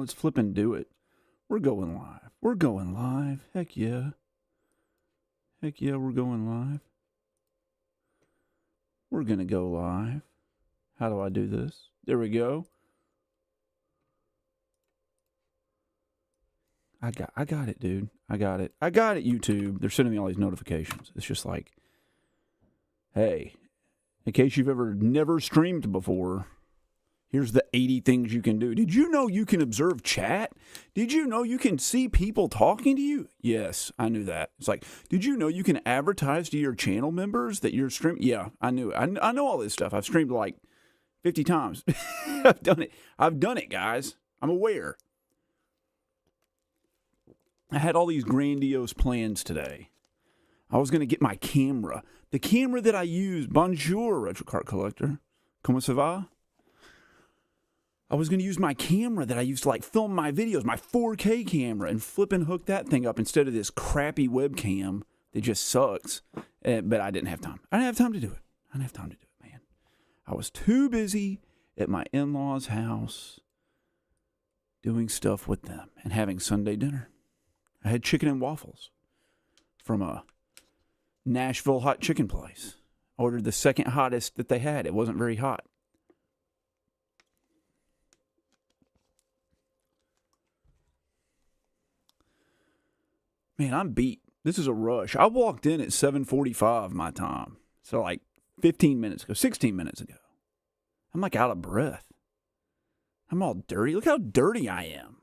Let's flip and do it. We're going live. We're going live. Heck yeah. Heck yeah, we're going live. We're going to go live. How do I do this? There we go. I got it, dude. I got it, YouTube. They're sending me all these notifications. It's just like, hey, in case you've ever never streamed before, here's the 80 things you can do. Did you know you can observe chat? Did you know you can see people talking to you? Yes, I knew that. It's like, did you know you can advertise to your channel members that you're streaming? Yeah, I knew it. I know all this stuff. I've streamed like 50 times. I've done it, guys. I'm aware. I had all these grandiose plans today. I was going to get my camera. The camera that I use. Bonjour, Retro Cart Collector. Comment ça va? I was going to use my camera that I used to like film my videos, my 4K camera, and flip and hook that thing up instead of this crappy webcam that just sucks. But I didn't have time. I didn't have time to do it. Man. I was too busy at my in-laws' house doing stuff with them and having Sunday dinner. I had chicken and waffles from a Nashville hot chicken place. I ordered the second hottest that they had. It wasn't very hot. Man, I'm beat. This is a rush. I walked in at 7:45 my time. So like 15 minutes ago, 16 minutes ago. I'm like out of breath. I'm all dirty. Look how dirty I am.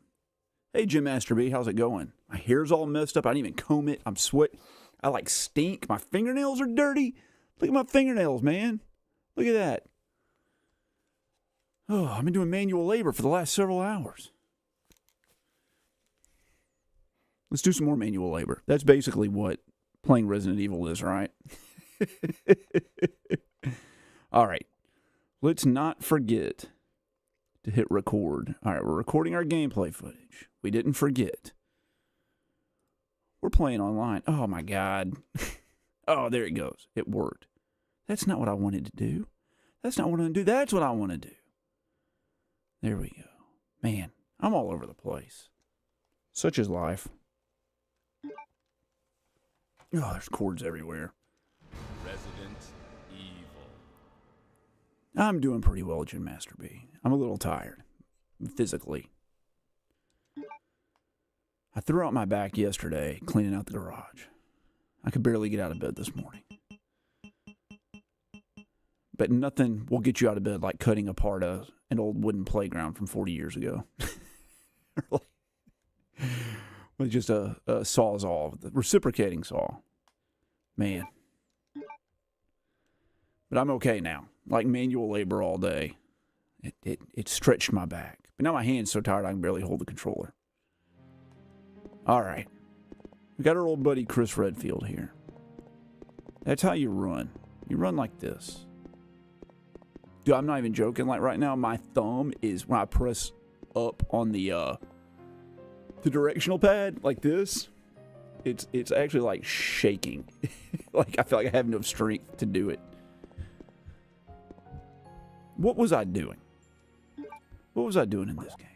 Hey, Jim Master B, how's it going? My hair's all messed up. I didn't even comb it. I'm sweating. I like stink. My fingernails are dirty. Look at my fingernails, man. Look at that. Oh, I've been doing manual labor for the last several hours. Let's do some more manual labor. That's basically what playing Resident Evil is, right? All right. Let's not forget to hit record. All right, we're recording our gameplay footage. We didn't forget. We're playing online. Oh, my God. Oh, there it goes. It worked. That's not what I wanted to do. That's not what I want to do. That's what I want to do. There we go. Man, I'm all over the place. Such is life. Oh, there's cords everywhere. Resident Evil. I'm doing pretty well, Jim Master B. I'm a little tired. Physically. I threw out my back yesterday, cleaning out the garage. I could barely get out of bed this morning. But nothing will get you out of bed like cutting apart an old wooden playground from 40 years ago. With just a sawzall, the reciprocating saw. Man. But I'm okay now. Like manual labor all day. It stretched my back. But now my hand's so tired I can barely hold the controller. All right. We got our old buddy Chris Redfield here. That's how you run. You run like this. Dude, I'm not even joking. Like right now, my thumb is, when I press up on the directional pad like this, it's actually like shaking. Like I feel like I have no strength to do it. What was I doing? What was I doing in this game?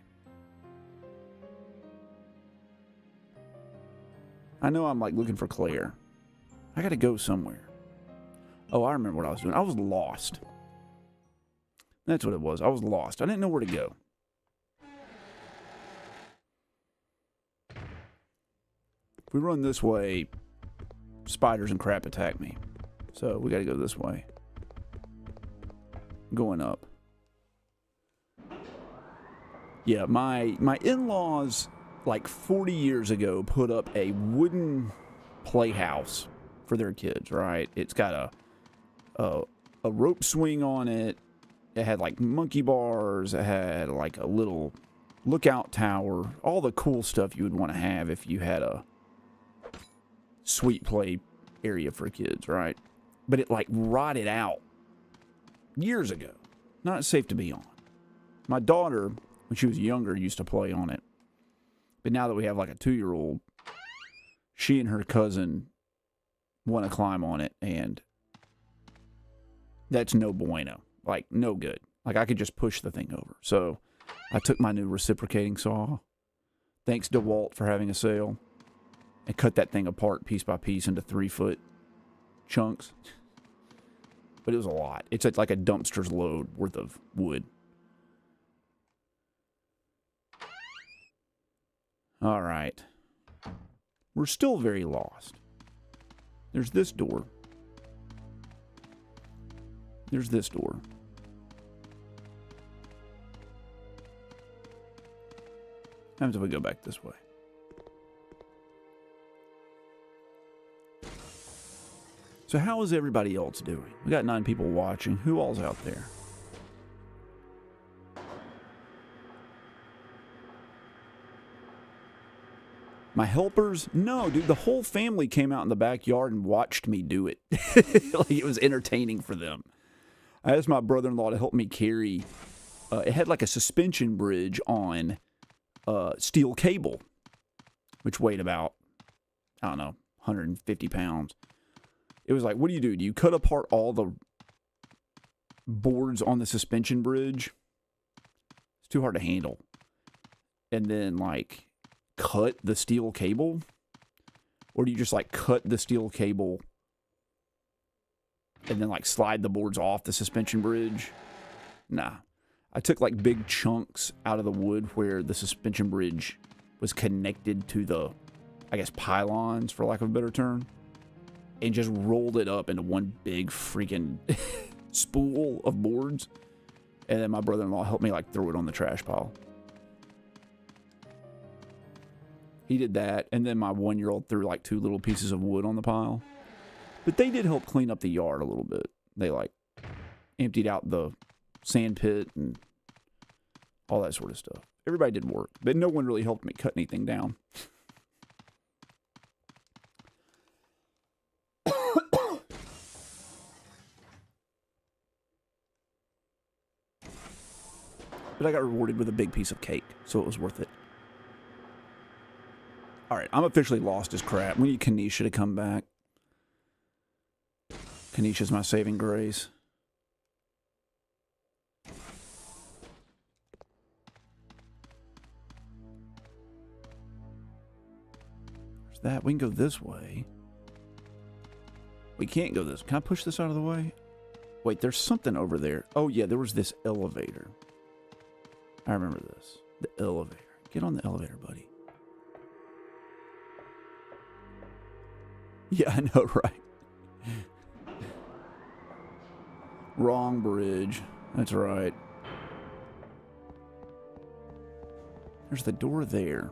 I know I'm like looking for Claire. I gotta go somewhere. Oh, I remember what I was doing. I was lost. That's what it was. I was lost. I didn't know where to go. If we run this way, spiders and crap attack me. So we gotta go this way. Going up. Yeah, my in-laws, like 40 years ago, put up a wooden playhouse for their kids, right? It's got a rope swing on it. It had like monkey bars. It had like a little lookout tower. All the cool stuff you would want to have if you had a sweet play area for kids, right? But it like rotted out years ago. Not safe to be on. My daughter, when she was younger, used to play on it. But now that we have like a 2-year-old, she and her cousin want to climb on it, and that's no bueno. Like, no good. Like, I could just push the thing over. So, I took my new reciprocating saw, thanks to Walt for having a sale, and cut that thing apart piece by piece into 3-foot chunks. But it was a lot. It's like a dumpster's load worth of wood. All right. We're still very lost. There's this door. There's this door. What happens if we go back this way? So how is everybody else doing? We got 9 people watching. Who all's out there? My helpers? No, dude, the whole family came out in the backyard and watched me do it. Like it was entertaining for them. I asked my brother-in-law to help me carry. It had like a suspension bridge on steel cable, which weighed about, I don't know, 150 pounds. It was like, what do you do? Do you cut apart all the boards on the suspension bridge? It's too hard to handle. And then, like, cut the steel cable? Or do you just, like, cut the steel cable and then, like, slide the boards off the suspension bridge? Nah. I took, like, big chunks out of the wood where the suspension bridge was connected to the, I guess, pylons, for lack of a better term, and just rolled it up into one big freaking spool of boards. And then my brother-in-law helped me, like, throw it on the trash pile. He did that, and then my 1-year-old threw, like, 2 little pieces of wood on the pile. But they did help clean up the yard a little bit. They, like, emptied out the sand pit and all that sort of stuff. Everybody did work, but no one really helped me cut anything down. But I got rewarded with a big piece of cake, so it was worth it. Alright, I'm officially lost as crap. We need Kanisha to come back. Kanisha's my saving grace. There's that. We can go this way. We can't go this. Can I push this out of the way? Wait, there's something over there. Oh, yeah, there was this elevator. I remember this. The elevator. Get on the elevator, buddy. Yeah, I know, right? Wrong bridge. That's right. There's the door there.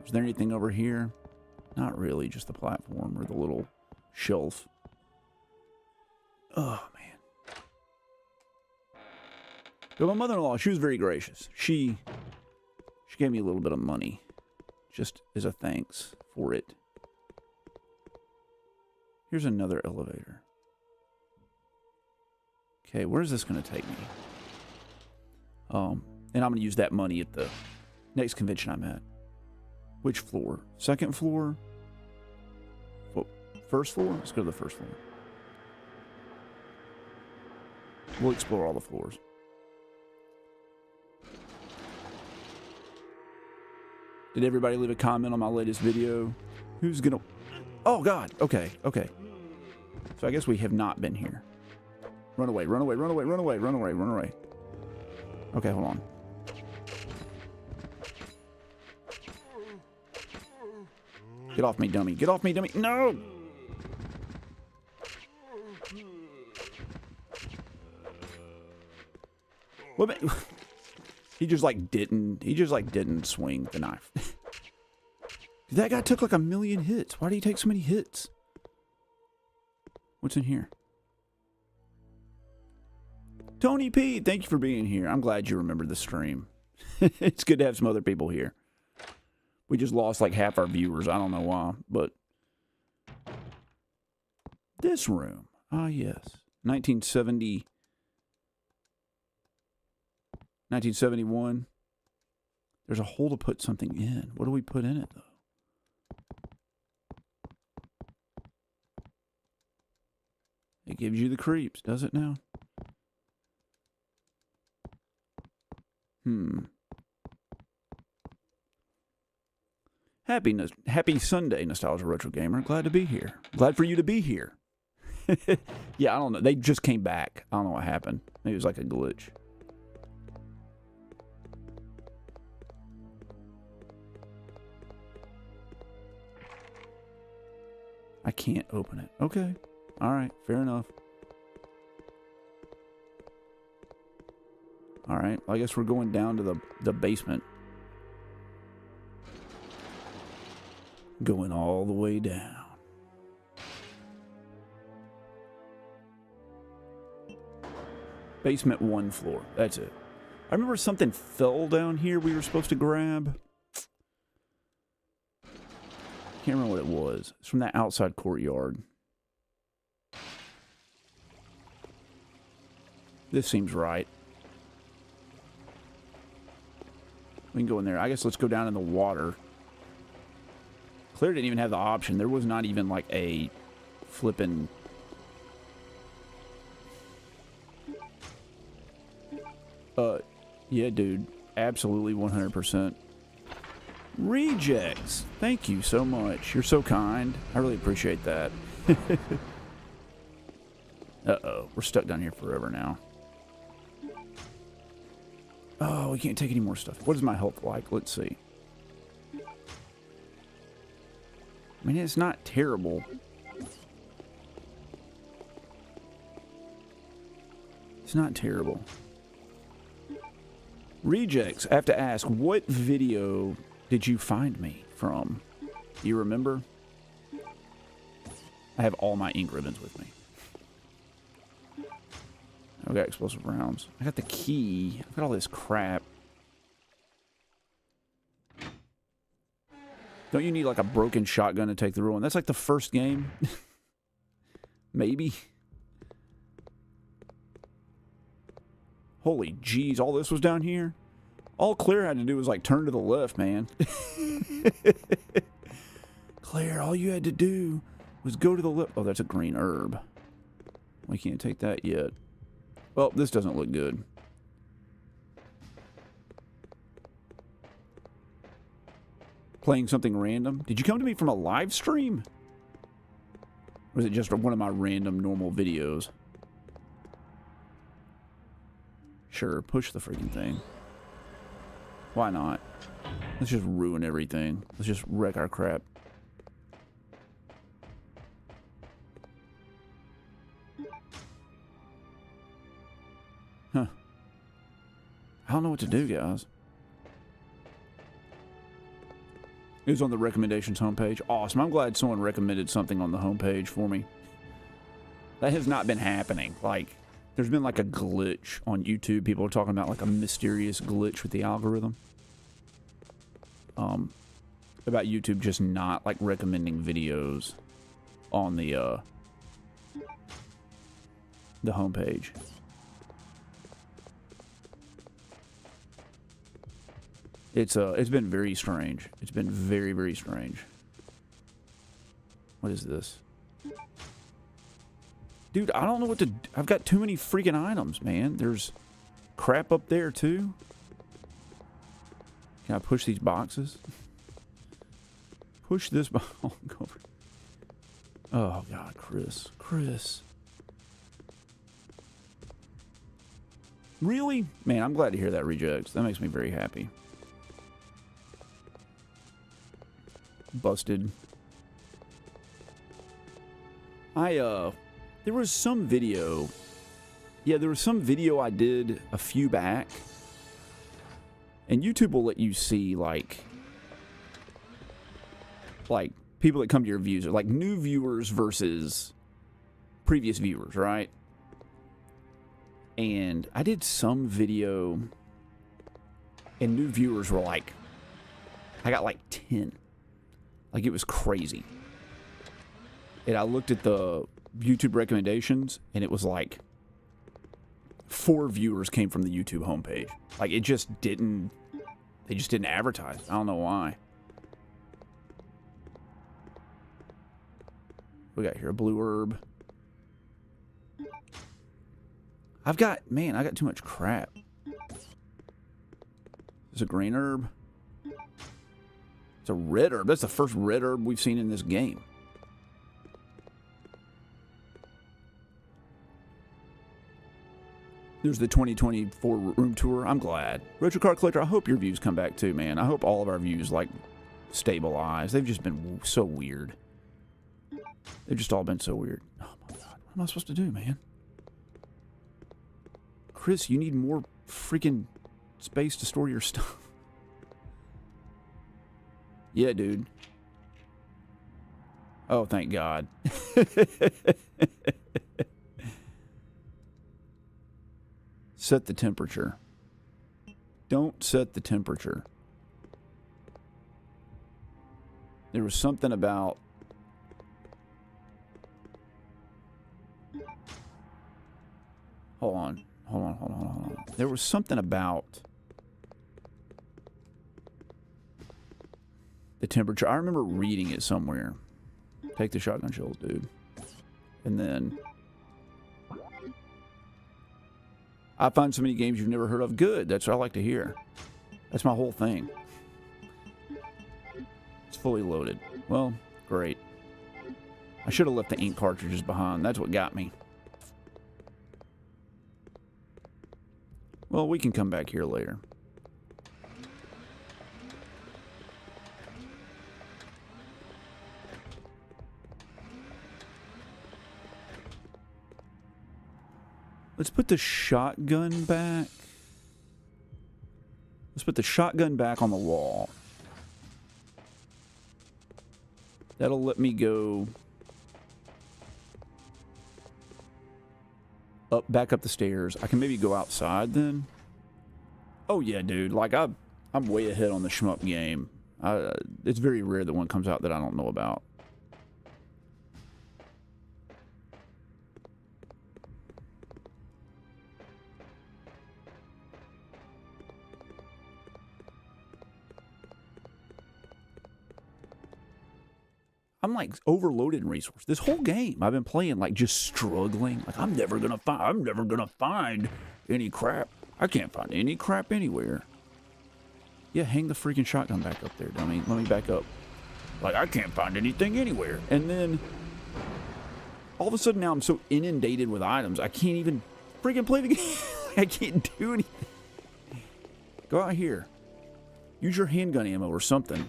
Is there anything over here? Not really, just the platform or the little shelf. Oh, man. But my mother-in-law, she was very gracious. She gave me a little bit of money, just as a thanks for it. Here's another elevator. Okay, where's this going to take me? And I'm going to use that money at the next convention I'm at. Which floor? Second floor? What, first floor? Let's go to the first floor. We'll explore all the floors. Did everybody leave a comment on my latest video? Who's gonna... Oh, God. Okay, okay. So I guess we have not been here. Run away, run away, run away, run away, run away, run away. Okay, hold on. Get off me, dummy. Get off me, dummy. No! What? He just like didn't swing the knife. That guy took like 1,000,000 hits. Why do you take so many hits? What's in here? Tony P, thank you for being here. I'm glad you remembered the stream. It's good to have some other people here. We just lost like half our viewers. I don't know why, but this room. Ah, yes. 1971. There's a hole to put something in. What do we put in it, though? It gives you the creeps, does it now? Happy Sunday, Nostalgia Retro Gamer. Glad to be here. Glad for you to be here. Yeah, I don't know. They just came back. I don't know what happened. Maybe it was like a glitch. I can't open it. Okay. All right. Fair enough. All right. Well, I guess we're going down to the basement. Going all the way down. Basement 1 floor. That's it. I remember something fell down here we were supposed to grab. Can't remember what it was. It's from that outside courtyard. This seems right. We can go in there. I guess let's go down in the water. Claire didn't even have the option. There was not even like a flippin'... yeah, dude. Absolutely 100%. Rejects. Thank you so much. You're so kind. I really appreciate that. Uh-oh. We're stuck down here forever now. Oh, we can't take any more stuff. What is my health like? Let's see. I mean, it's not terrible. It's not terrible. Rejects. I have to ask, what video did you find me from? Do you remember? I have all my ink ribbons with me. I got explosive rounds. I got the key. I got all this crap. Don't you need like a broken shotgun to take the ruin? That's like the first game. Maybe. Holy jeez, all this was down here? All Claire had to do was like turn to the left, man. Claire, all you had to do was go to the left. Oh, that's a green herb. We can't take that yet. Well, this doesn't look good. Playing something random. Did you come to me from a live stream? Or is it just one of my random normal videos? Sure, push the freaking thing. Why not? Let's just ruin everything. Let's just wreck our crap. Huh. I don't know what to do, guys. It was on the recommendations homepage. Awesome. I'm glad someone recommended something on the homepage for me. That has not been happening. Like, there's been like a glitch on YouTube. People are talking about like a mysterious glitch with the algorithm. About YouTube just not like recommending videos on the homepage. It's been very strange. It's been very, very strange. What is this? Dude, I don't know what to... I've got too many freaking items, man. There's crap up there, too. Can I push these boxes? Push this box. Oh, God, Chris. Chris. Really? Man, I'm glad to hear that, Rejects. That makes me very happy. Busted. There was some video. Yeah, there was some video I did a few back. And YouTube will let you see, like people that come to your views, like new viewers versus previous viewers, right? And I did some video, and new viewers were like, I got like 10. Like, it was crazy. And I looked at the YouTube recommendations, and it was like 4 viewers came from the YouTube homepage. Like, it just didn't... They just didn't advertise. I don't know why. We got here a blue herb. I've got... Man, I got too much crap. There's a green herb. It's a red herb. That's the first red herb we've seen in this game. There's the 2024 room tour. I'm glad. Retro Card Collector, I hope your views come back too, man. I hope all of our views, like, stabilize. They've just been so weird. They've just all been so weird. Oh, my God. What am I supposed to do, man? Chris, you need more freaking space to store your stuff. Yeah, dude. Oh, thank God. Set the temperature. Don't set the temperature. There was something about... Hold on. There was something about the temperature. I remember reading it somewhere. Take the shotgun shells, dude. And then... I find so many games you've never heard of. Good. That's what I like to hear. That's my whole thing. It's fully loaded. Well, great. I should have left the ink cartridges behind. That's what got me. Well, we can come back here later. Let's put the shotgun back. Let's put the shotgun back on the wall. That'll let me go back up the stairs. I can maybe go outside then. Oh yeah, dude. Like I'm way ahead on the shmup game. It's very rare that one comes out that I don't know about. I'm like overloaded in resource. This whole game I've been playing like just struggling. Like I'm never gonna find any crap. I can't find any crap anywhere. Yeah, hang the freaking shotgun back up there, dummy. Let me back up. Like I can't find anything anywhere. And then all of a sudden now I'm so inundated with items I can't even freaking play the game. I can't do anything. Go out here. Use your handgun ammo or something.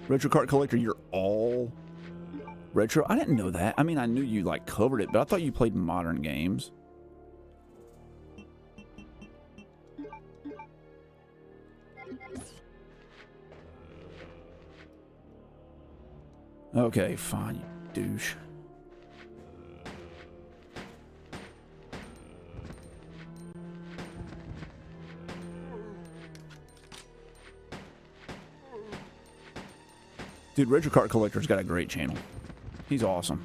Retro Card Collector, you're all retro? I didn't know that. I mean, I knew you, like, covered it, but I thought you played modern games. Okay, fine, you douche. Dude, Retro Card Collector's got a great channel. He's awesome.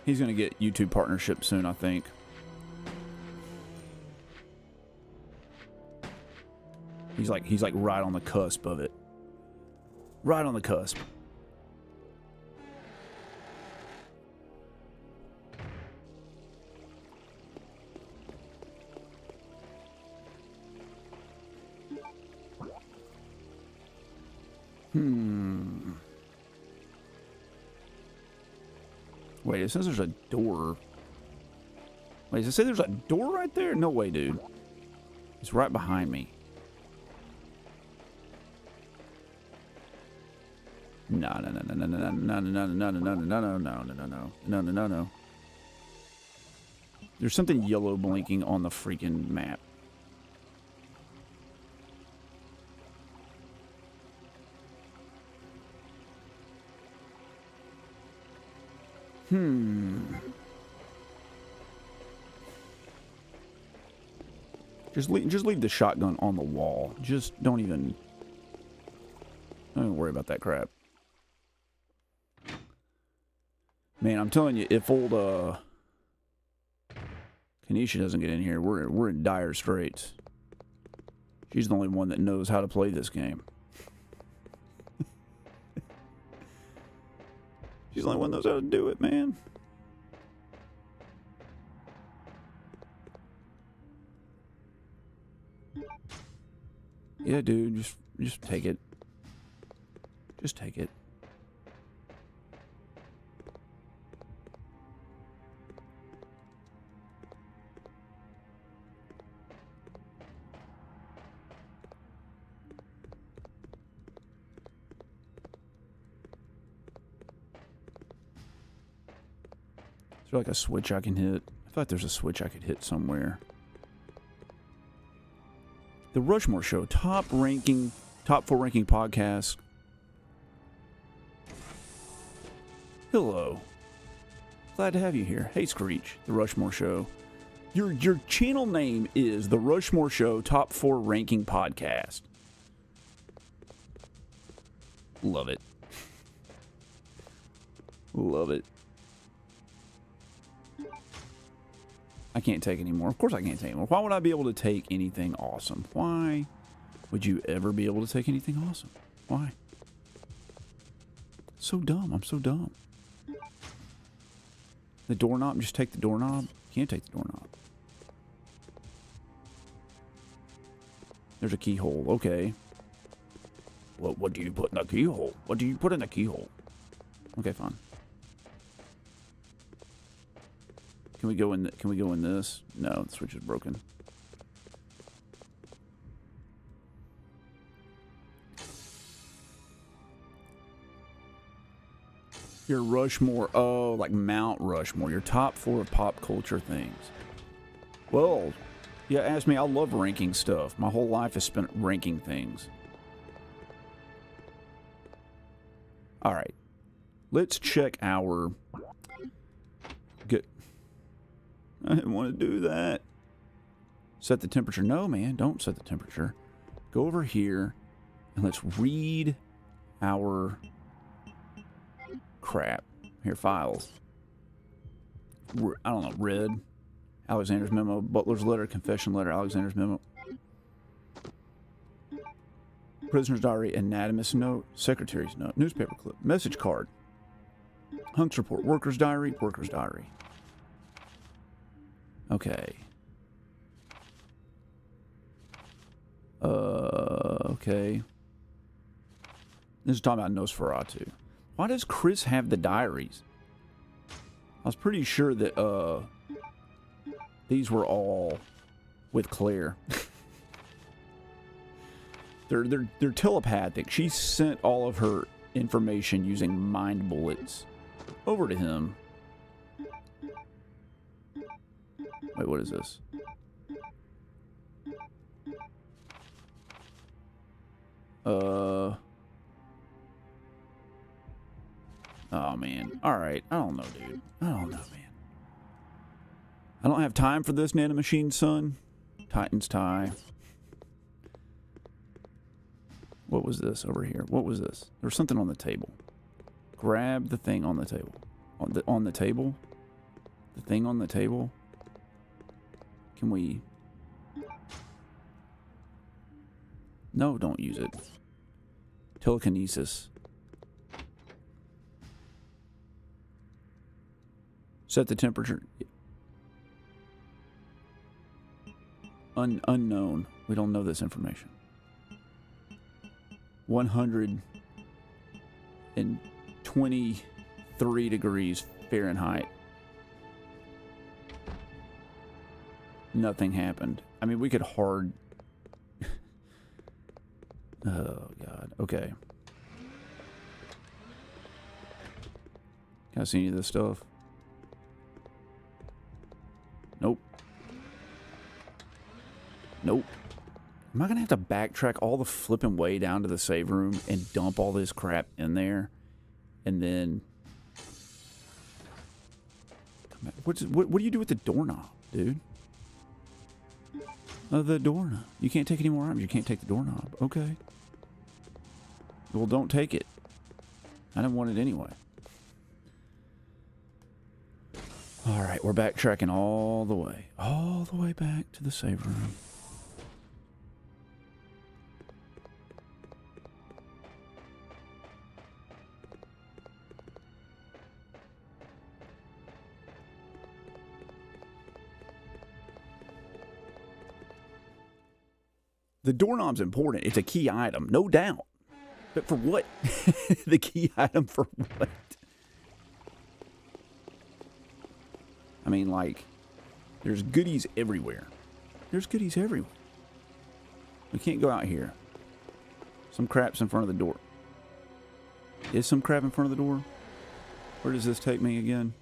He's gonna get YouTube partnership soon, I think. He's like right on the cusp of it. Right on the cusp. Wait, it says there's a door. Wait, does it say there's a door right there? No way, dude. It's right behind me. No. There's something yellow blinking on the freaking map. Just leave the shotgun on the wall. Just don't even worry about that crap. Man, I'm telling you, if old Kanisha doesn't get in here, we're in dire straits. She's the only one that knows how to play this game. She's the only one that knows how to do it, man. Yeah, dude, just take it. Just take it. Is there like a switch I can hit? I thought there's a switch I could hit somewhere. The Rushmore Show, top 4 ranking podcast. Hello. Glad to have you here. Hey, Screech, The Rushmore Show. Your channel name is The Rushmore Show, top 4 ranking podcast. Love it. Love it. I can't take anymore. Of course I can't take anymore. Why would I be able to take anything awesome? Why would you ever be able to take anything awesome? Why? So dumb. I'm so dumb. The doorknob? Just take the doorknob? Can't take the doorknob. There's a keyhole. Okay. What do you put in the keyhole? What do you put in the keyhole? Okay, fine. Can we go in this? No, the switch is broken. Your Rushmore. Oh, like Mount Rushmore. Your top 4 of pop culture things. Well, yeah, ask me. I love ranking stuff. My whole life is spent ranking things. All right. Let's check our... Good. I didn't want to do that. Set the temperature. No, man, don't set the temperature. Go over here and let's read our crap. Here, files. I don't know, read. Alexander's memo, Butler's letter, confession letter, Alexander's memo. Prisoner's diary, anatomist's note, secretary's note, newspaper clip, message card, Hunk's report, worker's diary, worker's diary. Okay. Okay. This is talking about Nosferatu. Why does Chris have the diaries? I was pretty sure that, these were all with Claire. They're telepathic. She sent all of her information using mind bullets over to him. Wait, what is this? Oh, man. Alright. I don't know, dude. I don't know, man. I don't have time for this, nanomachine, son. Titan's tie. What was this over here? What was this? There was something on the table. Grab the thing on the table. On the table? The thing on the table? Can we... No, don't use it. Telekinesis. Set the temperature. Unknown. We don't know this information. 123 degrees Fahrenheit. Nothing happened. I mean, we could hard... Oh, God. Okay. Can I see any of this stuff? Nope. Nope. Am I going to have to backtrack all the flipping way down to the save room and dump all this crap in there? And then... What do you do with the doorknob, dude? The doorknob. You can't take any more items. You can't take the doorknob. Okay. Well, don't take it. I didn't want it anyway. Alright, we're backtracking all the way. All the way back to the save room. The doorknob's important. It's a key item, no doubt. But for what? The key item for what? I mean, like, there's goodies everywhere. There's goodies everywhere. We can't go out here. Some crap's in front of the door. Is some crap in front of the door? Where does this take me again?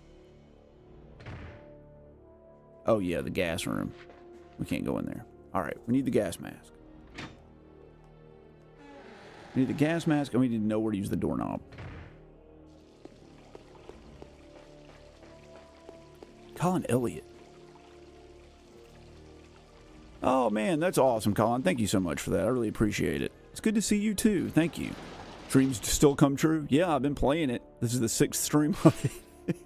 Oh, yeah, the gas room. We can't go in there. All right, we need the gas mask. We need the gas mask, and we need to know where to use the doorknob. Colin Elliott. Oh, man, that's awesome, Colin. Thank you so much for that. I really appreciate it. It's good to see you, too. Thank you. Dreams still come true? Yeah, I've been playing it. This is the 6th stream of it.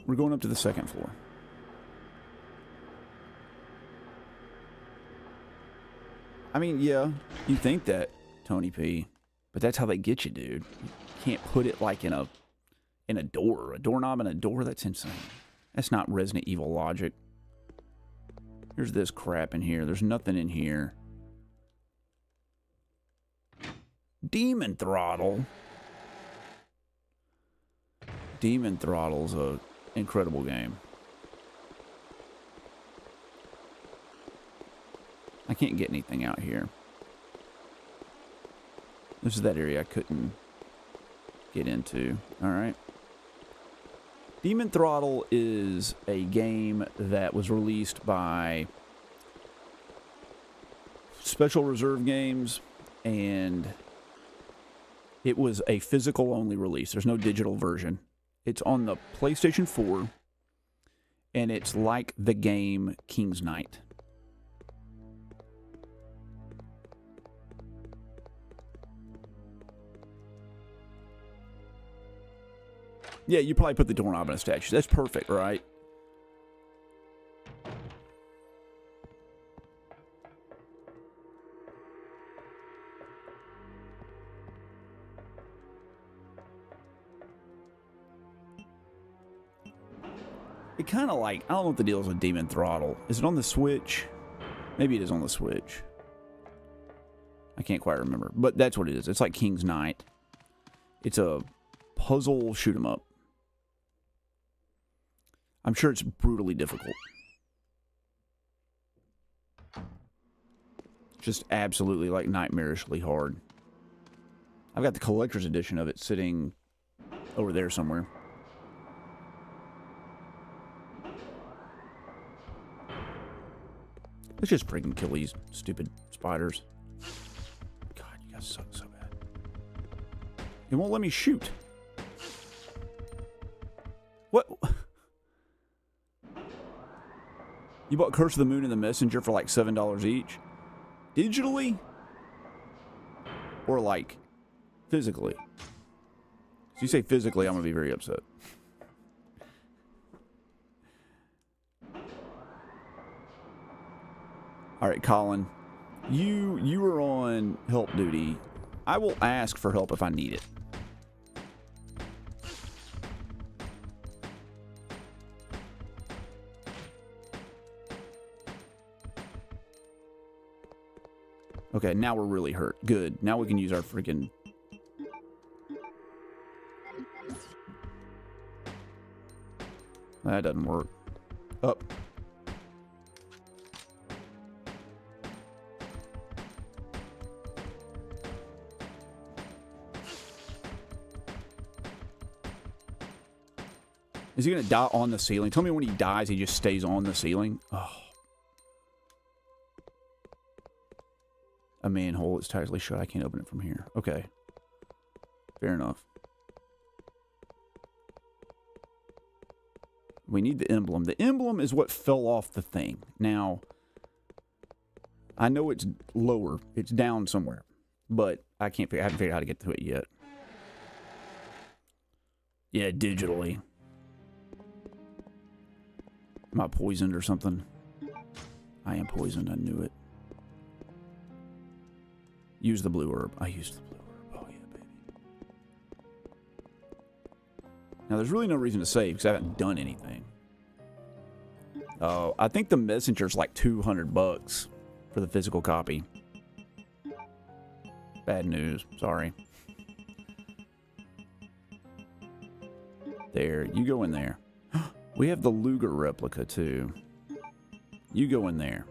We're going up to the 2nd floor. I mean, yeah, you think that, Tony P, but that's how they get you, dude. You can't put it like in a door, a doorknob in a door. That's insane. That's not Resident Evil logic. Here's this crap in here. There's nothing in here. Demon Throttle. Demon Throttle's a incredible game. I can't get anything out here. This is that area I couldn't get into. Alright. Demon Throttle is a game that was released by Special Reserve Games, and it was a physical-only release. There's no digital version. It's on the PlayStation 4, and it's like the game King's Knight. Yeah, you probably put the doorknob in a statue. That's perfect, right? It kind of like, I don't know what the deal is with Demon Throttle. Is it on the Switch? Maybe it is on the Switch. I can't quite remember. But that's what it is. It's like King's Knight. It's a puzzle shoot 'em up. I'm sure it's brutally difficult. Just absolutely like nightmarishly hard. I've got the collector's edition of it sitting over there somewhere. Let's just freaking kill these stupid spiders. God, you guys suck so bad. It won't let me shoot. What? You bought Curse of the Moon and the Messenger for like $7 each? Digitally? Or like physically? If you say physically, I'm going to be very upset. Alright, Colin. You were on help duty. I will ask for help if I need it. Okay, now we're really hurt. Good. Now we can use our freaking... That doesn't work. Up. Is he going to die on the ceiling? Tell me when he dies, he just stays on the ceiling. Oh. A manhole is tightly shut. I can't open it from here. Okay. Fair enough. We need the emblem. The emblem is what fell off the thing. Now, I know it's lower. It's down somewhere. But I haven't figured out how to get to it yet. Yeah, digitally. Am I poisoned or something? I am poisoned. I knew it. Use the blue herb. I used the blue herb. Oh, yeah, baby. Now, there's really no reason to save because I haven't done anything. Oh, I think the messenger's like $200. for the physical copy. Bad news. Sorry. There. You go in there. We have the Luger replica, too. You go in there.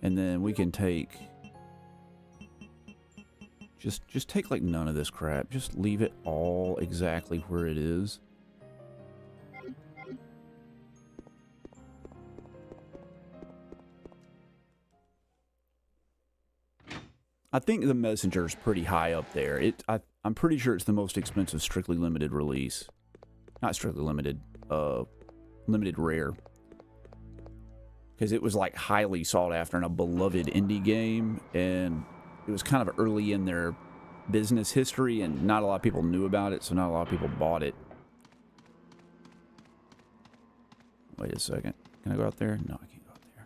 And then we can take... Just take, like, none of this crap. Just leave it all exactly where it is. I think the Messenger's pretty high up there. I'm pretty sure it's the most expensive strictly limited release. Not strictly limited, limited rare. Because it was like highly sought after and a beloved indie game, and it was kind of early in their business history, and not a lot of people knew about it, so not a lot of people bought it. Wait a second. Can I go out there? No, I can't go out there.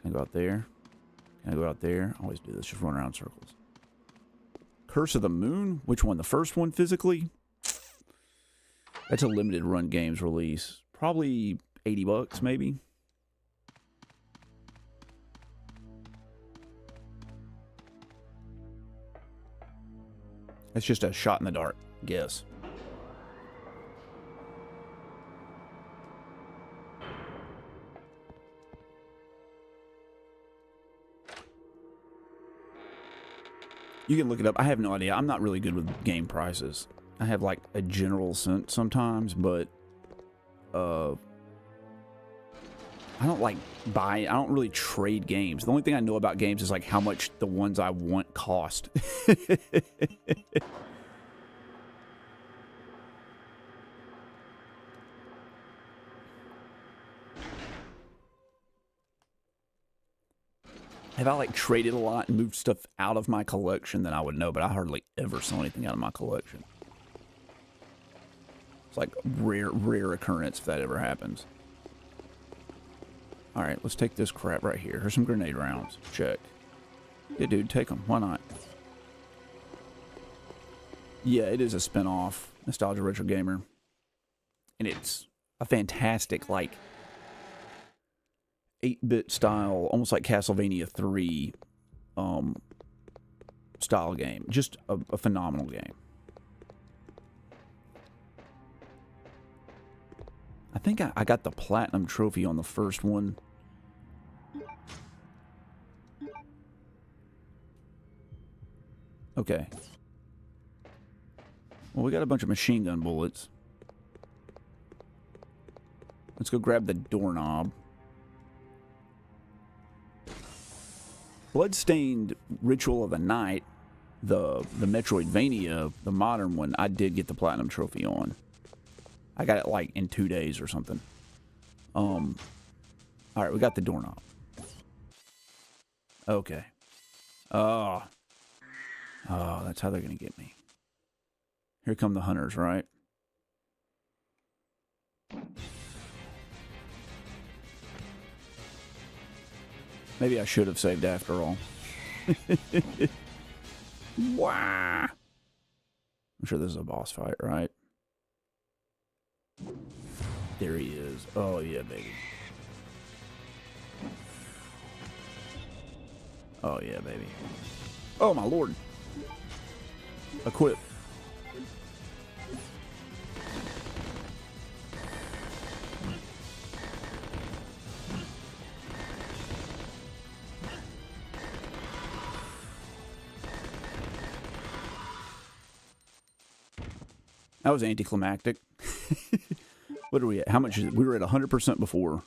Can I go out there? Can I go out there? I always do this, just run around in circles. Curse of the Moon? Which one? The first one physically? That's a limited run games release. Probably $80, maybe. That's just a shot in the dark guess. You can look it up. I have no idea. I'm not really good with game prices. I have like a general sense sometimes, but I don't like buy. I don't really trade games. The only thing I know about games is like how much the ones I want cost. If I like traded a lot and moved stuff out of my collection, then I would know, but I hardly ever sell anything out of my collection. It's like rare occurrence if that ever happens. Alright, let's take this crap right here. Here's some grenade rounds. Check. Yeah, dude, take them. Why not? Yeah, it is a spin-off. Nostalgia Retro Gamer. And it's a fantastic, like, 8-bit style, almost like Castlevania 3 style game. Just a phenomenal game. I think I got the platinum trophy on the first one. Okay. Well, we got a bunch of machine gun bullets. Let's go grab the doorknob. Bloodstained Ritual of the Night, the Metroidvania, the modern one, I did get the platinum trophy on. I got it like in 2 days or something. Alright, we got the doorknob. Okay. Oh, that's how they're gonna get me. Here come the hunters, right? Maybe I should have saved after all. Wow. I'm sure this is a boss fight, right? There he is. Oh, yeah, baby. Oh, yeah, baby. Oh, my lord. Equip. That was anticlimactic. What are we at? How much is it? We were at 100% before.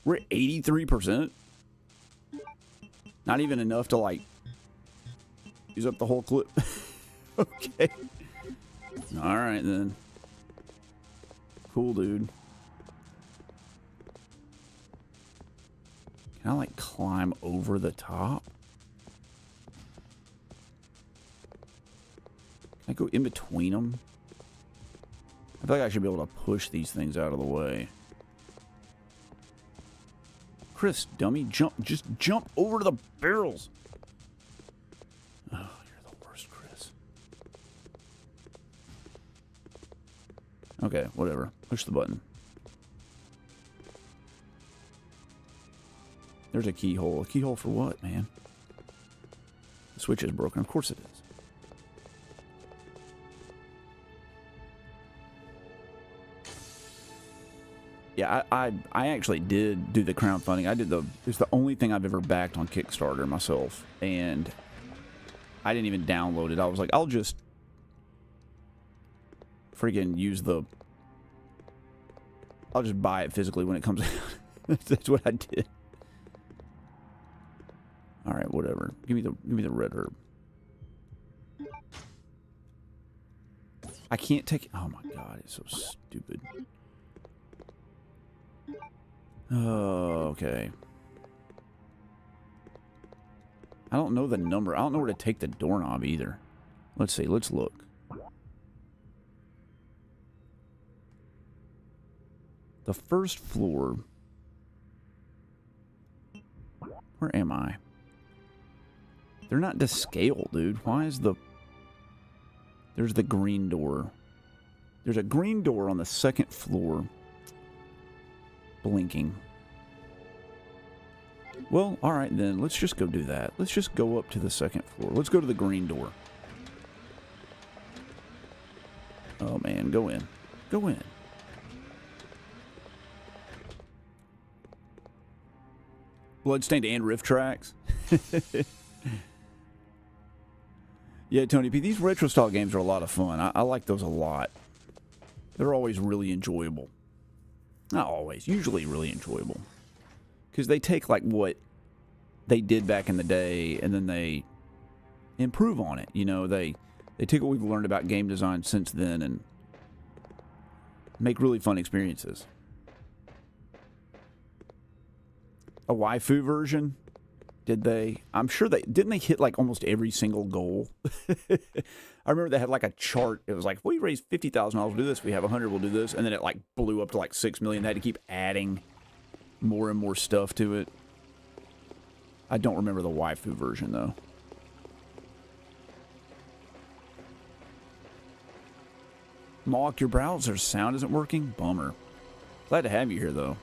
We're at 83%. Not even enough to, like, use up the whole clip. Okay. Alright, then. Cool, dude. Can I, like, climb over the top? Can I go in between them? I feel like I should be able to push these things out of the way. Chris, dummy, jump. Just jump over to the barrels. Oh, you're the worst, Chris. Okay, whatever. Push the button. There's a keyhole. A keyhole for what, man? The switch is broken. Of course it is. Yeah, I actually did do the crowdfunding. It's the only thing I've ever backed on Kickstarter myself. And I didn't even download it. I was like, I'll just freaking I'll just buy it physically when it comes out. That's what I did. All right, whatever. Give me the red herb. I can't take it. Oh my god, it's so stupid. Oh, okay. I don't know the number. I don't know where to take the doorknob either. Let's see. Let's look. The first floor. Where am I? They're not to scale, dude. Why is the... There's the green door. There's a green door on the second floor. Blinking. Well, alright then. Let's just go do that. Let's just go up to the second floor. Let's go to the green door. Oh man, go in. Go in. Bloodstained and riff tracks. Yeah, Tony P, these retro style games are a lot of fun. I like those a lot. They're always really enjoyable. Not always, usually really enjoyable. Because they take like what they did back in the day and then they improve on it. You know, they take what we've learned about game design since then and make really fun experiences. A waifu version? Did they? I'm sure didn't they hit like almost every single goal? I remember they had like a chart. It was like, we raised $50,000, we'll do this. We have 100, we'll do this. And then it like blew up to like 6 million. They had to keep adding more and more stuff to it. I don't remember the waifu version though. Mock, your browser's sound isn't working? Bummer. Glad to have you here though.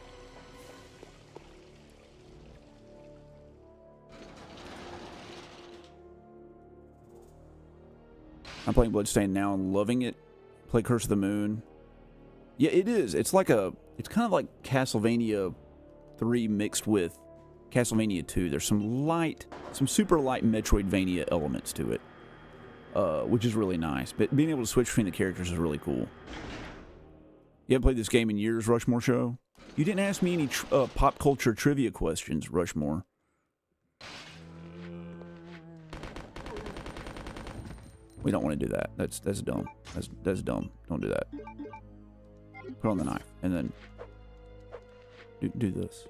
I'm playing Bloodstained now and loving it. Play Curse of the Moon. Yeah, it is. It's kind of like Castlevania 3 mixed with Castlevania 2. There's some super light Metroidvania elements to it, which is really nice. But being able to switch between the characters is really cool. You haven't played this game in years, Rushmore Show? You didn't ask me any pop culture trivia questions, Rushmore. We don't want to do that. That's dumb. That's dumb. Don't do that. Put on the knife and then do this.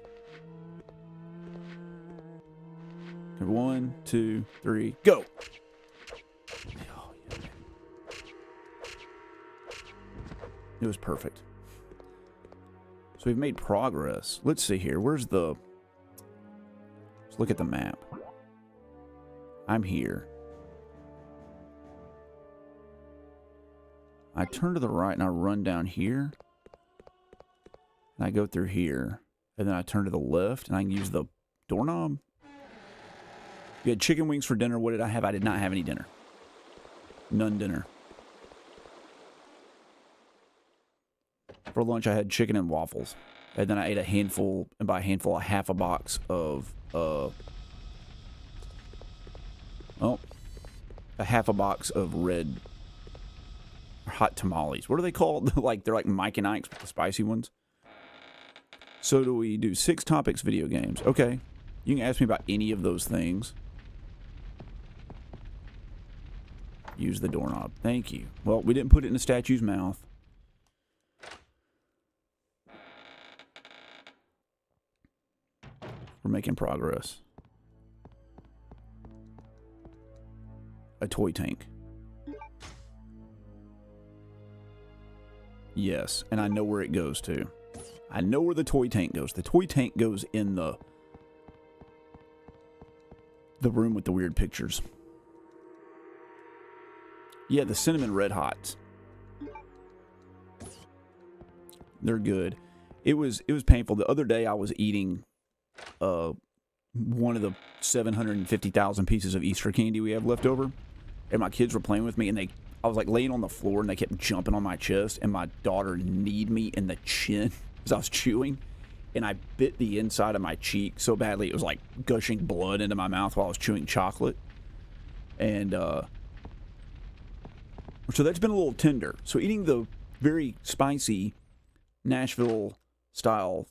Okay, 1, 2, 3, go. Oh, yeah. It was perfect. So we've made progress. Let's see here. Let's look at the map. I'm here. I turn to the right and I run down here. And I go through here. And then I turn to the left and I can use the doorknob. You had chicken wings for dinner. What did I have? I did not have any dinner. None dinner. For lunch I had chicken and waffles. And then I ate a handful, and by a handful, a half a box of, a half a box of red hot tamales. What are they called? They're like Mike and Ike's, but the spicy ones. So do we do 6 topics video games? Okay. You can ask me about any of those things. Use the doorknob. Thank you. Well, we didn't put it in the statue's mouth. We're making progress. A toy tank. Yes, and I know where it goes to. I know where the toy tank goes. The toy tank goes in the room with the weird pictures. Yeah, the cinnamon red hots. They're good. It was painful. The other day I was eating one of the 750,000 pieces of Easter candy we have left over. And my kids were playing with me, and I was like laying on the floor, and they kept jumping on my chest, and my daughter kneed me in the chin as I was chewing, and I bit the inside of my cheek so badly it was like gushing blood into my mouth while I was chewing chocolate. And so that's been a little tender. So eating the very spicy Nashville style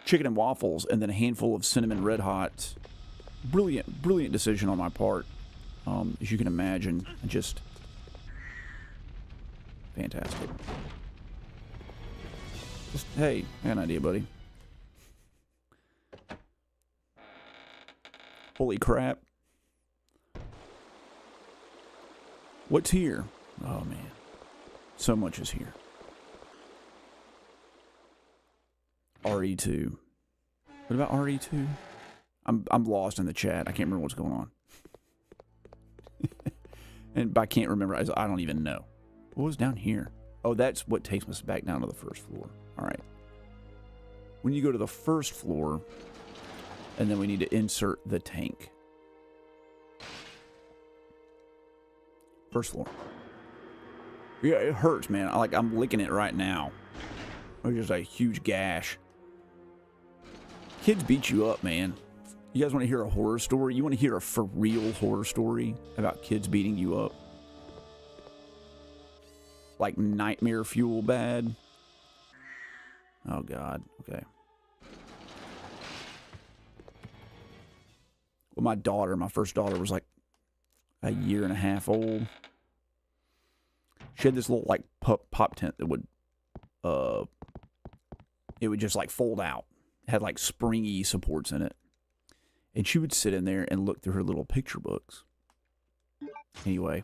chicken and waffles and then a handful of cinnamon red hots, brilliant decision on my part. As you can imagine, just fantastic. Just, hey, I got an idea, buddy. Holy crap. What's here? Oh, man. So much is here. RE2. What about RE2? I'm lost in the chat. I can't remember what's going on. And by can't remember, I don't even know. What was down here? Oh, that's what takes us back down to the first floor. All right. When you go to the first floor, and then we need to insert the tank. First floor. Yeah, it hurts, man. I'm licking it right now. There's just a huge gash. Kids beat you up, man. You guys want to hear a horror story? You want to hear a for real horror story about kids beating you up? Like nightmare fuel bad? Oh, God. Okay. Well, my first daughter was like a year and a half old. She had this little like pop tent that would just like fold out. It had like springy supports in it. And she would sit in there and look through her little picture books. Anyway,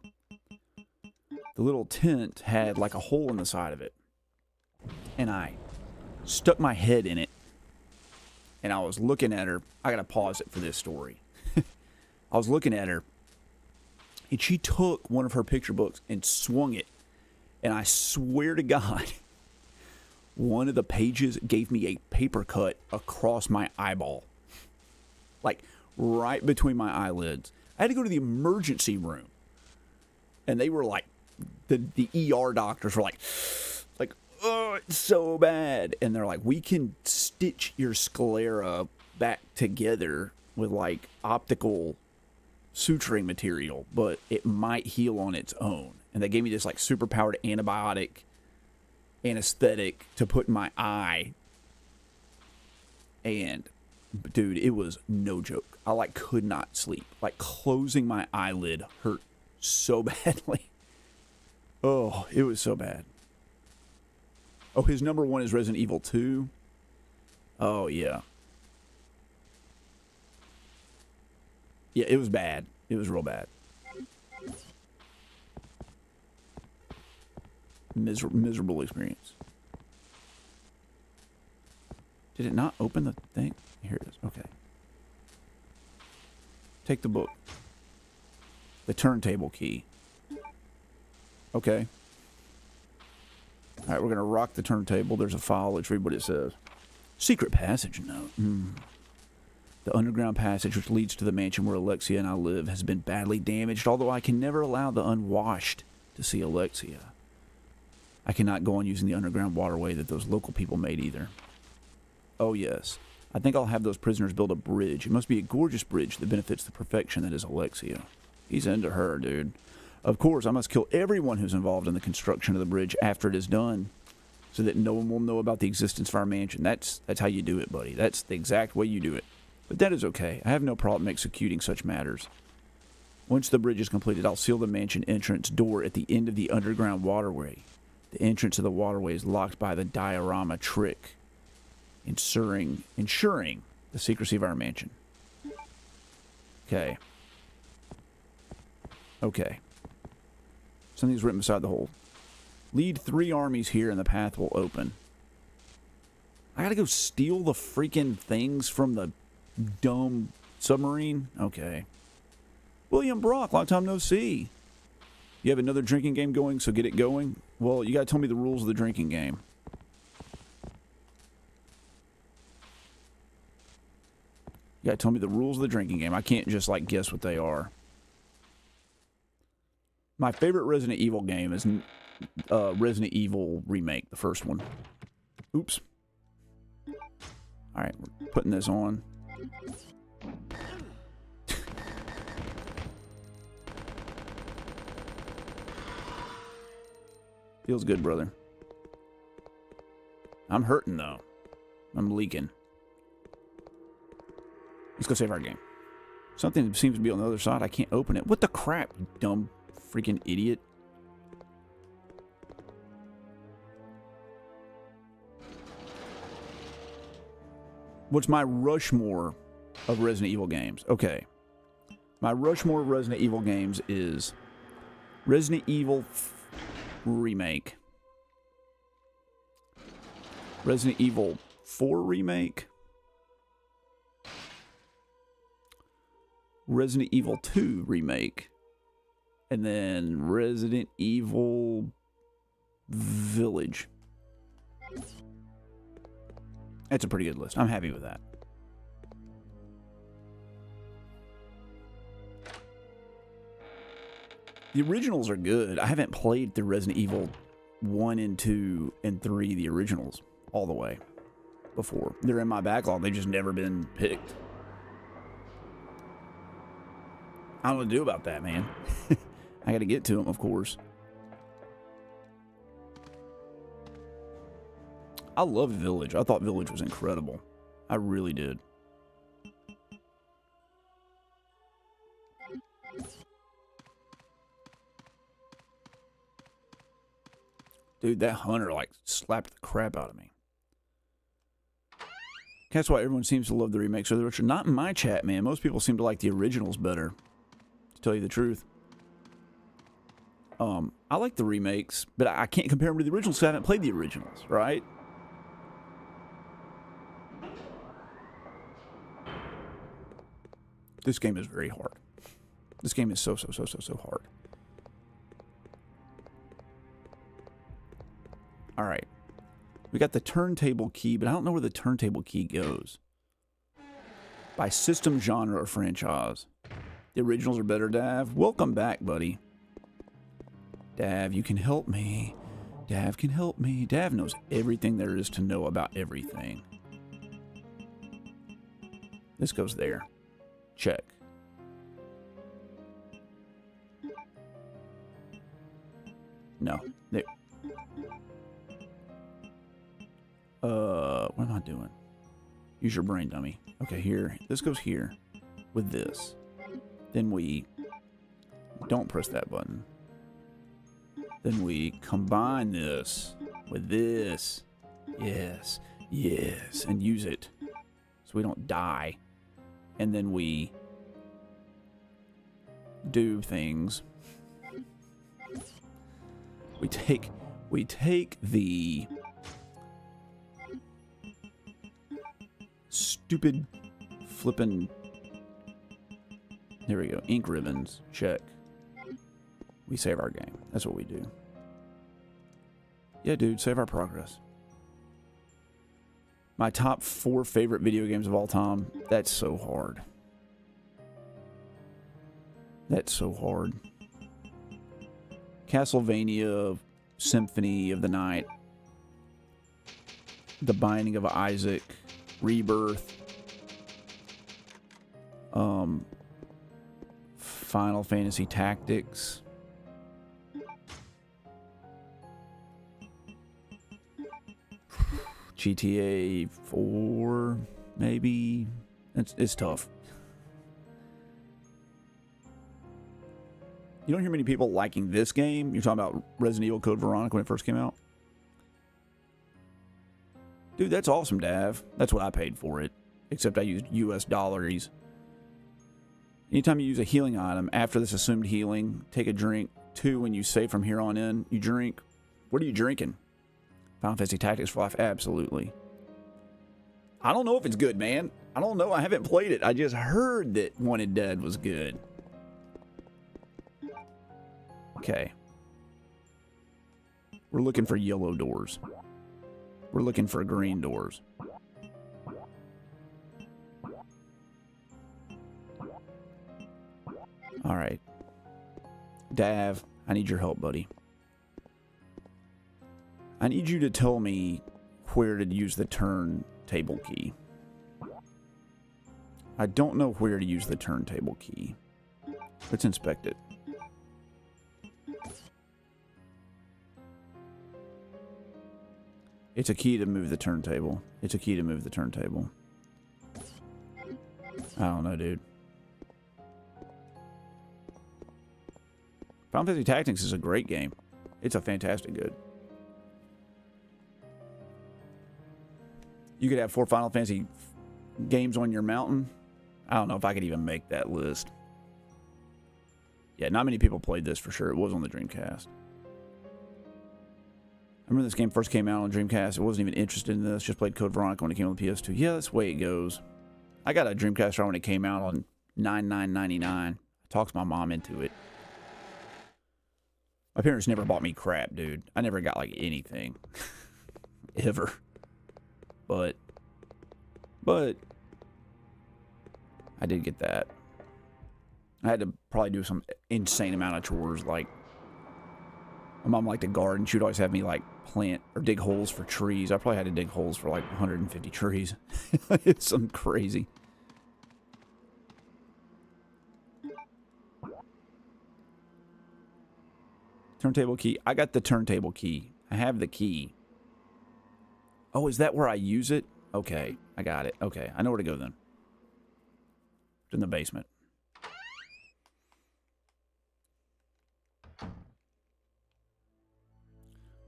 the little tent had like a hole in the side of it. And I stuck my head in it. And I was looking at her. I got to pause it for this story. I was looking at her. And she took one of her picture books and swung it. And I swear to God, one of the pages gave me a paper cut across my eyeball. Like, right between my eyelids. I had to go to the emergency room. And they were like, the ER doctors were like, oh, it's so bad. And they're like, we can stitch your sclera back together with, like, optical suturing material, but it might heal on its own. And they gave me this, like, super-powered antibiotic anesthetic to put in my eye. And dude, it was no joke. I like could not sleep. Like closing my eyelid hurt so badly. Oh, it was so bad. Oh, his number one is Resident Evil 2. Oh, yeah. Yeah, it was bad. It was real bad. Miserable experience. Did it not open the thing? Here it is. Okay. Take the book. The turntable key. Okay. Alright, we're going to rock the turntable. There's a file. Let's read what it says. Secret passage note. The underground passage which leads to the mansion where Alexia and I live has been badly damaged, although I can never allow the unwashed to see Alexia. I cannot go on using the underground waterway that those local people made either. Oh, yes. I think I'll have those prisoners build a bridge. It must be a gorgeous bridge that benefits the perfection that is Alexia. He's into her, dude. Of course, I must kill everyone who's involved in the construction of the bridge after it is done, so that no one will know about the existence of our mansion. That's how you do it, buddy. That's the exact way you do it. But that is okay. I have no problem executing such matters. Once the bridge is completed, I'll seal the mansion entrance door at the end of the underground waterway. The entrance of the waterway is locked by the diorama trick, ensuring the secrecy of our mansion. Okay. Okay. Something's written beside the hole. Lead 3 armies here and the path will open. I gotta go steal the freaking things from the dumb submarine? Okay. William Brock, long time no see. You have another drinking game going, so get it going? Well, you gotta tell me the rules of the drinking game. You gotta tell me the rules of the drinking game. I can't just, like, guess what they are. My favorite Resident Evil game is Resident Evil Remake, the first one. Oops. Alright, we're putting this on. Feels good, brother. I'm hurting, though. I'm leaking. Let's go save our game. Something seems to be on the other side. I can't open it. What the crap, you dumb freaking idiot. What's my Rushmore of Resident Evil games? Okay. My Rushmore of Resident Evil games is Resident Evil Remake, Resident Evil 4 Remake, Resident Evil 2 Remake, and then Resident Evil Village. That's a pretty good list. I'm happy with that. The originals are good. I haven't played through Resident Evil 1 and 2 and 3, the originals, all the way before. They're in my backlog. They've just never been picked. I don't know what to do about that, man. I got to get to them, of course. I love Village. I thought Village was incredible. I really did. Dude, that hunter, like, slapped the crap out of me. That's why everyone seems to love the remakes of the original. Not in my chat, man. Most people seem to like the originals better, to tell you the truth. I like the remakes, but I can't compare them to the originals because I haven't played the originals, right? This game is very hard. This game is so hard. All right. We got the turntable key, but I don't know where the turntable key goes. By system, genre, or franchise. The originals are better, Dav. Welcome back, buddy. Dav, you can help me. Dav can help me. Dav knows everything there is to know about everything. This goes there. Check. No. There. What am I doing? Use your brain, dummy. Okay, here. This goes here with this. Then we don't press that button. Then we combine this with this. Yes. Yes. And use it so we don't die. And then we do things. We take the stupid flippin', there we go, ink ribbons, check. We save our game. That's what we do. Yeah, dude, save our progress. My top 4 favorite video games of all time. That's so hard. That's so hard. Castlevania, Symphony of the Night, The Binding of Isaac, Rebirth, Final Fantasy Tactics, GTA 4, maybe. It's tough. You don't hear many people liking this game. You're talking about Resident Evil Code Veronica when it first came out. Dude, that's awesome, Dav. That's what I paid for it. Except I used US dollars. Anytime you use a healing item, after this assumed healing, take a drink. 2, when you save from here on in, you drink. What are you drinking? Final Fantasy Tactics for Life? Absolutely. I don't know if it's good, man. I don't know. I haven't played it. I just heard that Wanted Dead was good. Okay. We're looking for yellow doors. We're looking for green doors. All right. Dav, I need your help, buddy. I need you to tell me where to use the turntable key. I don't know where to use the turntable key. Let's inspect it. It's a key to move the turntable. It's a key to move the turntable. I don't know, dude. Final Fantasy Tactics is a great game. It's a fantastic good. You could have 4 Final Fantasy games on your mountain. I don't know if I could even make that list. Yeah, not many people played this for sure. It was on the Dreamcast. I remember this game first came out on Dreamcast. I wasn't even interested in this. Just played Code Veronica when it came on the PS2. Yeah, that's the way it goes. I got a Dreamcast right when it came out on $99.99. I talked my mom into it. My parents never bought me crap, dude. I never got, like, anything. Ever. But I did get that. I had to probably do some insane amount of chores, like, my mom liked to garden. She would always have me, like, plant or dig holes for trees. I probably had to dig holes for, like, 150 trees. It's something crazy. Turntable key. I got the turntable key. I have the key. Oh, is that where I use it? Okay, I got it. Okay, I know where to go then. It's in the basement.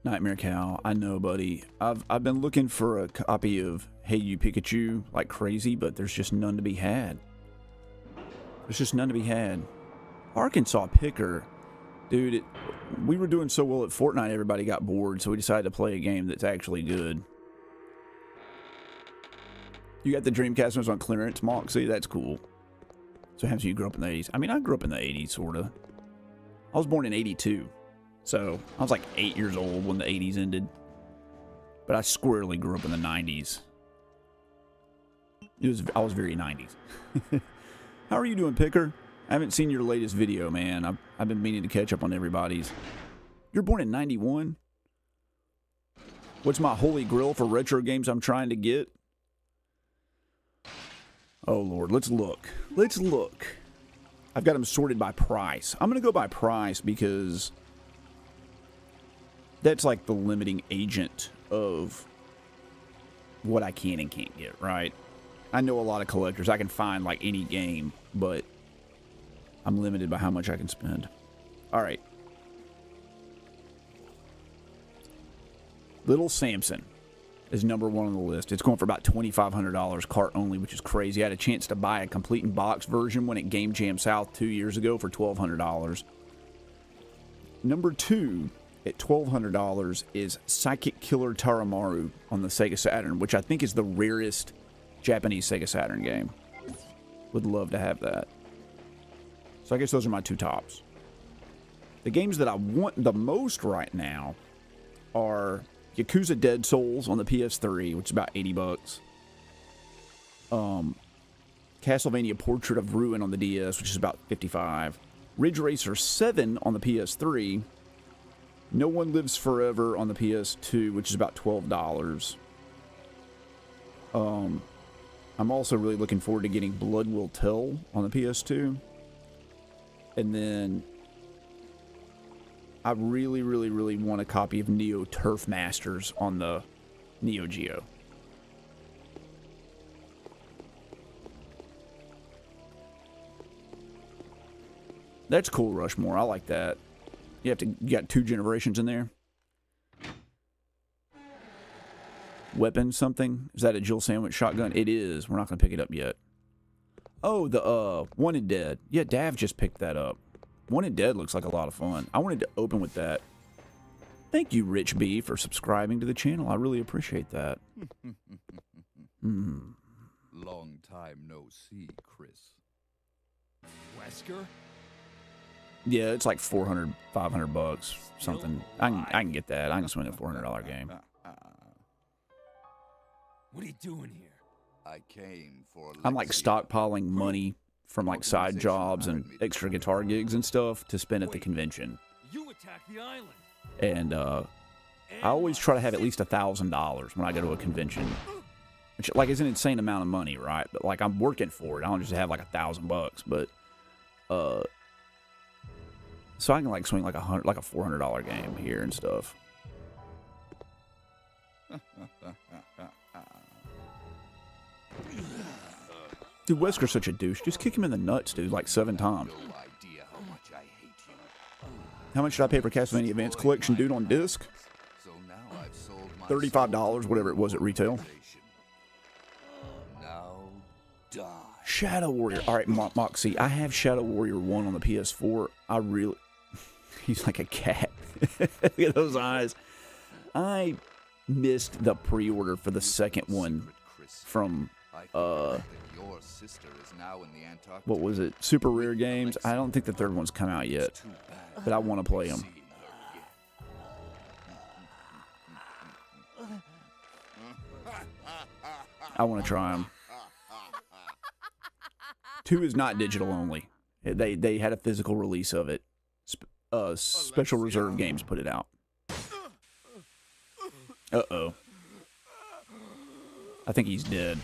Nightmare Cow. I know, buddy. I've been looking for a copy of Hey You Pikachu like crazy, but there's just none to be had. There's just none to be had. Arkansas Picker. Dude, we were doing so well at Fortnite, everybody got bored, so we decided to play a game that's actually good. You got the Dreamcast when it was on clearance, Moxie? That's cool. So happens you grew up in the 80s. I mean, I grew up in the 80s, sort of. I was born in 82. So, I was like 8 years old when the 80s ended. But I squarely grew up in the 90s. I was very 90s. How are you doing, Picker? I haven't seen your latest video, man. I've been meaning to catch up on everybody's. You're born in 91? What's my holy grail for retro games I'm trying to get? Oh, Lord. Let's look. Let's look. I've got them sorted by price. I'm going to go by price because that's like the limiting agent of what I can and can't get, right? I know a lot of collectors. I can find like any game, but I'm limited by how much I can spend. All right. Little Samson is number 1 on the list. It's going for about $2,500 cart only, which is crazy. I had a chance to buy a complete in box version when it Game Jam South 2 years ago for $1,200. Number 2 at $1,200 is Psychic Killer Taramaru on the Sega Saturn, which I think is the rarest Japanese Sega Saturn game. Would love to have that. So I guess those are my 2 tops. The games that I want the most right now are Yakuza Dead Souls on the PS3, which is about $80. Castlevania Portrait of Ruin on the DS, which is about $55. Ridge Racer 7 on the PS3. No One Lives Forever on the PS2, which is about $12. I'm also really looking forward to getting Blood Will Tell on the PS2. And then I really, really, really want a copy of Neo Turf Masters on the Neo Geo. That's cool, Rushmore. I like that. You got 2 generations in there. Weapon something? Is that a Jill Sandwich shotgun? It is. We're not going to pick it up yet. Oh, the Wanted Dead. Yeah, Dav just picked that up. Wanted Dead looks like a lot of fun. I wanted to open with that. Thank you, Rich B, for subscribing to the channel. I really appreciate that. Long time no see, Chris. Wesker? Yeah, it's like $400, $500, something. I can get that. I can swing a $400 game. What are you doing here? I came for. I'm like stockpiling money from like side jobs and extra guitar gigs and stuff to spend at the convention. You attack the island. And I always try to have at least $1,000 when I go to a convention, which like is an insane amount of money, right? But like I'm working for it. I don't just have like $1,000, but so I can like swing like a $400 game here and stuff. Dude, Wesker's such a douche. Just kick him in the nuts, dude, like 7 times. No idea how much I hate you. How much did I pay for Castlevania Advanced Collection, dude, on disc? So now I've sold my $35, whatever it was at retail. Now die. Shadow Warrior. All right, Moxie, I have Shadow Warrior 1 on the PS4. I really... He's like a cat. Look at those eyes. I missed the pre-order for the second one from... Your sister is now in the Antarctic. What was it? Super Rare Games. I don't think the third one's come out yet, but I want to play them. I want to try them. 2 is not digital only. They had a physical release of it. Special Reserve Games put it out. Uh-oh. I think he's dead.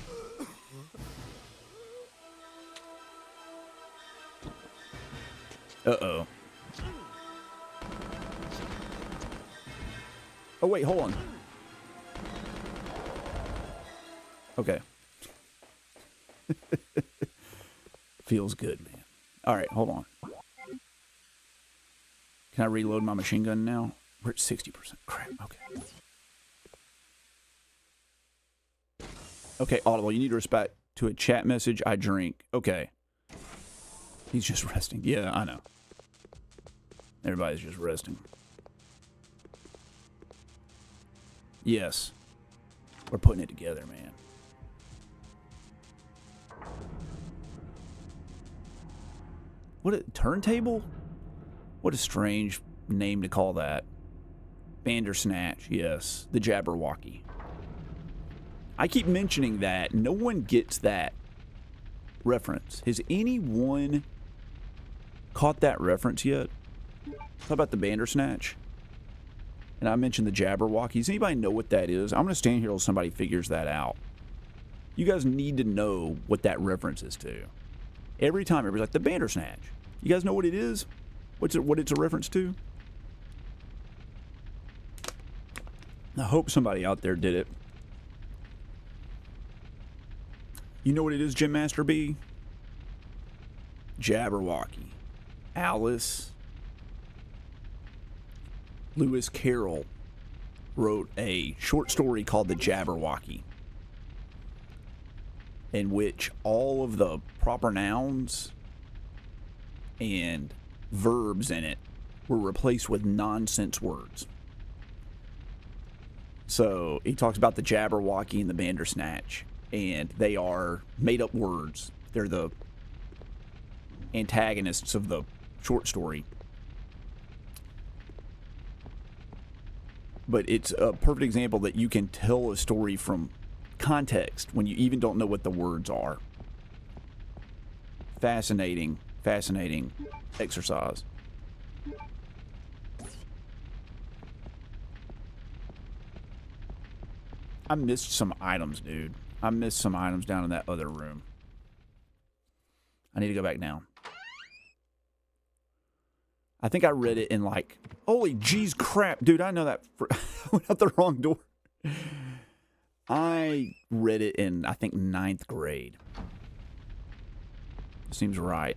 Uh-oh. Oh, wait, hold on. Okay. Feels good, man. All right, hold on. Can I reload my machine gun now? We're at 60%. Crap, okay. Okay, Audible, you need to respond to a chat message. I drink. Okay. He's just resting. Yeah, I know. Everybody's just resting. Yes. We're putting it together, man. What a turntable? What a strange name to call that. Bandersnatch, yes. The Jabberwocky. I keep mentioning that. No one gets that reference. Has anyone caught that reference yet? How about the Bandersnatch? And I mentioned the Jabberwocky. Does anybody know what that is? I'm going to stand here until somebody figures that out. You guys need to know what that reference is to. Every time everybody's like, the Bandersnatch. You guys know what it is? What it's a reference to? I hope somebody out there did it. You know what it is, Jim Master B? Jabberwocky. Alice Lewis Carroll wrote a short story called The Jabberwocky, in which all of the proper nouns and verbs in it were replaced with nonsense words. So he talks about the Jabberwocky and the Bandersnatch, and they are made-up words. They're the antagonists of the short story. But it's a perfect example that you can tell a story from context when you even don't know what the words are. Fascinating, fascinating exercise. I missed some items, dude. I missed some items down in that other room. I need to go back down. I think I read it in like, holy jeez crap, dude, I know that. I went out the wrong door. I read it in, I think, 9th grade. Seems right.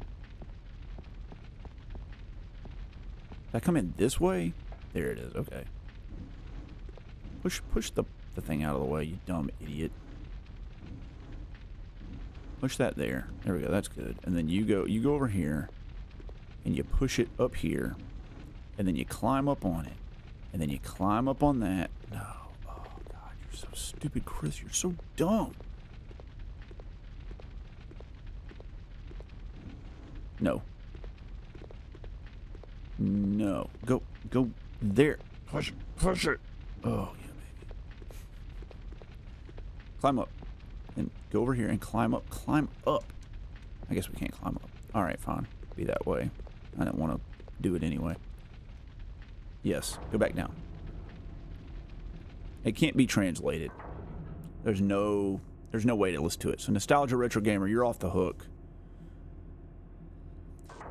Did I come in this way? There it is, okay. Push the thing out of the way, you dumb idiot. Push that there. There we go, that's good. And then you go over here, and you push it up here, and then you climb up on it, and then you climb up on that. No. Oh, God, you're so stupid, Chris. You're so dumb. No. No. Go there. Push it. Oh, yeah, baby. Climb up. And go over here and climb up. I guess we can't climb up. Alright, fine. Be that way. I don't want to do it anyway. Yes, go back down. It can't be translated. There's no way to listen to it. So Nostalgia Retro Gamer, you're off the hook.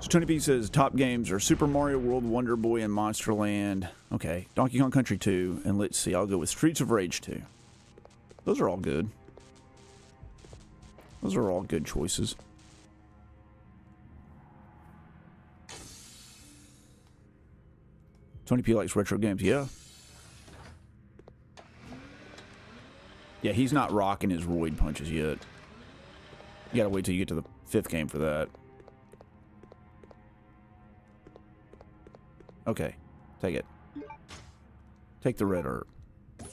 So Tony P says top games are Super Mario World, Wonder Boy, and Monster Land. Okay, Donkey Kong Country 2, and let's see, I'll go with Streets of Rage 2. Those are all good. Those are all good choices. Tony P likes retro games, yeah. Yeah, he's not rocking his roid punches yet. You gotta wait till you get to the 5th game for that. Okay, take it. Take the red herb. I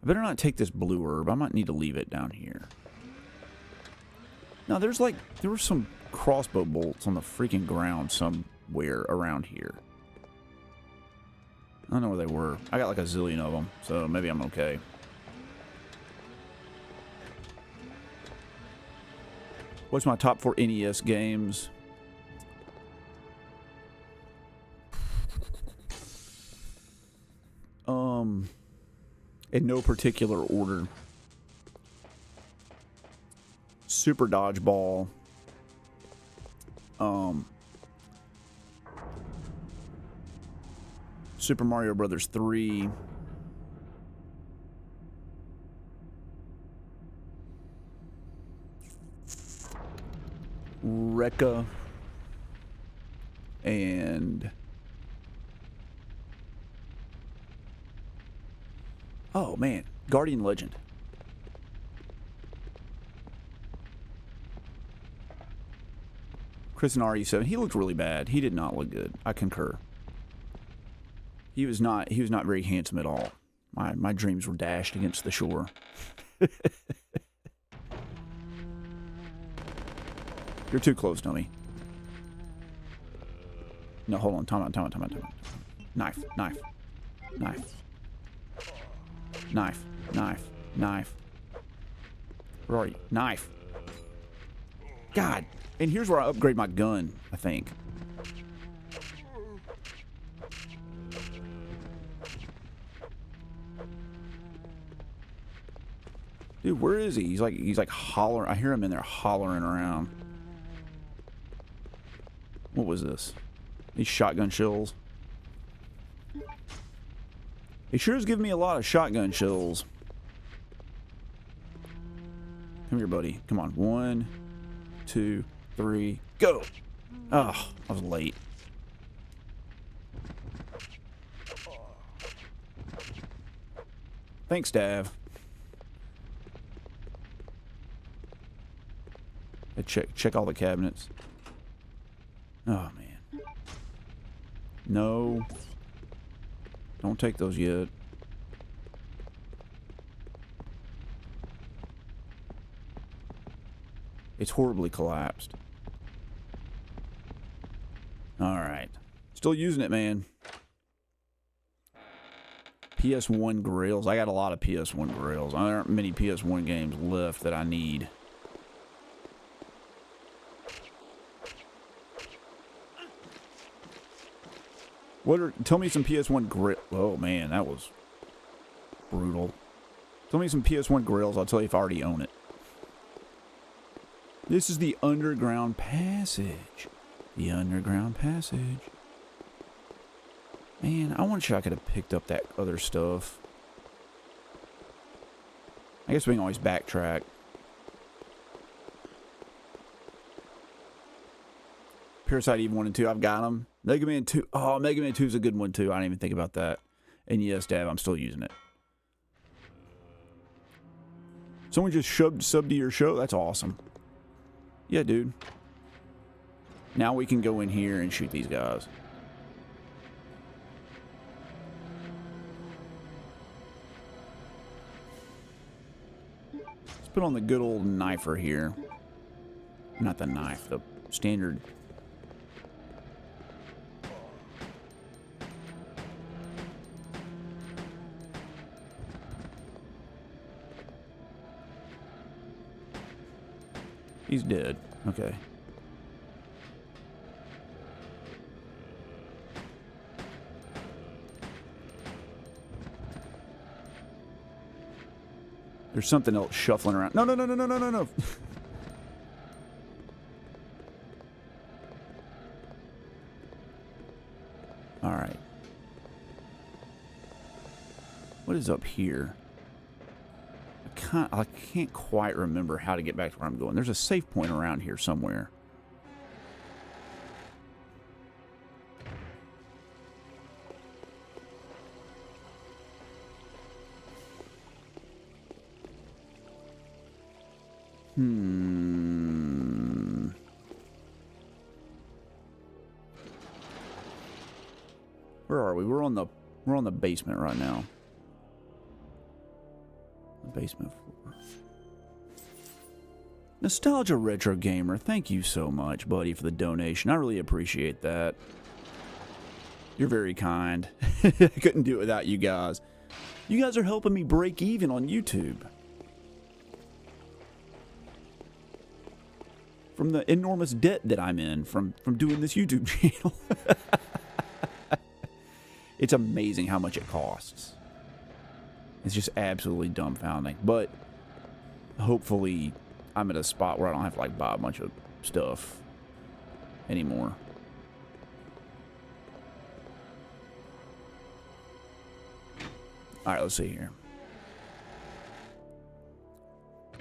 better not take this blue herb. I might need to leave it down here. Now, there were some crossbow bolts on the freaking ground somewhere around here. I don't know where they were. I got like a zillion of them, so maybe I'm okay. What's my top 4 NES games? In no particular order. Super Dodgeball. Super Mario Brothers 3. Rekka. And... oh, man. Guardian Legend. Chris and RE7. He looked really bad. He did not look good. I concur. He was not very handsome at all. My dreams were dashed against the shore. You're too close, Tommy. No, hold on. Time out. Knife. Where are you? Knife. God. And here's where I upgrade my gun, I think. Dude, where is he? He's like hollering. I hear him in there hollering around. What was this? These shotgun shells. He sure is giving me a lot of shotgun shells. Come here, buddy. Come on. 1, 2, 3, go! Oh, I was late. Thanks, Dav. Check all the cabinets. Oh, man. No. Don't take those yet. It's horribly collapsed. Alright. Still using it, man. PS1 grills. I got a lot of PS1 grills. There aren't many PS1 games left that I need. Tell me some PS1 grill. Oh man, that was brutal. Tell me some PS1 grills. I'll tell you if I already own it. This is the underground passage. The underground passage. Man, I wish I could have picked up that other stuff. I guess we can always backtrack. Parasite Eve 1 and 2, I've got them. Mega Man 2. Oh, Mega Man 2 is a good one, too. I didn't even think about that. And yes, Dad, I'm still using it. Someone just subbed to your show? That's awesome. Yeah, dude. Now we can go in here and shoot these guys. Let's put on the good old knifer here. Not the knife, the standard. He's dead. Okay. There's something else shuffling around. No, no, no, no, no, no, no, no. All right. What is up here? I can't quite remember how to get back to where I'm going. There's a safe point around here somewhere. Where are we? We're on the basement right now. The basement floor. Nostalgia Retro Gamer, thank you so much, buddy, for the donation. I really appreciate that. You're very kind. I couldn't do it without you guys. You guys are helping me break even on YouTube. From the enormous debt that I'm in from doing this YouTube channel. It's amazing how much it costs. It's just absolutely dumbfounding. But hopefully I'm at a spot where I don't have to like buy a bunch of stuff anymore. Alright, let's see here.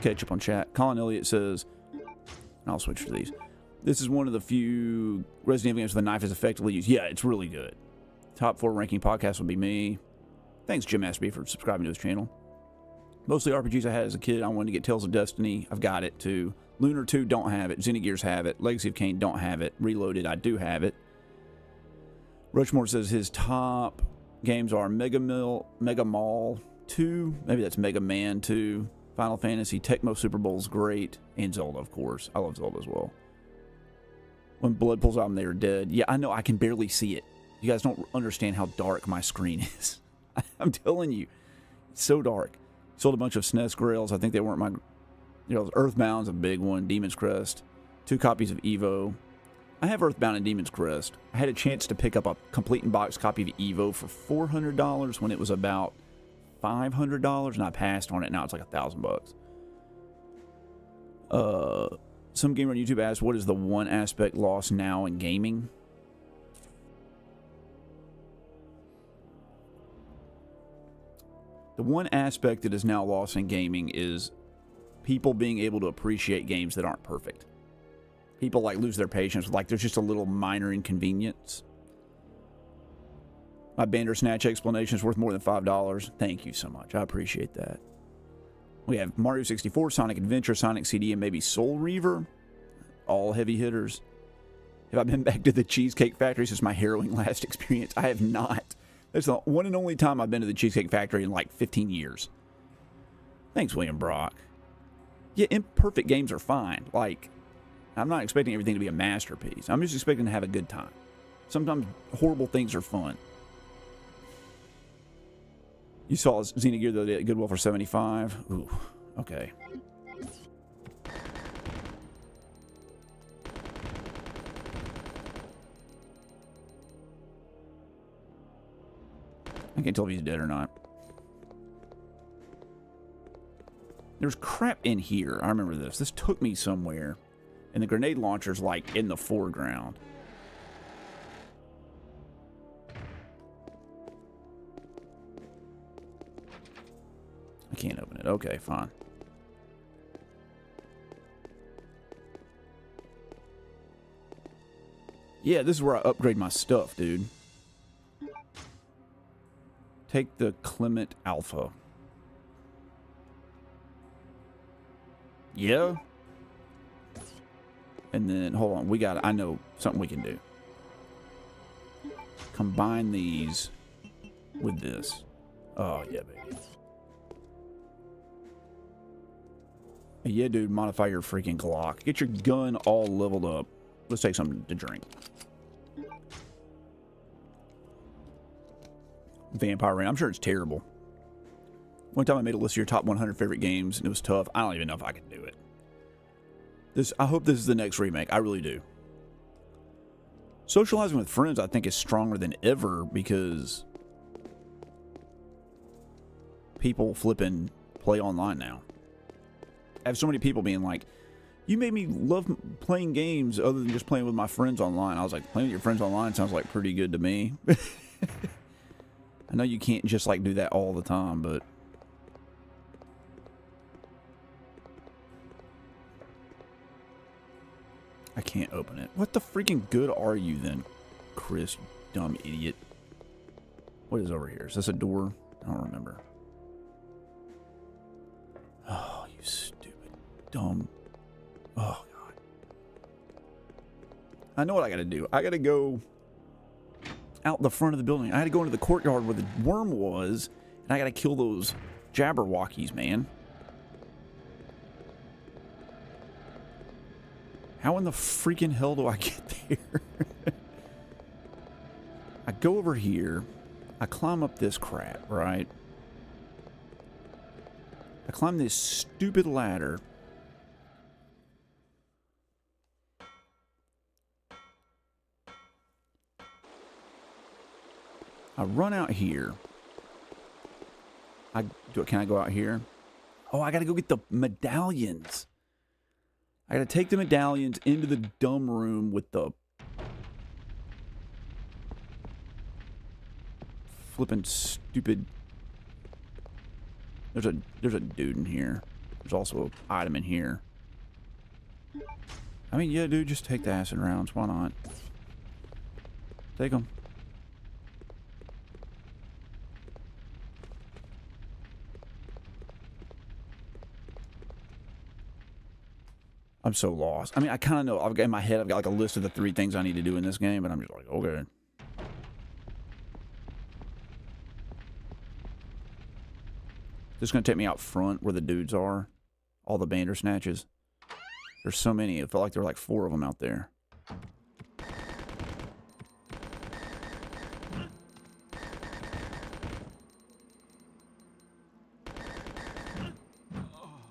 Catch up on chat. Colin Elliott says, I'll switch to these. This is one of the few Resident Evil games where the knife is effectively used. Yeah, it's really good. Top 4 ranking podcast would be me. Thanks, Jim Ashby, for subscribing to his channel. Mostly RPGs I had as a kid. I wanted to get Tales of Destiny. I've got it, too. Lunar 2, don't have it. Xenogears have it. Legacy of Kain, don't have it. Reloaded, I do have it. Rushmore says his top games are Mega Mall 2. Maybe that's Mega Man 2. Final Fantasy. Tecmo Super Bowl's great. And Zelda, of course. I love Zelda as well. When blood pulls out and they are dead. Yeah, I know. I can barely see it. You guys don't understand how dark my screen is. I'm telling you. It's so dark. Sold a bunch of SNES Grails. I think they weren't my... Earthbound's a big one. Demon's Crest. 2 copies of Evo. I have Earthbound and Demon's Crest. I had a chance to pick up a complete in-box copy of Evo for $400 when it was about $500, and I passed on it. Now it's like $1,000. Some gamer on YouTube asked, what is the one aspect lost now in gaming? The one aspect that is now lost in gaming is people being able to appreciate games that aren't perfect. People like lose their patience. Like there's just a little minor inconvenience. My Bandersnatch explanation is worth more than $5. Thank you so much. I appreciate that. We have Mario 64, Sonic Adventure, Sonic CD, and maybe Soul Reaver. All heavy hitters. Have I been back to the Cheesecake Factory since my harrowing last experience? I have not. That's the one and only time I've been to the Cheesecake Factory in like 15 years. Thanks, William Brock. Yeah, imperfect games are fine. Like, I'm not expecting everything to be a masterpiece. I'm just expecting to have a good time. Sometimes horrible things are fun. You saw Xenogear the other day at Goodwill for $75. Ooh, okay. I can't tell if he's dead or not. There's crap in here. I remember this. This took me somewhere. And the grenade launcher's like in the foreground. I can't open it. Okay, fine. Yeah, this is where I upgrade my stuff, dude. Take the Clement Alpha. Yeah. And then, hold on, I know something we can do. Combine these with this. Oh, yeah, baby. Yeah, dude, modify your freaking Glock. Get your gun all leveled up. Let's take something to drink. Vampire Rain. I'm sure it's terrible. One time I made a list of your top 100 favorite games, and it was tough. I don't even know if I could do it. I hope this is the next remake. I really do. Socializing with friends, I think, is stronger than ever because people flipping play online now. I have so many people being like, you made me love playing games other than just playing with my friends online. I was like, playing with your friends online sounds like pretty good to me. I know you can't just like do that all the time, but I can't open it. What the freaking good are you then, Chris, you dumb idiot? What is over here? Is this a door? I don't remember. Oh, you stupid, dumb. Oh, God. I know what I gotta do. I gotta go out the front of the building. I had to go into the courtyard where the worm was, and I gotta kill those Jabberwockies, man. How in the freaking hell do I get there? I go over here. I climb up this crap, right? I climb this stupid ladder. I run out here. Can I go out here? Oh, I gotta go get the medallions. I gotta take the medallions into the dumb room with the flipping stupid. There's a dude in here. There's also an item in here. I mean, yeah, dude, just take the acid rounds. Why not? Take them. I'm so lost. I mean, I kind of know. I've got in my head, I've got like a list of the 3 things I need to do in this game, but I'm just like, okay. This is going to take me out front where the dudes are. All the Bandersnatches. There's so many. It felt like there were like 4 of them out there.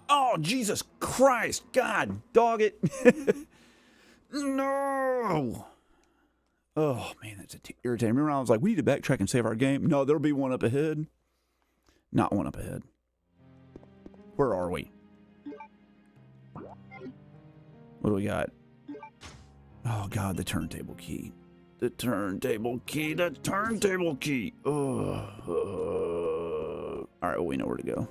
Oh, Jesus Christ. God, dog it. No. Oh, man, that's irritating. Remember, I was like, we need to backtrack and save our game. No, there'll be one up ahead. Not one up ahead. Where are we? What do we got? Oh, God, the turntable key. The turntable key. The turntable key. All right, well, we know where to go.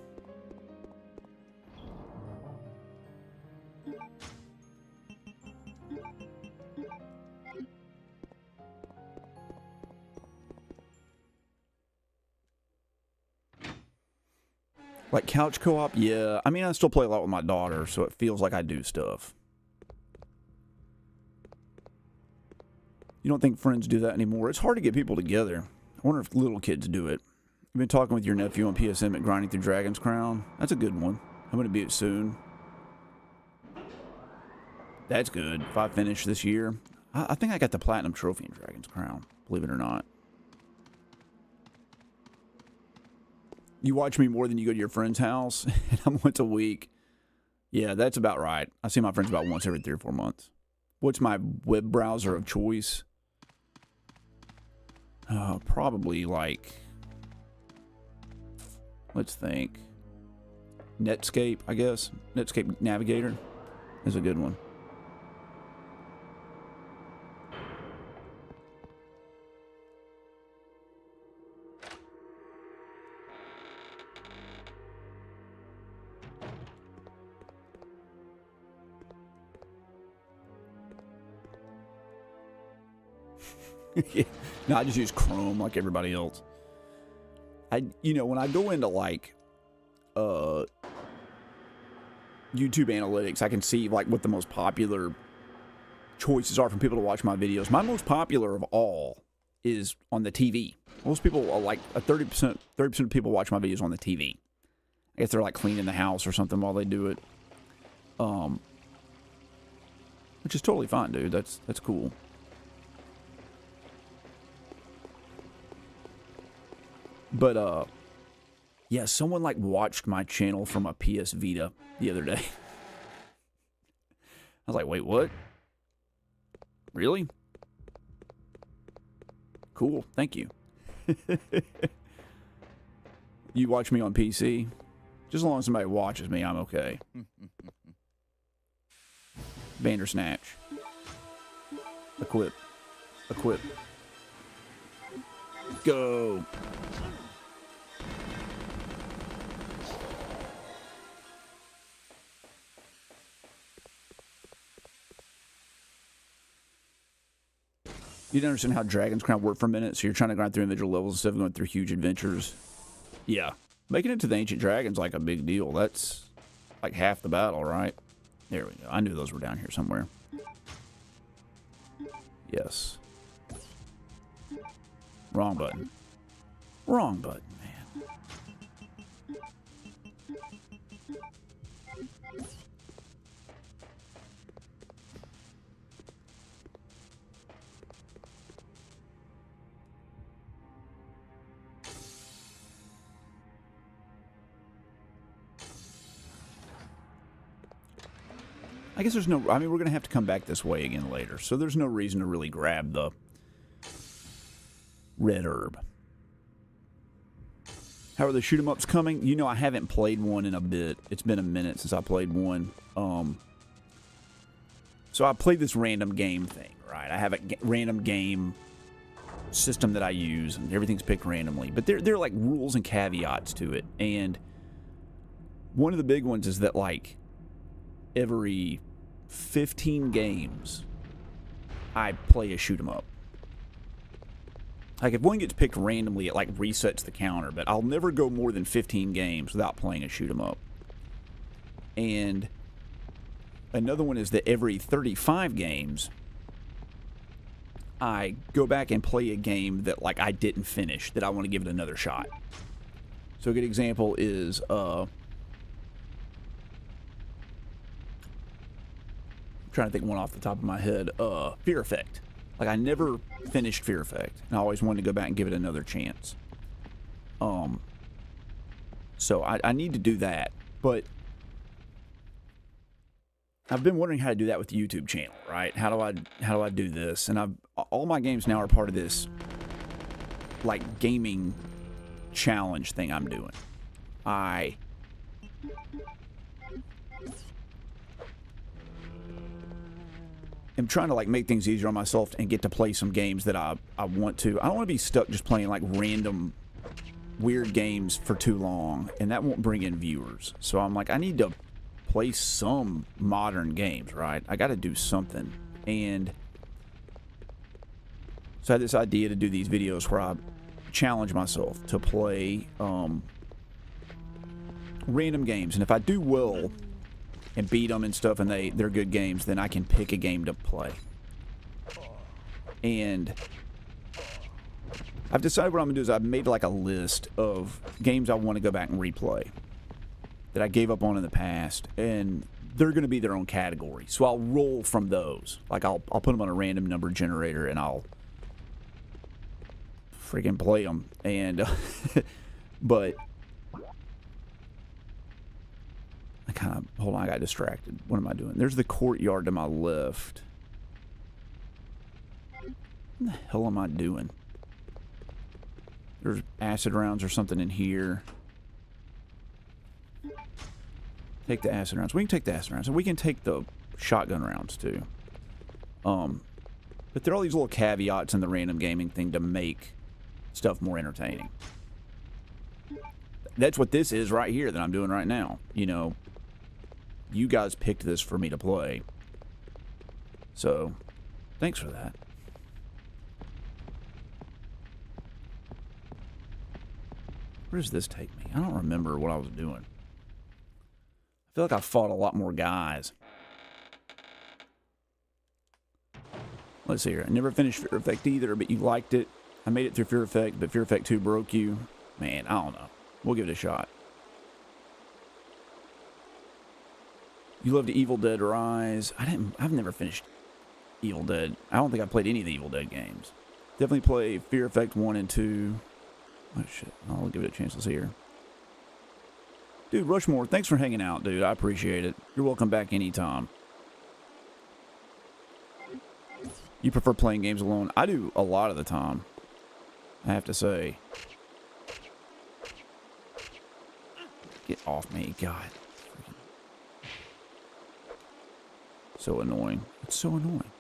Like couch co-op? Yeah. I mean, I still play a lot with my daughter, so it feels like I do stuff. You don't think friends do that anymore? It's hard to get people together. I wonder if little kids do it. You've been talking with your nephew on PSM at Grinding Through Dragon's Crown. That's a good one. I'm going to beat it soon. That's good. If I finish this year. I think I got the Platinum Trophy in Dragon's Crown, believe it or not. You watch me more than you go to your friend's house, and I'm once a week. Yeah, that's about right. I see my friends about once every 3 or 4 months. What's my web browser of choice? Probably like, let's think. Netscape, I guess. Netscape Navigator is a good one. No, I just use Chrome like everybody else. When I go into like YouTube analytics, I can see like what the most popular choices are from people to watch my videos. My most popular of all is on the TV. Most people are like 30% of people watch my videos on the TV. I guess they're like cleaning the house or something while they do it. Which is totally fine, dude. That's cool. But, yeah, someone, like, watched my channel from a PS Vita the other day. I was like, wait, what? Really? Cool, thank you. You watch me on PC? Just as long as somebody watches me, I'm okay. Bandersnatch. Equip. Equip. Go! You didn't understand how Dragon's Crown worked for a minute, so you're trying to grind through individual levels instead of going through huge adventures. Yeah. Making it to the Ancient Dragon's like a big deal. That's like half the battle, right? There we go. I knew those were down here somewhere. Yes. Wrong button. Wrong button, man. I guess there's no... I mean, we're going to have to come back this way again later, so there's no reason to really grab the red herb. How are the shoot-em-ups coming? You know, I haven't played one in a bit. It's been a minute since I played one. So I played this random game thing, right? I have a random game system that I use, and everything's picked randomly. But there are, like, rules and caveats to it. And one of the big ones is that, like, every 15 games, I play a shoot-em-up. Like, if one gets picked randomly, it, like, resets the counter. But I'll never go more than 15 games without playing a shoot-em-up. And another one is that every 35 games, I go back and play a game that, like, I didn't finish, that I want to give it another shot. So a good example is, trying to think one off the top of my head. Fear Effect. Like, I never finished Fear Effect, and I always wanted to go back and give it another chance. So I need to do that, but I've been wondering how to do that with the YouTube channel, right? How do I do this? And all my games now are part of this, like, gaming challenge thing I'm doing. I'm trying to, like, make things easier on myself and get to play some games that I want to. I don't want to be stuck just playing, like, random weird games for too long, and that won't bring in viewers. So I'm like, I need to play some modern games, right? I got to do something. And so I had this idea to do these videos where I challenge myself to play random games. And if I do well and beat them and stuff, and they're good games, then I can pick a game to play. And I've decided what I'm going to do is I've made, like, a list of games I want to go back and replay that I gave up on in the past, and they're going to be their own category. So I'll roll from those. Like, I'll put them on a random number generator, and I'll freaking play them. And but hold on, I got distracted. What am I doing? There's the courtyard to my left. What the hell am I doing? There's acid rounds or something in here. Take the acid rounds. We can take the acid rounds. And we can take the shotgun rounds, too. But there are all these little caveats in the random gaming thing to make stuff more entertaining. That's what this is right here that I'm doing right now. You know, you guys picked this for me to play. So, thanks for that. Where does this take me? I don't remember what I was doing. I feel like I fought a lot more guys. Let's see here. I never finished Fear Effect either, but you liked it. I made it through Fear Effect, but Fear Effect 2 broke you. Man, I don't know. We'll give it a shot. You loved Evil Dead Rise. I've never finished Evil Dead. I don't think I've played any of the Evil Dead games. Definitely play Fear Effect 1 and 2. Oh, shit. I'll give it a chance. Let's see here. Dude, Rushmore, thanks for hanging out, dude. I appreciate it. You're welcome back anytime. You prefer playing games alone? I do a lot of the time, I have to say. Get off me, God. So annoying. It's so annoying.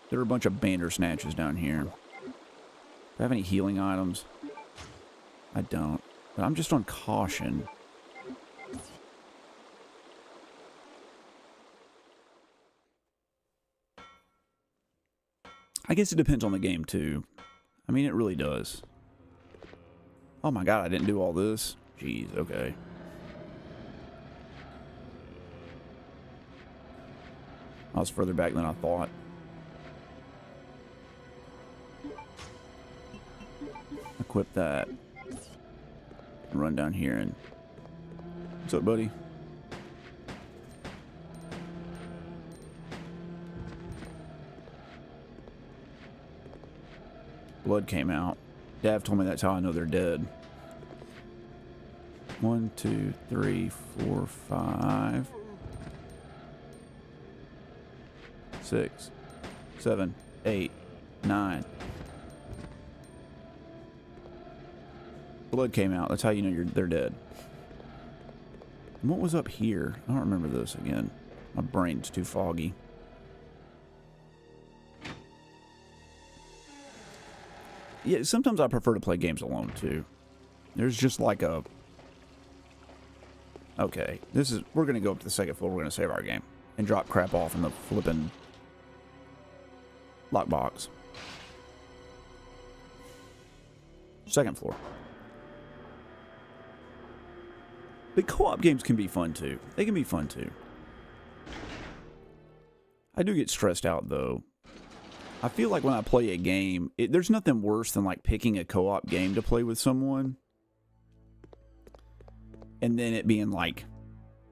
There are a bunch of Bandersnatches down here. Do I have any healing items? I don't. But I'm just on caution. I guess it depends on the game, too. I mean, it really does. Oh my God, I didn't do all this? Jeez, okay. I was further back than I thought. Equip that. Run down here and... What's up, buddy? Blood came out. Dav told me that's how I know they're dead. 1, 2, 3, 4, 5... 6, 7, 8, 9. Blood came out. That's how you know they're dead. And what was up here? I don't remember this again. My brain's too foggy. Yeah, sometimes I prefer to play games alone too. There's just like a... Okay, we're gonna go up to the second floor. We're gonna save our game and drop crap off in the flipping lockbox. Second floor. But co-op games can be fun too. They can be fun too. I do get stressed out though. I feel like when I play a game, there's nothing worse than like picking a co-op game to play with someone and then it being like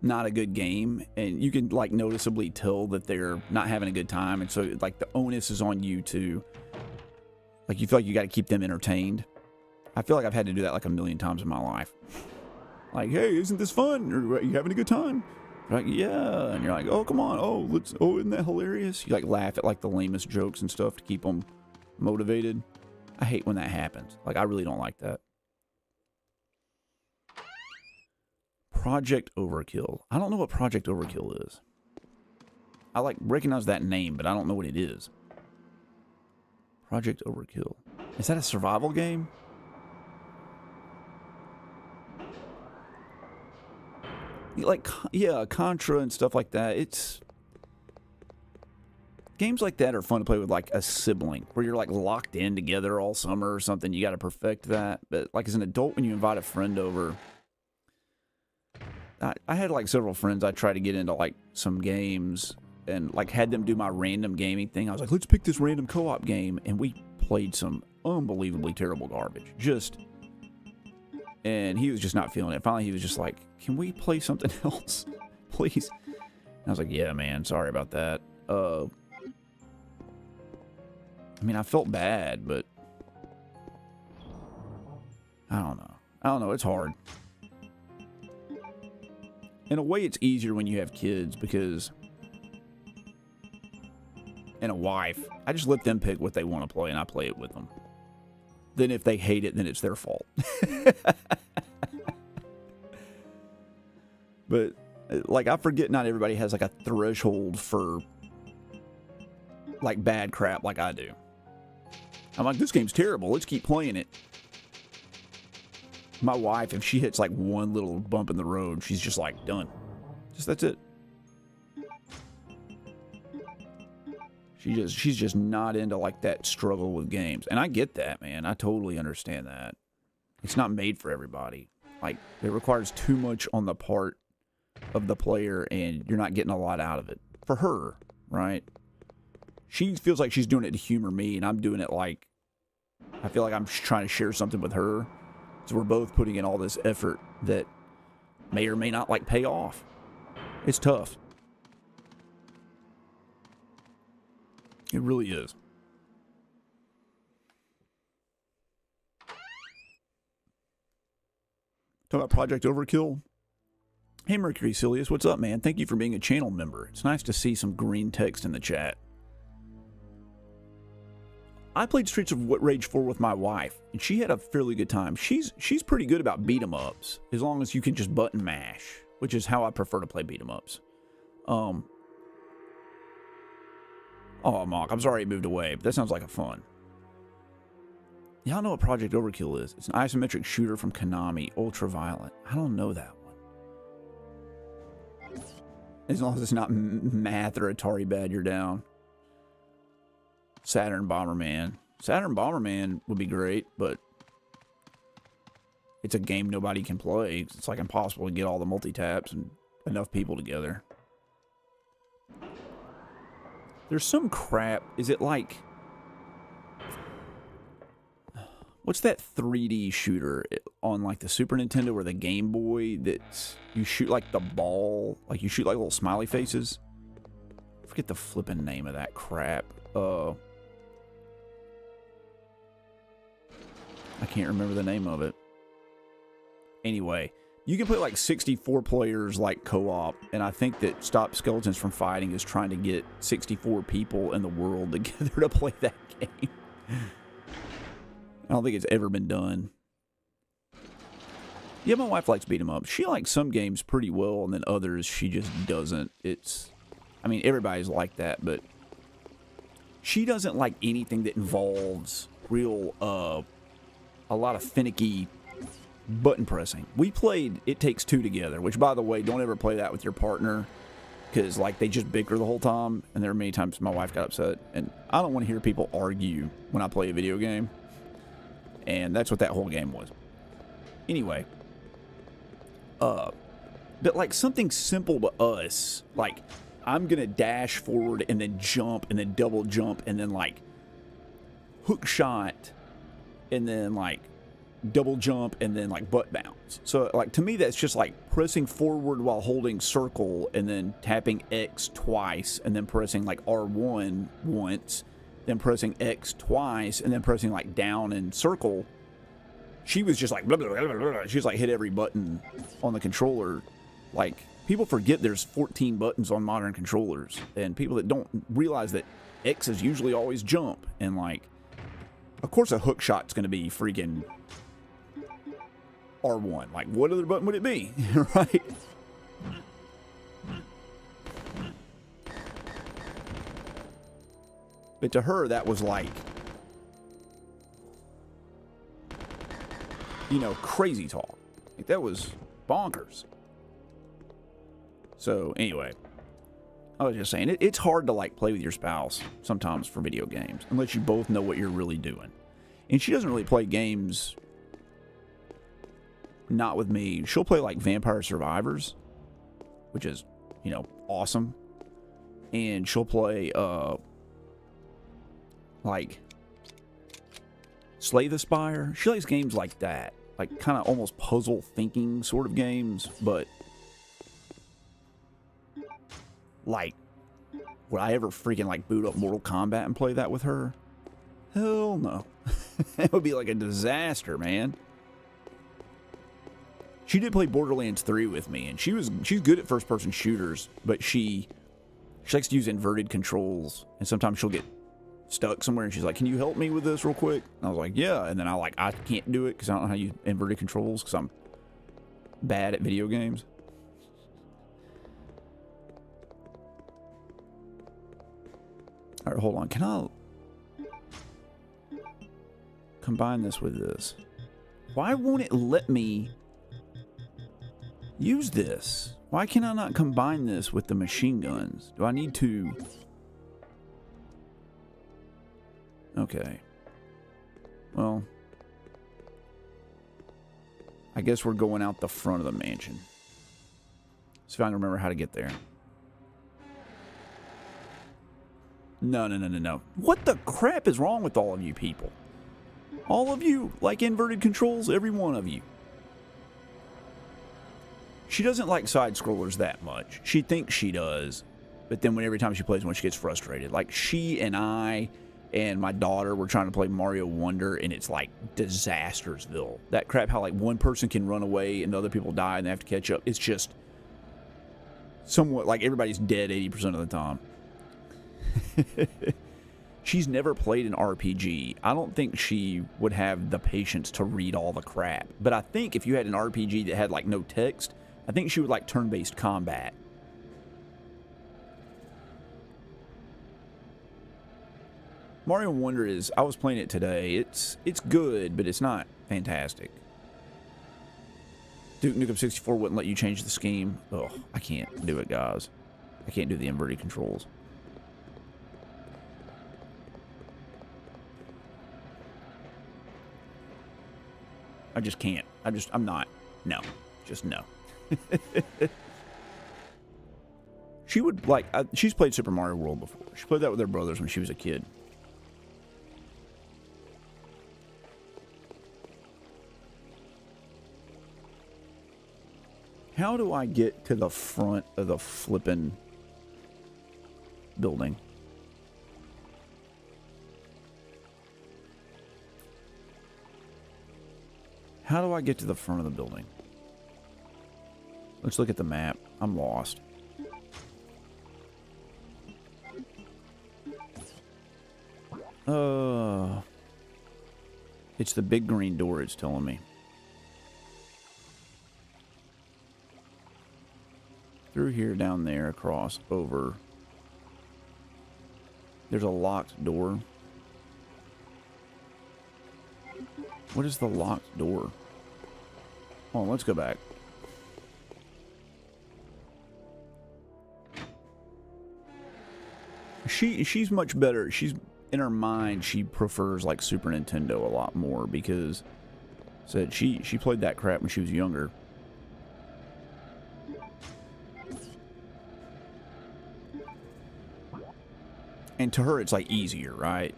not a good game, and you can like noticeably tell that they're not having a good time, and so like the onus is on you to, like, you feel like you got to keep them entertained. I feel like I've had to do that like a million times in my life. Like, hey, isn't this fun? Or, are you having a good time? You're like, yeah, and you're like, oh, come on, oh, isn't that hilarious? You like laugh at like the lamest jokes and stuff to keep them motivated. I hate when that happens. Like, I really don't like that. Project Overkill. I don't know what Project Overkill is. I like recognize that name, but I don't know what it is. Project Overkill. Is that a survival game? Like, yeah, Contra and stuff like that. It's... Games like that are fun to play with like a sibling, where you're like locked in together all summer or something. You got to perfect that. But like as an adult, when you invite a friend over... I had like several friends I tried to get into like some games and like had them do my random gaming thing. I was like, let's pick this random co-op game, and we played some unbelievably terrible garbage. And he was just not feeling it. Finally, he was just like, can we play something else, please? And I was like, yeah, man, sorry about that. I mean, I felt bad, but I don't know. It's hard. In a way, it's easier when you have kids because, and a wife, I just let them pick what they want to play and I play it with them. Then if they hate it, then it's their fault. But, like, I forget not everybody has, like, a threshold for, like, bad crap like I do. I'm like, this game's terrible. Let's keep playing it. My wife, if she hits, like, one little bump in the road, she's just, like, done. That's it. She's just not into, like, that struggle with games. And I get that, man. I totally understand that. It's not made for everybody. Like, it requires too much on the part of the player, and you're not getting a lot out of it. For her, right? She feels like she's doing it to humor me, and I'm doing it like... I feel like I'm trying to share something with her. So we're both putting in all this effort that may or may not, like, pay off. It's tough. It really is. Talk about Project Overkill. Hey, Mercury Cilius, what's up, man? Thank you for being a channel member. It's nice to see some green text in the chat. I played Streets of Rage 4 with my wife, and she had a fairly good time. She's pretty good about beat-em-ups, as long as you can just button mash, which is how I prefer to play beat-em-ups. Oh, Mock, I'm sorry it moved away, but that sounds like a fun. Y'all know what Project Overkill is. It's an isometric shooter from Konami, ultra-violent. I don't know that one. As long as it's not Math or Atari bad, you're down. Saturn Bomberman. Saturn Bomberman would be great, but it's a game nobody can play. It's like impossible to get all the multi-taps and enough people together. There's some crap. Is it like... What's that 3D shooter on like the Super Nintendo or the Game Boy that you shoot like the ball, like you shoot like little smiley faces? I forget the flipping name of that crap. I can't remember the name of it. Anyway, you can play like 64 players like co-op, and I think that Stop Skeletons from Fighting is trying to get 64 people in the world together to play that game. I don't think it's ever been done. Yeah, my wife likes beat 'em up. She likes some games pretty well, and then others she just doesn't. I mean, everybody's like that, but she doesn't like anything that involves real, a lot of finicky button pressing. We played It Takes Two together, which, by the way, don't ever play that with your partner, because, like, they just bicker the whole time, and there are many times my wife got upset, and I don't want to hear people argue when I play a video game. And that's what that whole game was. Anyway. But like something simple to us, like I'm going to dash forward and then jump and then double jump and then like hook shot and then like double jump and then like butt bounce. So like to me that's just like pressing forward while holding circle and then tapping X twice and then pressing like R1 once. Then pressing X twice, and then pressing like down and circle. She was just like, blah, blah, blah, blah, blah. She was like hit every button on the controller. Like, people forget there's 14 buttons on modern controllers, and people that don't realize that X is usually always jump. And like, of course a hook shot's going to be freaking R1. Like, what other button would it be? Right? But to her, that was like, you know, crazy talk. Like, that was bonkers. So, anyway, I was just saying, it's hard to, like, play with your spouse sometimes for video games, unless you both know what you're really doing. And she doesn't really play games, not with me. She'll play, like, Vampire Survivors, which is, you know, awesome. And she'll play, like Slay the Spire. She likes games like that, like kind of almost puzzle thinking sort of games. But like, would I ever freaking like boot up Mortal Kombat and play that with her? Hell no. That would be like a disaster, man. She did play Borderlands 3 with me, and she's good at first person shooters, but she likes to use inverted controls, and sometimes she'll get stuck somewhere and she's like, can you help me with this real quick? And I was like, yeah. And then I can't do it because I don't know how to use inverted controls because I'm bad at video games. All right, hold on. Can I combine this with this? Why won't it let me use this? Why can I not combine this with the machine guns? Do I need to... Okay. Well, I guess we're going out the front of the mansion. See if I can remember how to get there. No. What the crap is wrong with all of you people? All of you like inverted controls, every one of you. She doesn't like side scrollers that much. She thinks she does, but then every time she plays one, she gets frustrated. Like she and I and my daughter were trying to play Mario Wonder, and it's like Disastersville. That crap, how like one person can run away and other people die and they have to catch up. It's just somewhat like everybody's dead 80% of the time. She's never played an RPG. I don't think she would have the patience to read all the crap. But I think if you had an RPG that had like no text, I think she would like turn-based combat. Mario Wonder is, I was playing it today. It's good, but it's not fantastic. Duke Nukem 64 wouldn't let you change the scheme. Ugh, I can't do it, guys. I can't do the inverted controls. I just can't. I'm not. No. Just no. She would, like, she's played Super Mario World before. She played that with her brothers when she was a kid. How do I get to the front of the flippin' building? How do I get to the front of the building? Let's look at the map. I'm lost. It's the big green door, it's telling me. Through here, down there, across, over. There's a locked door. What is the locked door? Hold on, let's go back. She's much better. She's in her mind. She prefers like Super Nintendo a lot more because said she played that crap when she was younger. And to her, it's like easier, right?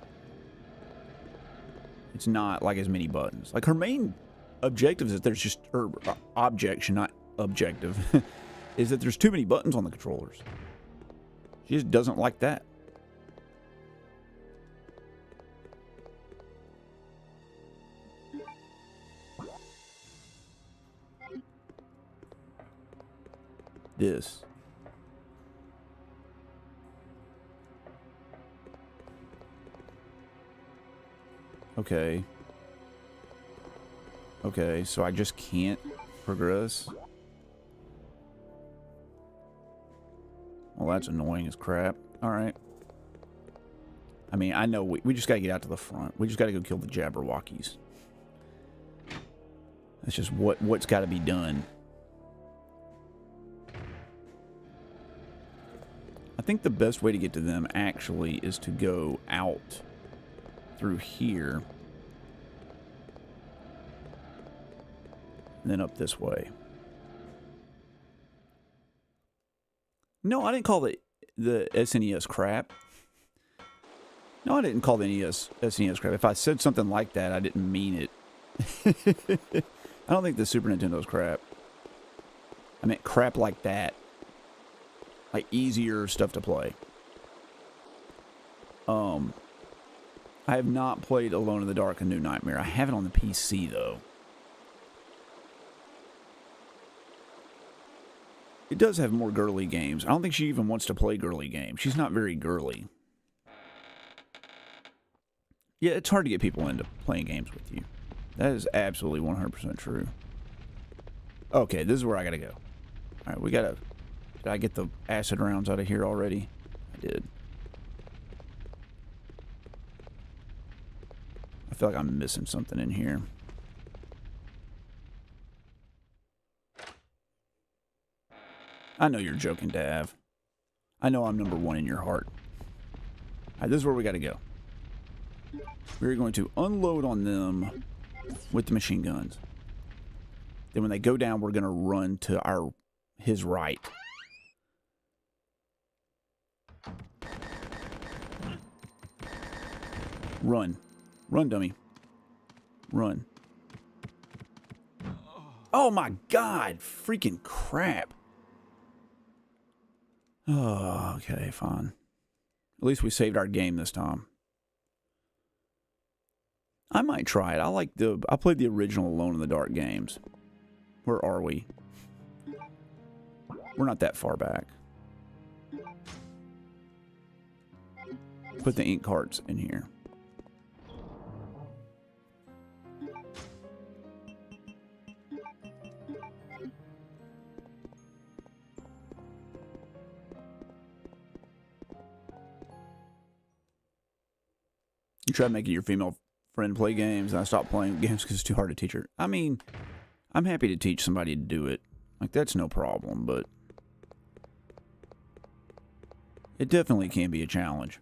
It's not like as many buttons. Like her main objective is that there's just, or objection, not objective, is that there's too many buttons on the controllers. She just doesn't like that. This. Okay. Okay, so I just can't progress. Well, that's annoying as crap. Alright. I mean, I know we just gotta get out to the front. We just gotta go kill the Jabberwockies. That's just what's gotta be done. I think the best way to get to them actually is to go out through here and then up this way. No, I didn't call the SNES crap. No, I didn't call the SNES crap. If I said something like that, I didn't mean it. I don't think the Super Nintendo's crap. I meant crap like that. Like easier stuff to play. I have not played Alone in the Dark: A New Nightmare. I have it on the PC though. It does have more girly games. I don't think she even wants to play girly games. She's not very girly. Yeah, it's hard to get people into playing games with you. That is absolutely 100% true. Okay, this is where I gotta go. Alright, we gotta... Did I get the acid rounds out of here already? I did. I feel like I'm missing something in here. I know you're joking, Dav. I know I'm number one in your heart. Alright, this is where we gotta go. We're going to unload on them with the machine guns. Then when they go down, we're gonna run to his right. Run. Run, dummy. Run. Oh my god! Freaking crap. Oh, okay, fine. At least we saved our game this time. I might try it. I played the original Alone in the Dark games. Where are we? We're not that far back. Put the ink carts in here. You try making your female friend play games, and I stopped playing games because it's too hard to teach her. I mean, I'm happy to teach somebody to do it. Like, that's no problem, but it definitely can be a challenge.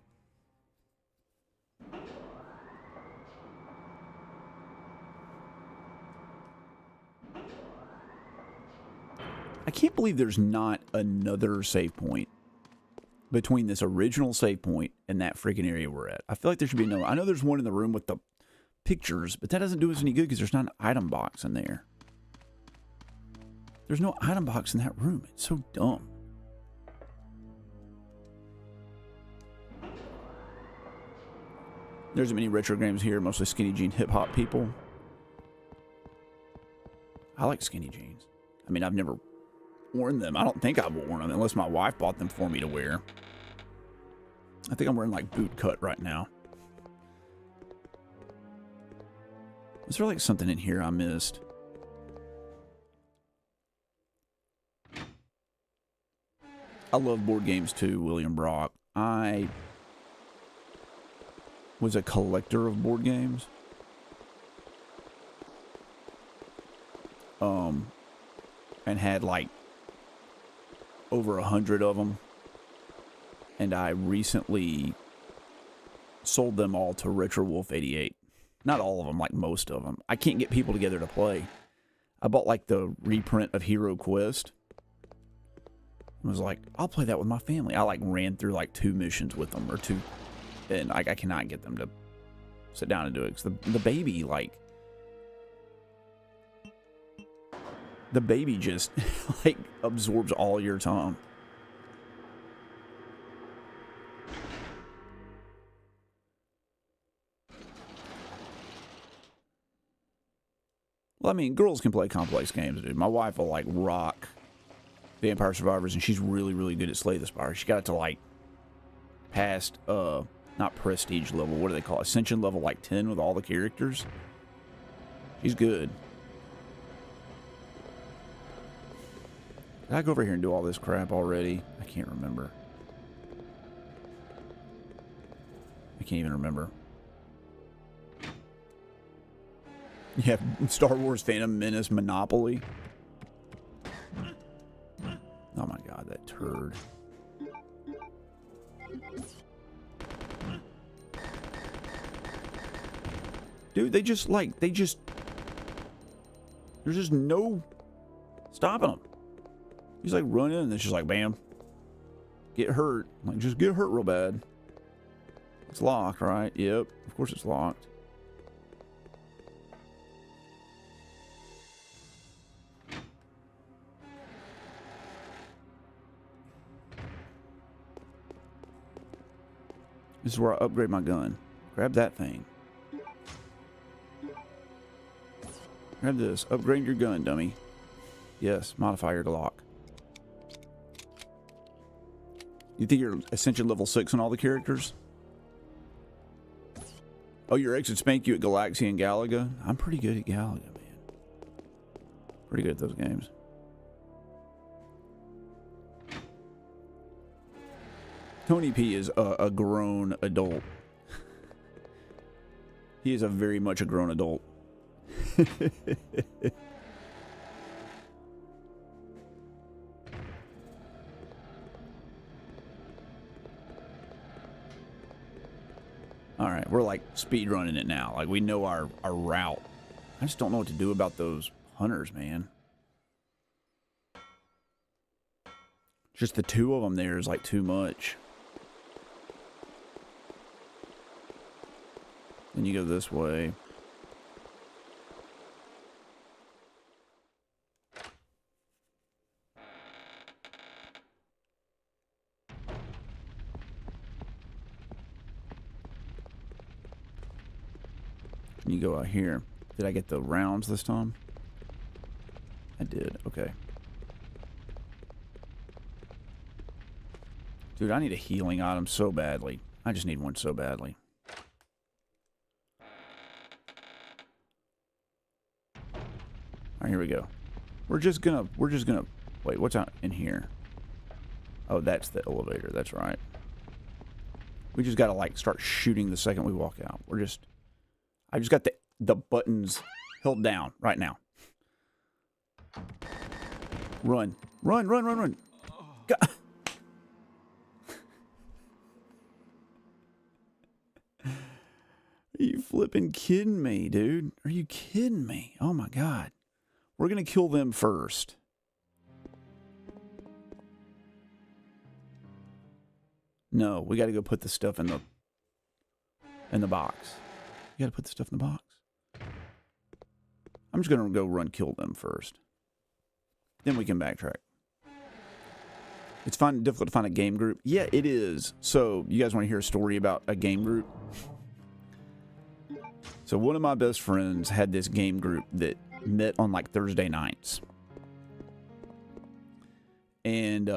I can't believe there's not another save point between this original save point and that freaking area we're at. I feel like there should be no... I know there's one in the room with the pictures, but that doesn't do us any good because there's not an item box in there. There's no item box in that room. It's so dumb. There's many retro games here, mostly skinny jean hip-hop people. I like skinny jeans. I mean, I've never worn them. I don't think I've worn them unless my wife bought them for me to wear. I think I'm wearing like boot cut right now. Was there like something in here I missed? I love board games too, William Brock. I was a collector of board games. And had like over 100 of them. And I recently sold them all to Retro Wolf 88. Not all of them, like most of them. I can't get people together to play. I bought like the reprint of Hero Quest. I was like, I'll play that with my family. I like ran through like 2 missions with them or 2. And I cannot get them to sit down and do it. Because the baby, like... The baby just, like, absorbs all your time. Well, I mean, girls can play complex games, dude. My wife will, like, rock Vampire Survivors, and she's really, really good at Slay the Spire. She got it to, like, past, not prestige level, what do they call it? Ascension level, like, 10 with all the characters. She's good. Did I go over here and do all this crap already? I can't remember. I can't even remember. Yeah, Star Wars Phantom Menace Monopoly. Oh my god, that turd. Dude, there's just no stopping them. He's like running and it's just like, bam. Get hurt. Like, just get hurt real bad. It's locked, right? Yep, of course it's locked. This is where I upgrade my gun. Grab that thing. Grab this. Upgrade your gun, dummy. Yes, modifier to lock. You think you're Ascension level 6 on all the characters? Oh, your ex would spank you at Galaxy and Galaga? I'm pretty good at Galaga, man. Pretty good at those games. Tony P is a grown adult. He is a very much a grown adult. Alright, we're like speed running it now. Like, we know our route. I just don't know what to do about those hunters, man. Just the 2 of them there is like too much. Then you go this way. You go out here. Did I get the rounds this time? I did. Okay. Dude, I need a healing item so badly. I just need one so badly. Alright, here we go. We're just gonna wait, what's out in here? Oh, that's the elevator, that's right. We just gotta like start shooting the second we walk out. I just got the buttons held down right now. Run. Run, run, run, run. God. Are you flipping kidding me, dude? Are you kidding me? Oh my God. We're gonna kill them first. No, we gotta go put the stuff in the box. You gotta put the stuff in the box. I'm just gonna go kill them first. Then we can backtrack. It's difficult to find a game group. Yeah, it is. So, you guys want to hear a story about a game group? So, one of my best friends had this game group that met on like Thursday nights. And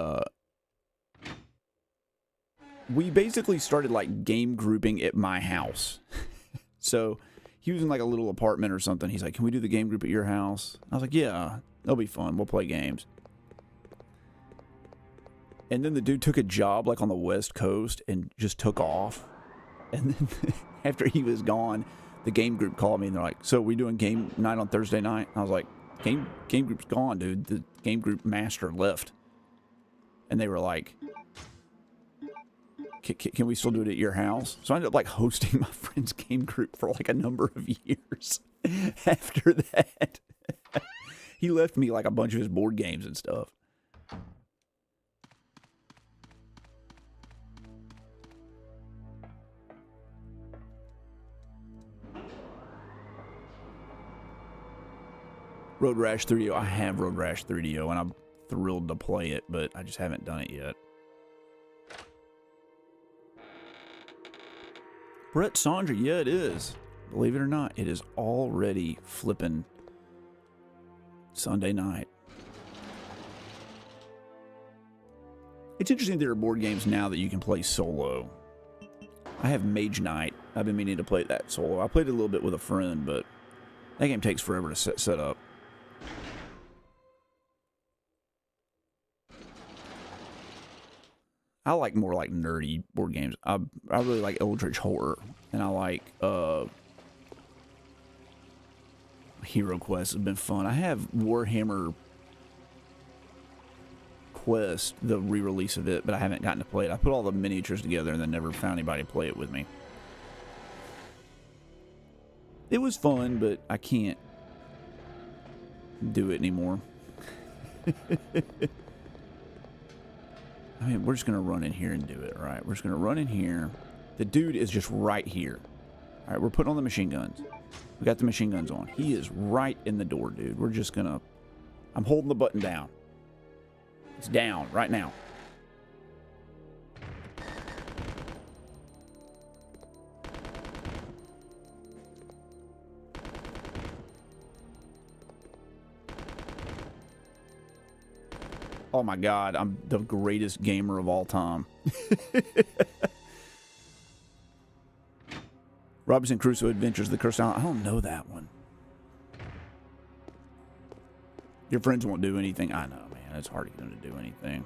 we basically started like game grouping at my house. So, he was in like a little apartment or something. He's like, can we do the game group at your house? I was like, yeah, that'll be fun. We'll play games. And then the dude took a job like on the West Coast and just took off. And then after he was gone, the game group called me and they're like, so we doing game night on Thursday night? And I was like, game group's gone, dude. The game group master left. And they were like, can we still do it at your house? So I ended up like hosting my friend's game group for like a number of years after that. He left me like a bunch of his board games and stuff. Road Rash 3DO. I have Road Rash 3DO, and I'm thrilled to play it, but I just haven't done it yet. Brett Sondra, yeah, it is. Believe it or not, it is already flipping Sunday night. It's interesting there are board games now that you can play solo. I have Mage Knight. I've been meaning to play that solo. I played it a little bit with a friend, but that game takes forever to set up. I like more like nerdy board games. I really like Eldritch Horror, and I like Hero Quest has been fun. I have Warhammer Quest, the re-release of it, but I haven't gotten to play it. I put all the miniatures together and then never found anybody to play it with me. It was fun, but I can't do it anymore. I mean, we're just going to run in here and do it, right? We're just going to run in here. The dude is just right here. All right, we're putting on the machine guns. We got the machine guns on. He is right in the door, dude. We're just going to... I'm holding the button down. It's down right now. Oh my God, I'm the greatest gamer of all time. Robinson Crusoe Adventures, The Cursed Island. I don't know that one. Your friends won't do anything. I know, man. It's hard to get them to do anything.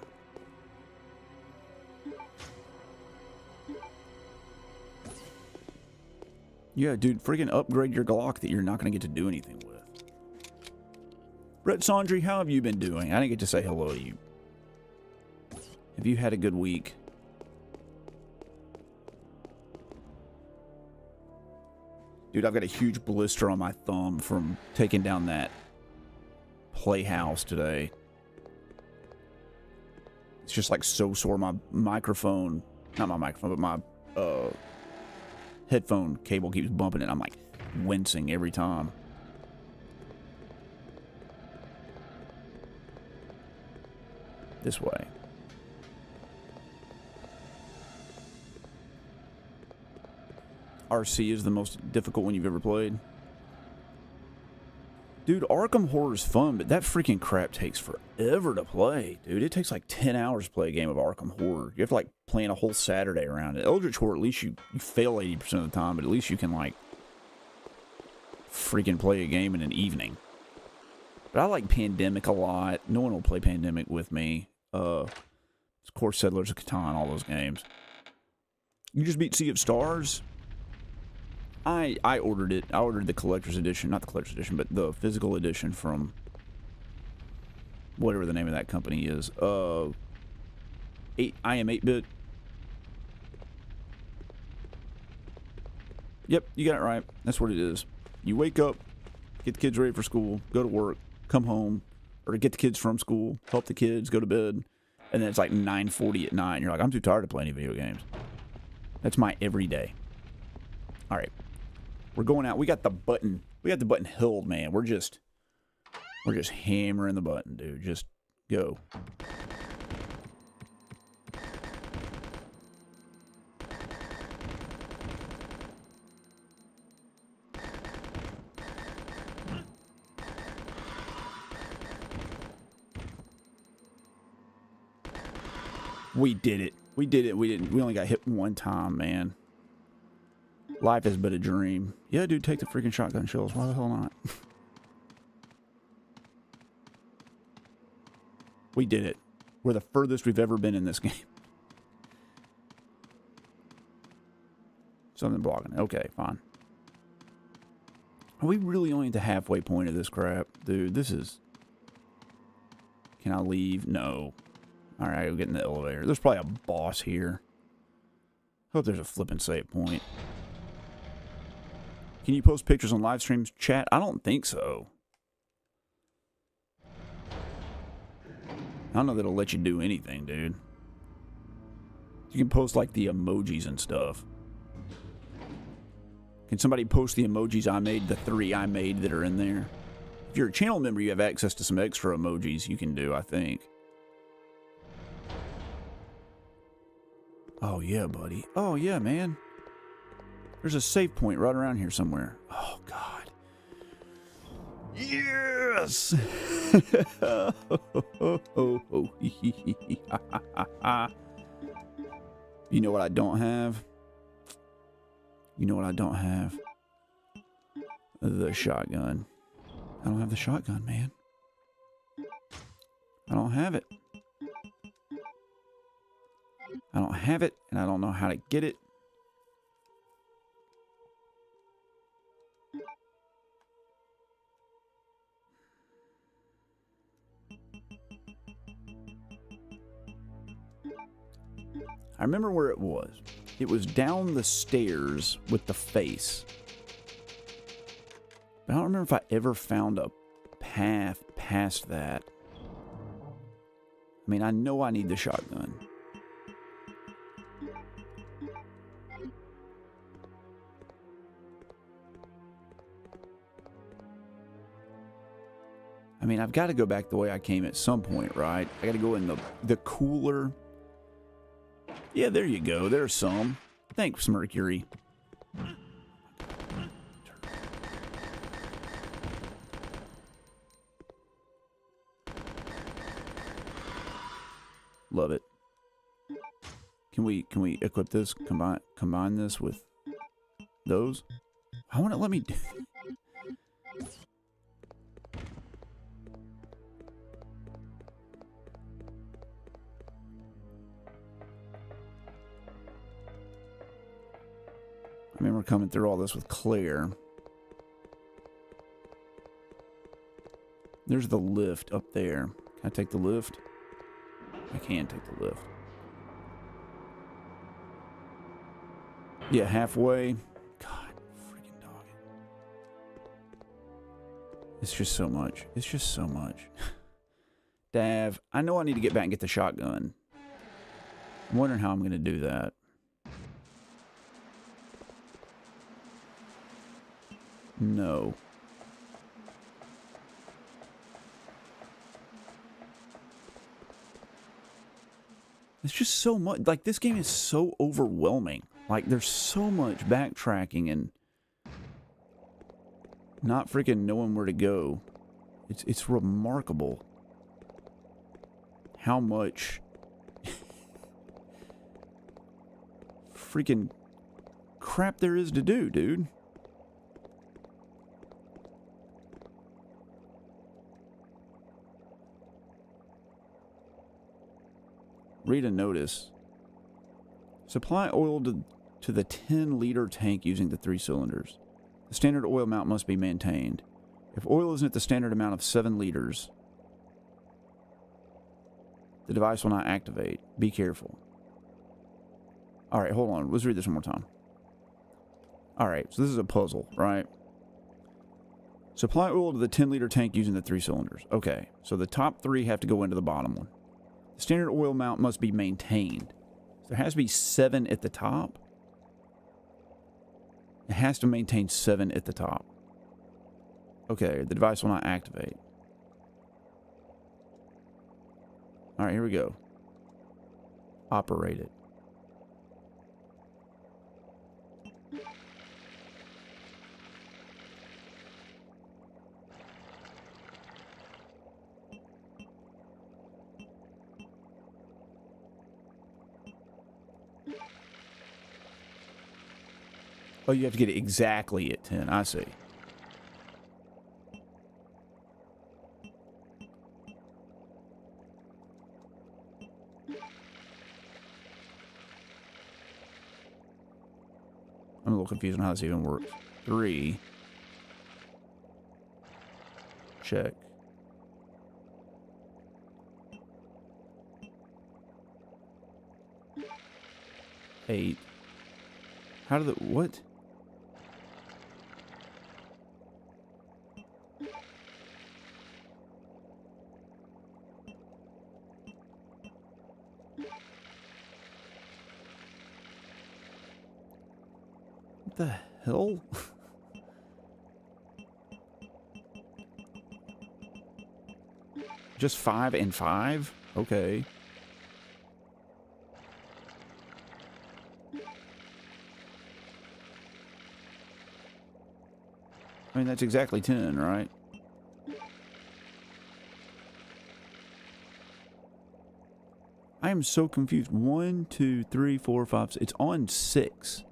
Yeah, dude, freaking upgrade your Glock that you're not going to get to do anything with. Brett Sondry, how have you been doing? I didn't get to say hello to you. Have you had a good week? Dude, I've got a huge blister on my thumb from taking down that playhouse today. It's just like so sore. My microphone, not my microphone, but my headphone cable keeps bumping it. I'm like wincing every time. This way. RC is the most difficult one you've ever played. Dude, Arkham Horror is fun, but that freaking crap takes forever to play, dude. It takes like 10 hours to play a game of Arkham Horror. You have to like plan a whole Saturday around it. Eldritch Horror, at least you fail 80% of the time, but at least you can like freaking play a game in an evening. But I like Pandemic a lot. No one will play Pandemic with me. Of course, Settlers of Catan, all those games. You just beat Sea of Stars? I ordered it. I ordered the collector's edition. Not the collector's edition, but the physical edition from whatever the name of that company is. I Am 8-Bit. Yep, you got it right. That's what it is. You wake up, get the kids ready for school, go to work, come home, or get the kids from school, help the kids, go to bed, and then it's like 9:40 at night, and you're like, I'm too tired to play any video games. That's my everyday. All right. We're going out. We got the button. We got the button held, man. We're just hammering the button, dude. Just go. We did it. We did it. We only got hit one time, man. Life is but a dream. Yeah, dude, take the freaking shotgun shells. Why the hell not? We did it. We're the furthest we've ever been in this game. Something blocking. Okay, fine. Are we really only at the halfway point of this crap? Dude, this is... Can I leave? No. Alright, we'll get in the elevator. There's probably a boss here. Hope there's a flippin' save point. Can you post pictures on live streams? Chat? I don't think so. I don't know that it'll let you do anything, dude. You can post like the emojis and stuff. Can somebody post the emojis I made, the 3 I made that are in there? If you're a channel member, you have access to some extra emojis you can do, I think. Oh, yeah, buddy. Oh, yeah, man. There's a save point right around here somewhere. Oh, God. Yes! You know what I don't have? You know what I don't have? The shotgun. I don't have the shotgun, man. I don't have it. I don't have it, and I don't know how to get it. I remember where it was. It was down the stairs with the face. But I don't remember if I ever found a path past that. I mean, I know I need the shotgun. I mean, I've got to go back the way I came at some point, right? I got to go in the cooler. Yeah, there you go. There's some. Thanks, Mercury. Love it. Can we equip this? Combine this with those? I want to let me do. I remember coming through all this with Claire. There's the lift up there. Can I take the lift? I can take the lift. Yeah, halfway. God, freaking dog it. It's just so much. It's just so much. Dav, I know I need to get back and get the shotgun. I'm wondering how I'm going to do that. No. It's just so much. Like, this game is so overwhelming. Like, there's so much backtracking and not freaking knowing where to go. It's remarkable how much freaking crap there is to do, dude. Read a notice. Supply oil to the 10-liter tank using the 3 cylinders. The standard oil amount must be maintained. If oil isn't at the standard amount of 7 liters, the device will not activate. Be careful. Alright, hold on. Let's read this one more time. Alright, so this is a puzzle, right? Supply oil to the 10-liter tank using the 3 cylinders. Okay, so the top 3 have to go into the bottom one. The standard oil amount must be maintained. There has to be 7 at the top. It has to maintain 7 at the top. Okay, the device will not activate. Alright, here we go. Operate it. Oh, you have to get it exactly at 10. I see. I'm a little confused on how this even works. 3. Check. 8. How did the... What? What the hell? Just 5 and 5? Okay. I mean, that's exactly 10, right? I am so confused. 1, 2, 3, 4, 5, 6. It's on 6.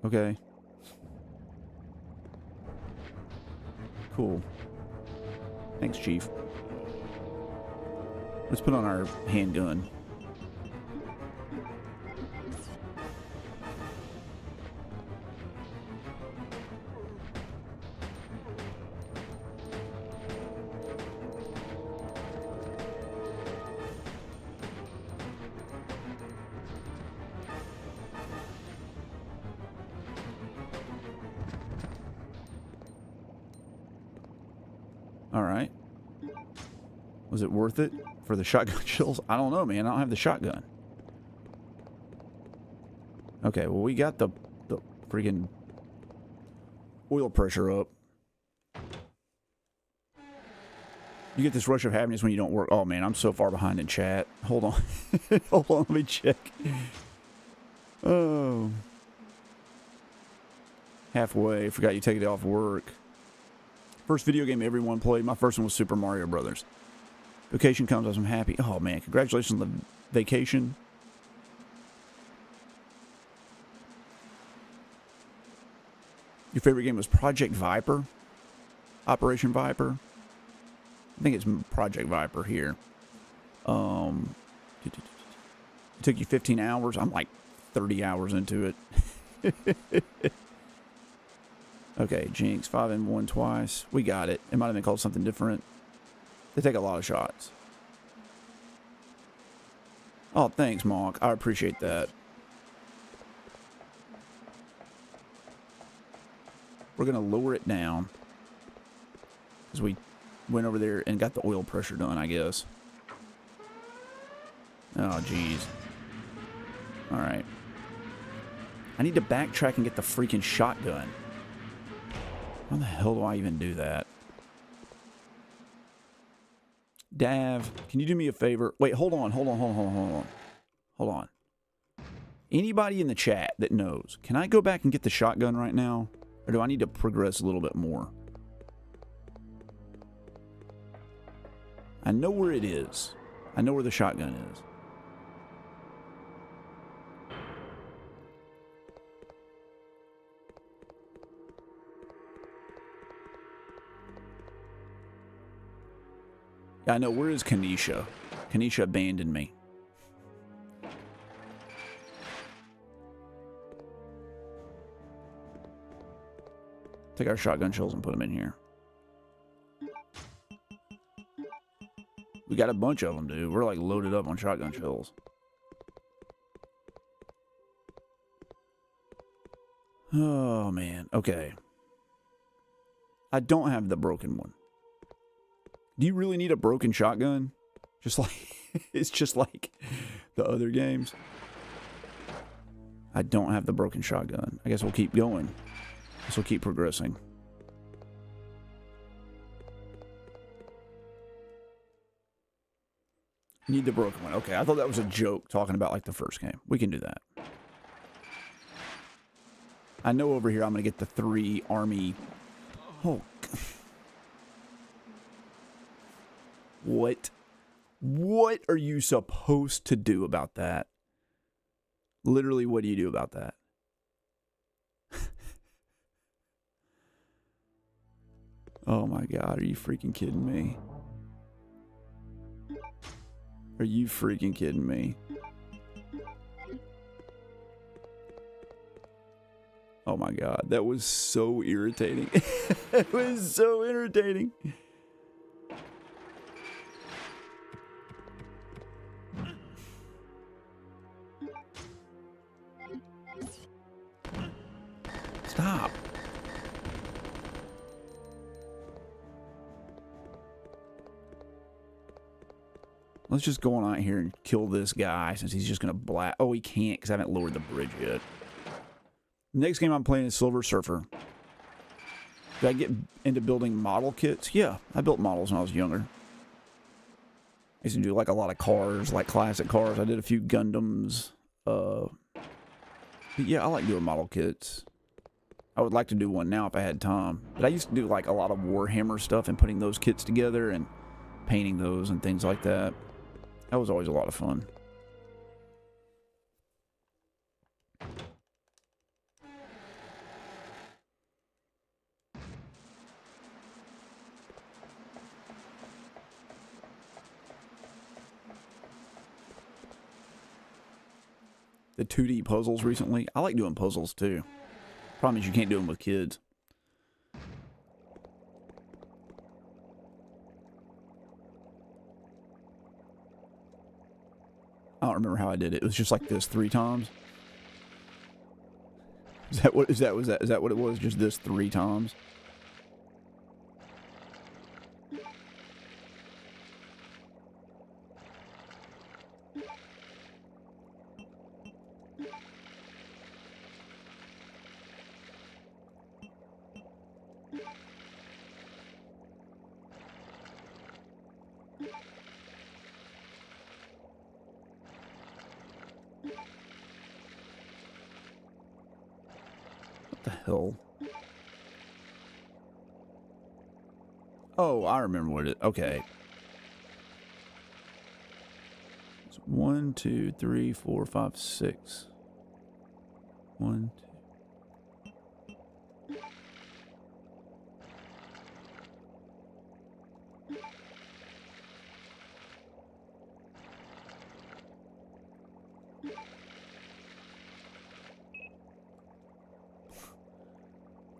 Okay. Cool. Thanks, Chief. Let's put on our handgun. Alright. Was it worth it for the shotgun shells? I don't know, man. I don't have the shotgun. Okay, well, we got the freaking oil pressure up. You get this rush of happiness when you don't work. Oh, man, I'm so far behind in chat. Hold on. Hold on, let me check. Oh. Halfway. Forgot you take it off work. First video game everyone played. My first one was Super Mario Brothers. Vacation comes as I'm happy. Oh, man. Congratulations on the vacation. Your favorite game was Project Viper? Operation Viper? I think it's Project Viper here. It took you 15 hours. I'm like 30 hours into it. Okay, Jinx, 5 and 1 twice. We got it. It might have been called something different. They take a lot of shots. Oh, thanks, Monk. I appreciate that. We're going to lower it down. Because we went over there and got the oil pressure done, I guess. Oh, jeez. Alright. I need to backtrack and get the freaking shotgun. How the hell do I even do that? Dav, can you do me a favor? Wait, hold on. Hold on. Anybody in the chat that knows, can I go back and get the shotgun right now? Or do I need to progress a little bit more? I know where it is. I know where the shotgun is. Yeah, I know. Where is Kanisha? Kanisha abandoned me. Take our shotgun shells and put them in here. We got a bunch of them, dude. We're like loaded up on shotgun shells. Oh, man. Okay. I don't have the broken one. Do you really need a broken shotgun? Just like, it's just like the other games. I don't have the broken shotgun. I guess we'll keep going. I guess we'll keep progressing. Need the broken one. Okay, I thought that was a joke talking about like the first game. We can do that. I know over here I'm going to get the 3 army. Oh. What? What are you supposed to do about that? Literally, what do you do about that? Oh my God, are you freaking kidding me? Are you freaking kidding me? Oh my God, that was so irritating. It was so irritating. Stop. Let's just go on out here and kill this guy since he's just going to blast. Oh, he can't because I haven't lowered the bridge yet. Next game I'm playing is Silver Surfer. Did I get into building model kits? Yeah, I built models when I was younger. I used to do like a lot of cars, like classic cars. I did a few Gundams. But yeah, I like doing model kits. I would like to do one now if I had time. But I used to do like a lot of Warhammer stuff and putting those kits together and painting those and things like that. That was always a lot of fun. The 2D puzzles recently. I like doing puzzles too. Problem is you can't do them with kids. I don't remember how I did it. It was just like this 3 times. Is that what it was? Just this 3 times? What the hell? Oh, I remember what it... Okay. It's 1, 2, 3, 4, 5, 6. 1, 2...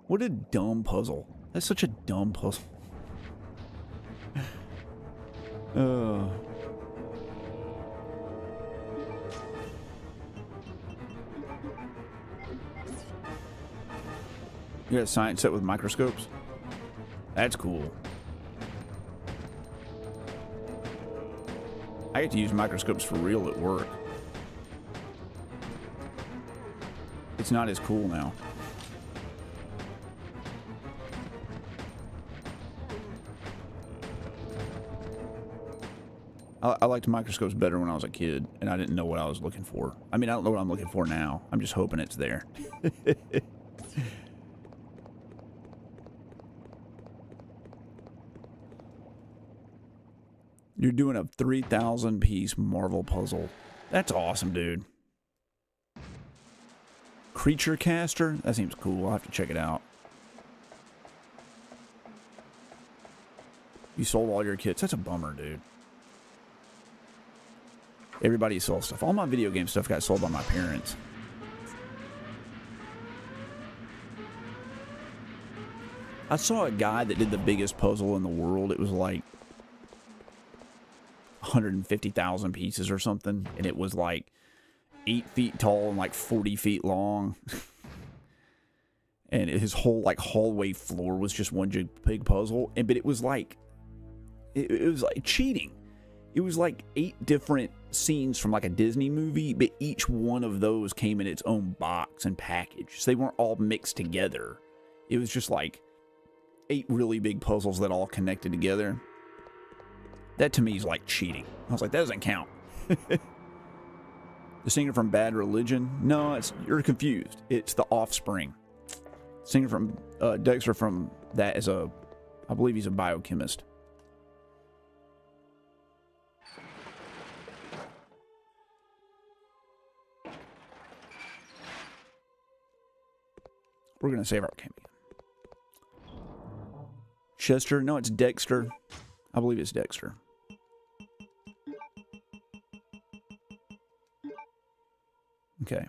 What a dumb puzzle. That's such a dumb puzzle. You got a science set with microscopes? That's cool. I get to use microscopes for real at work. It's not as cool now. I liked microscopes better when I was a kid, and I didn't know what I was looking for. I mean, I don't know what I'm looking for now. I'm just hoping it's there. You're doing a 3,000-piece Marvel puzzle. That's awesome, dude. Creature caster? That seems cool. I'll have to check it out. You sold all your kits. That's a bummer, dude. Everybody sells stuff. All my video game stuff got sold by my parents. I saw a guy that did the biggest puzzle in the world. It was like 150,000 pieces or something. And it was like 8 feet tall and like 40 feet long. And his whole like hallway floor was just one big puzzle. But it was like, it was like cheating. It was like 8 different scenes from like a Disney movie, but each one of those came in its own box and package. So they weren't all mixed together. It was just like 8 really big puzzles that all connected together. That to me is like cheating. I was like, that doesn't count. The singer from Bad Religion? No, you're confused. It's The Offspring. Singer from Dexter from that is I believe he's a biochemist. We're going to save our game again. Chester? No, it's Dexter. I believe it's Dexter. Okay.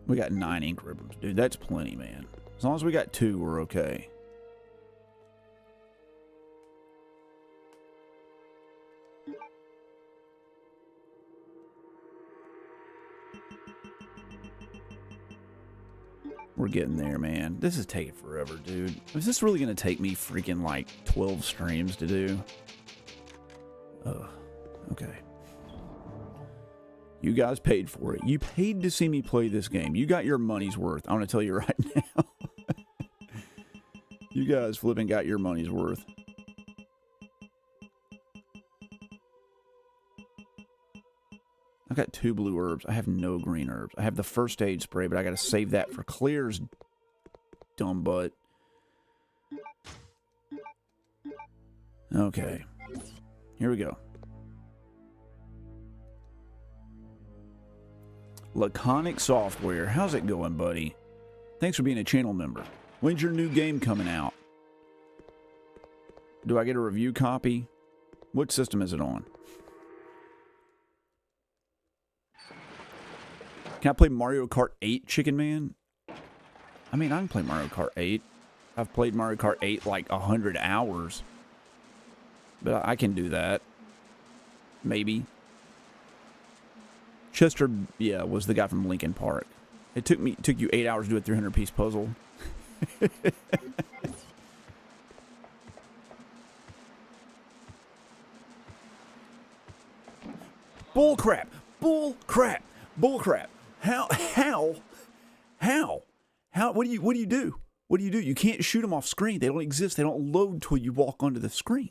We got 9 ink ribbons. Dude, that's plenty, man. As long as we got 2, we're okay. We're getting there, man. This is taking forever, dude. Is this really going to take me freaking like 12 streams to do? Okay. You guys paid for it. You paid to see me play this game. You got your money's worth. I want to tell you right now. You guys flipping got your money's worth. I've got 2 blue herbs. I have no green herbs. I have the first aid spray, but I got to save that for Claire's dumb butt. Okay. Here we go. Laconic Software. How's it going, buddy? Thanks for being a channel member. When's your new game coming out? Do I get a review copy? What system is it on? Can I play Mario Kart 8, Chicken Man? I mean, I can play Mario Kart 8. I've played Mario Kart 8 like 100 hours. But I can do that. Maybe. Chester, yeah, was the guy from Linkin Park. It took you 8 hours to do a 300-piece puzzle. Bull crap! Bull crap! Bull crap! How? What do you do? What do you do? You can't shoot them off screen. They don't exist. They don't load till you walk onto the screen.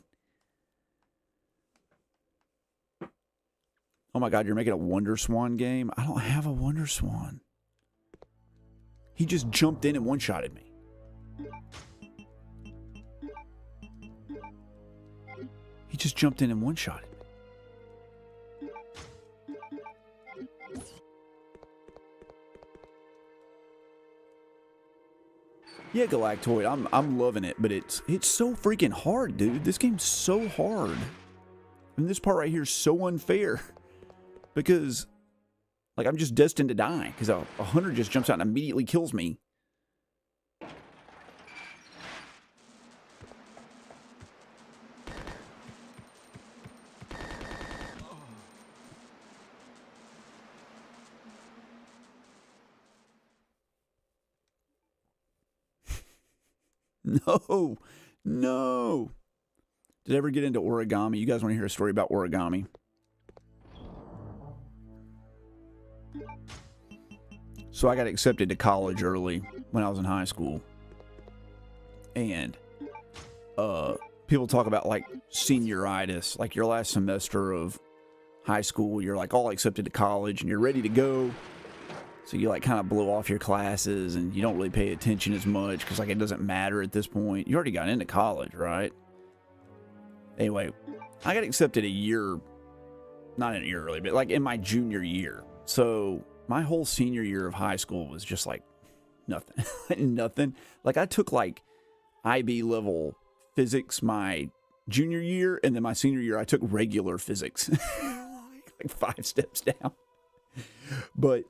Oh my God, you're making a Wonder Swan game? I don't have a Wonder Swan. He just jumped in and one-shotted me. He just jumped in and one-shotted me. Yeah, Galactoid, I'm loving it, but it's so freaking hard, dude. This game's so hard. And this part right here is so unfair. Because, like, I'm just destined to die. Because a hunter just jumps out and immediately kills me. No. No. Did I ever get into origami? You guys want to hear a story about origami? So I got accepted to college early when I was in high school. And people talk about like senioritis, like your last semester of high school, you're like all accepted to college and you're ready to go. So you like kind of blow off your classes and you don't really pay attention as much because like it doesn't matter at this point. You already got into college, right? Anyway, I got accepted a year, not in a year early, but like in my junior year. So my whole senior year of high school was just like nothing. Nothing. Like I took like IB level physics my junior year, and then my senior year I took regular physics. Like 5 steps down. But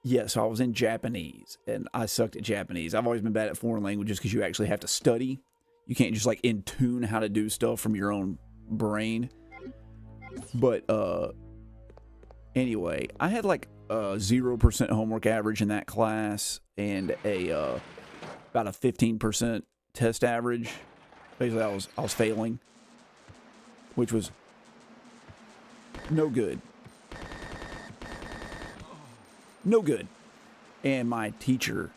yeah, so I was in Japanese, and I sucked at Japanese. I've always been bad at foreign languages because you actually have to study. You can't just like in tune how to do stuff from your own brain. But anyway, I had like a 0% homework average in that class and about a 15% test average. Basically, I was failing, which was no good. No good. And my teacher,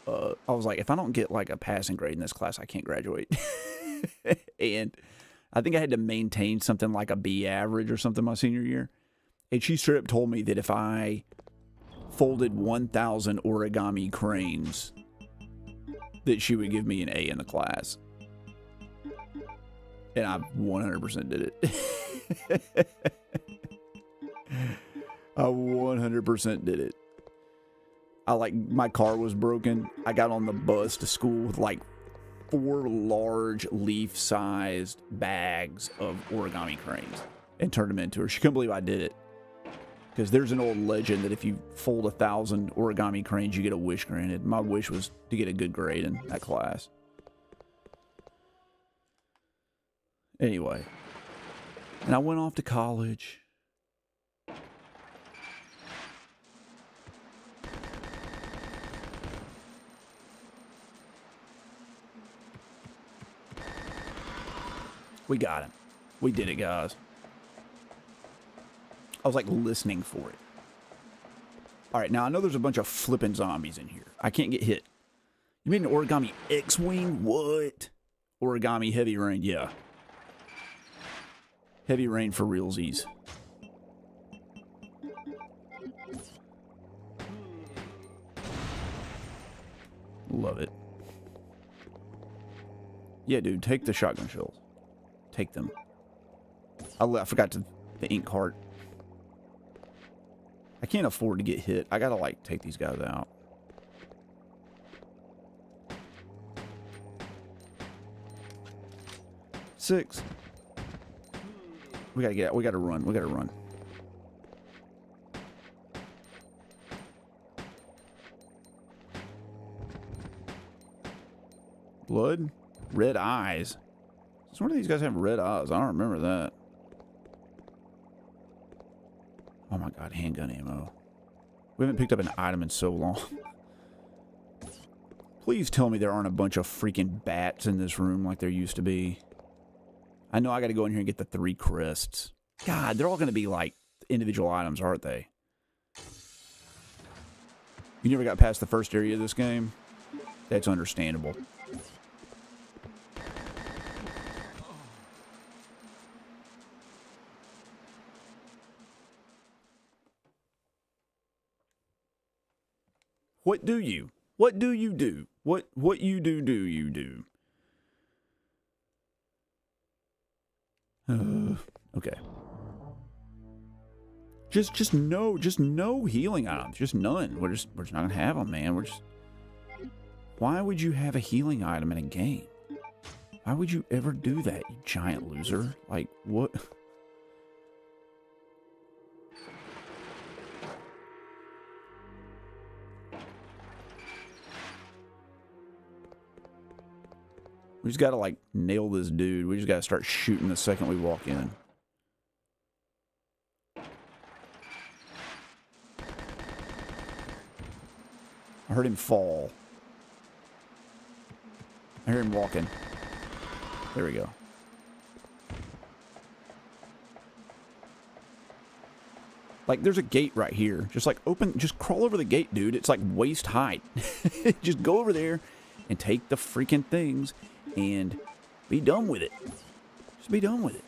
I was like, if I don't get like a passing grade in this class, I can't graduate. And I think I had to maintain something like a B average or something my senior year. And she straight up told me that if I folded 1,000 origami cranes, that she would give me an A in the class. And I 100% did it. I 100% did it. My car was broken. I got on the bus to school with like 4 large leaf-sized bags of origami cranes and turned them into her. She couldn't believe I did it. Because there's an old legend that if you fold 1,000 origami cranes, you get a wish granted. My wish was to get a good grade in that class. Anyway. And I went off to college. We got him. We did it, guys. I was like listening for it. Alright, now I know there's a bunch of flipping zombies in here. I can't get hit. You made an origami X-Wing? What? Origami heavy rain, yeah. Heavy rain for realsies. Love it. Yeah, dude, take the shotgun shells. Take them. I forgot the ink cart. I can't afford to get hit. I gotta, like, take these guys out. Six. We gotta get out. We gotta run. We gotta run. Blood? Red eyes. So one of these guys have red eyes. I don't remember that. Oh my god, handgun ammo. We haven't picked up an item in so long. Please tell me there aren't a bunch of freaking bats in this room like there used to be. I know I gotta go in here and get the 3 crests. God, they're all gonna be like individual items, aren't they? You never got past the first area of this game? That's understandable. What do you? What do you do? What you do you do? Okay. Just no healing items. Just none. We're just not gonna have them, man. Why would you have a healing item in a game? Why would you ever do that, you giant loser? Like, what? We just gotta, like, nail this dude. We just gotta start shooting the second we walk in. I heard him fall. I hear him walking. There we go. Like, there's a gate right here. Just, like, just crawl over the gate, dude. It's, like, waist height. Just go over there and take the freaking things and be done with it. Just be done with it.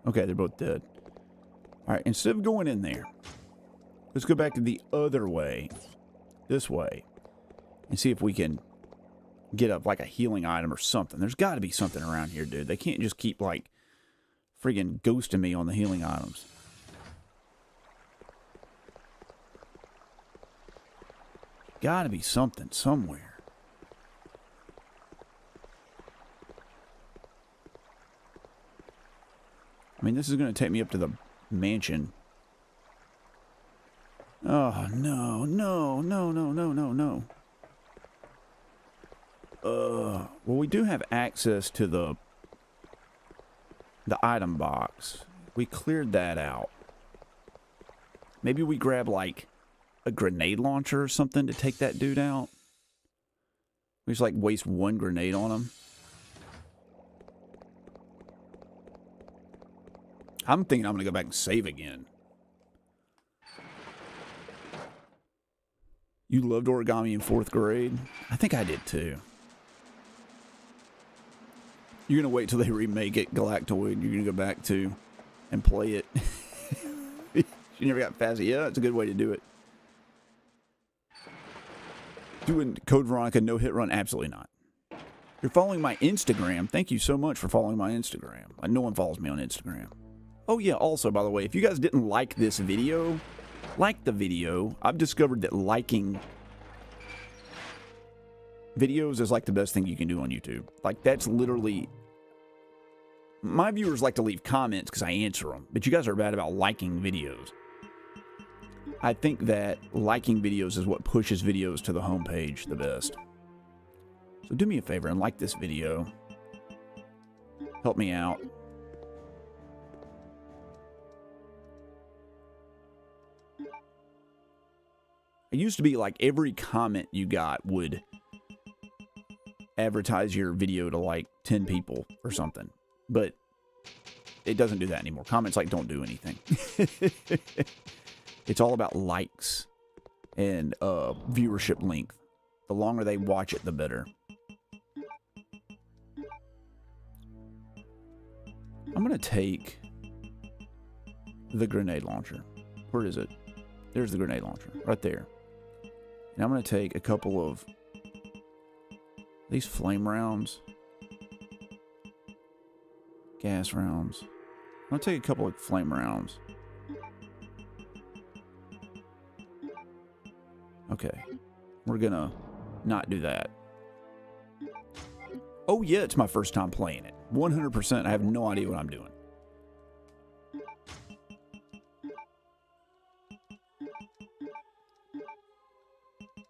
Okay, they're both dead. Alright, instead of going in there, let's go back to the other way. This way. And see if we can get up like a healing item or something. There's got to be something around here, dude. They can't just keep like friggin' ghosting me on the healing items. Got to be something somewhere. I mean, this is going to take me up to the mansion. Oh, no, no, no, no, no, no, no. Well, we do have access to the item box. We cleared that out. Maybe we grab, like, a grenade launcher or something to take that dude out. We just, like, waste one grenade on him. I'm thinking I'm going to go back and save again. You loved origami in 4th grade? I think I did too. You're going to wait till they remake it, Galactoid. You're going to go back to and play it. You never got past it. Yeah, it's a good way to do it. Doing Code Veronica no-hit run? Absolutely not. You're following my Instagram. Thank you so much for following my Instagram. No one follows me on Instagram. Oh yeah, also, by the way, if you guys didn't like this video, like the video. I've discovered that liking videos is like the best thing you can do on YouTube. Like, that's literally... My viewers like to leave comments because I answer them, but you guys are bad about liking videos. I think that liking videos is what pushes videos to the homepage the best. So do me a favor and like this video. Help me out. It used to be like every comment you got would advertise your video to like 10 people or something. But it doesn't do that anymore. Comments like don't do anything. It's all about likes and viewership length. The longer they watch it, the better. I'm going to take the grenade launcher. Where is it? There's the grenade launcher. Right there. And I'm going to take a couple of these flame rounds. Gas rounds. I'm going to take a couple of flame rounds. Okay. We're going to not do that. Oh yeah, it's my first time playing it. 100%. I have no idea what I'm doing.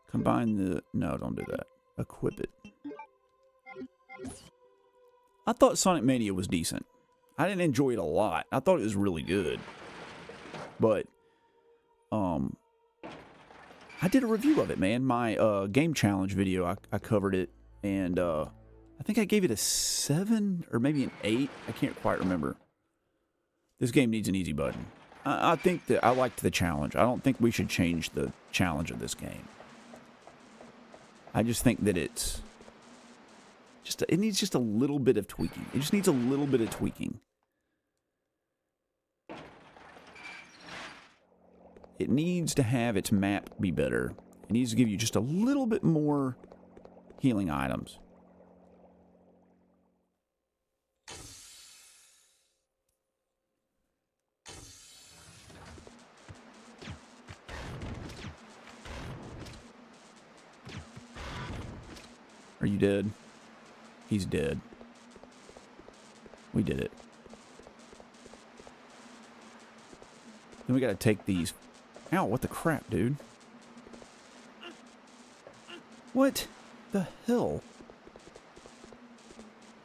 Combine the... No, don't do that. Equip it. I thought Sonic Mania was decent. I didn't enjoy it a lot. I thought it was really good. But, I did a review of it, man. My game challenge video, I covered it. And I think I gave it a 7 or maybe an 8. I can't quite remember. This game needs an easy button. I think that I liked the challenge. I don't think we should change the challenge of this game. I just think that it's just it needs just a little bit of tweaking. It just needs a little bit of tweaking. It needs to have its map be better. It needs to give you just a little bit more healing items. Are you dead? He's dead. We did it. Then we gotta take these Ow, what the crap, dude? What the hell?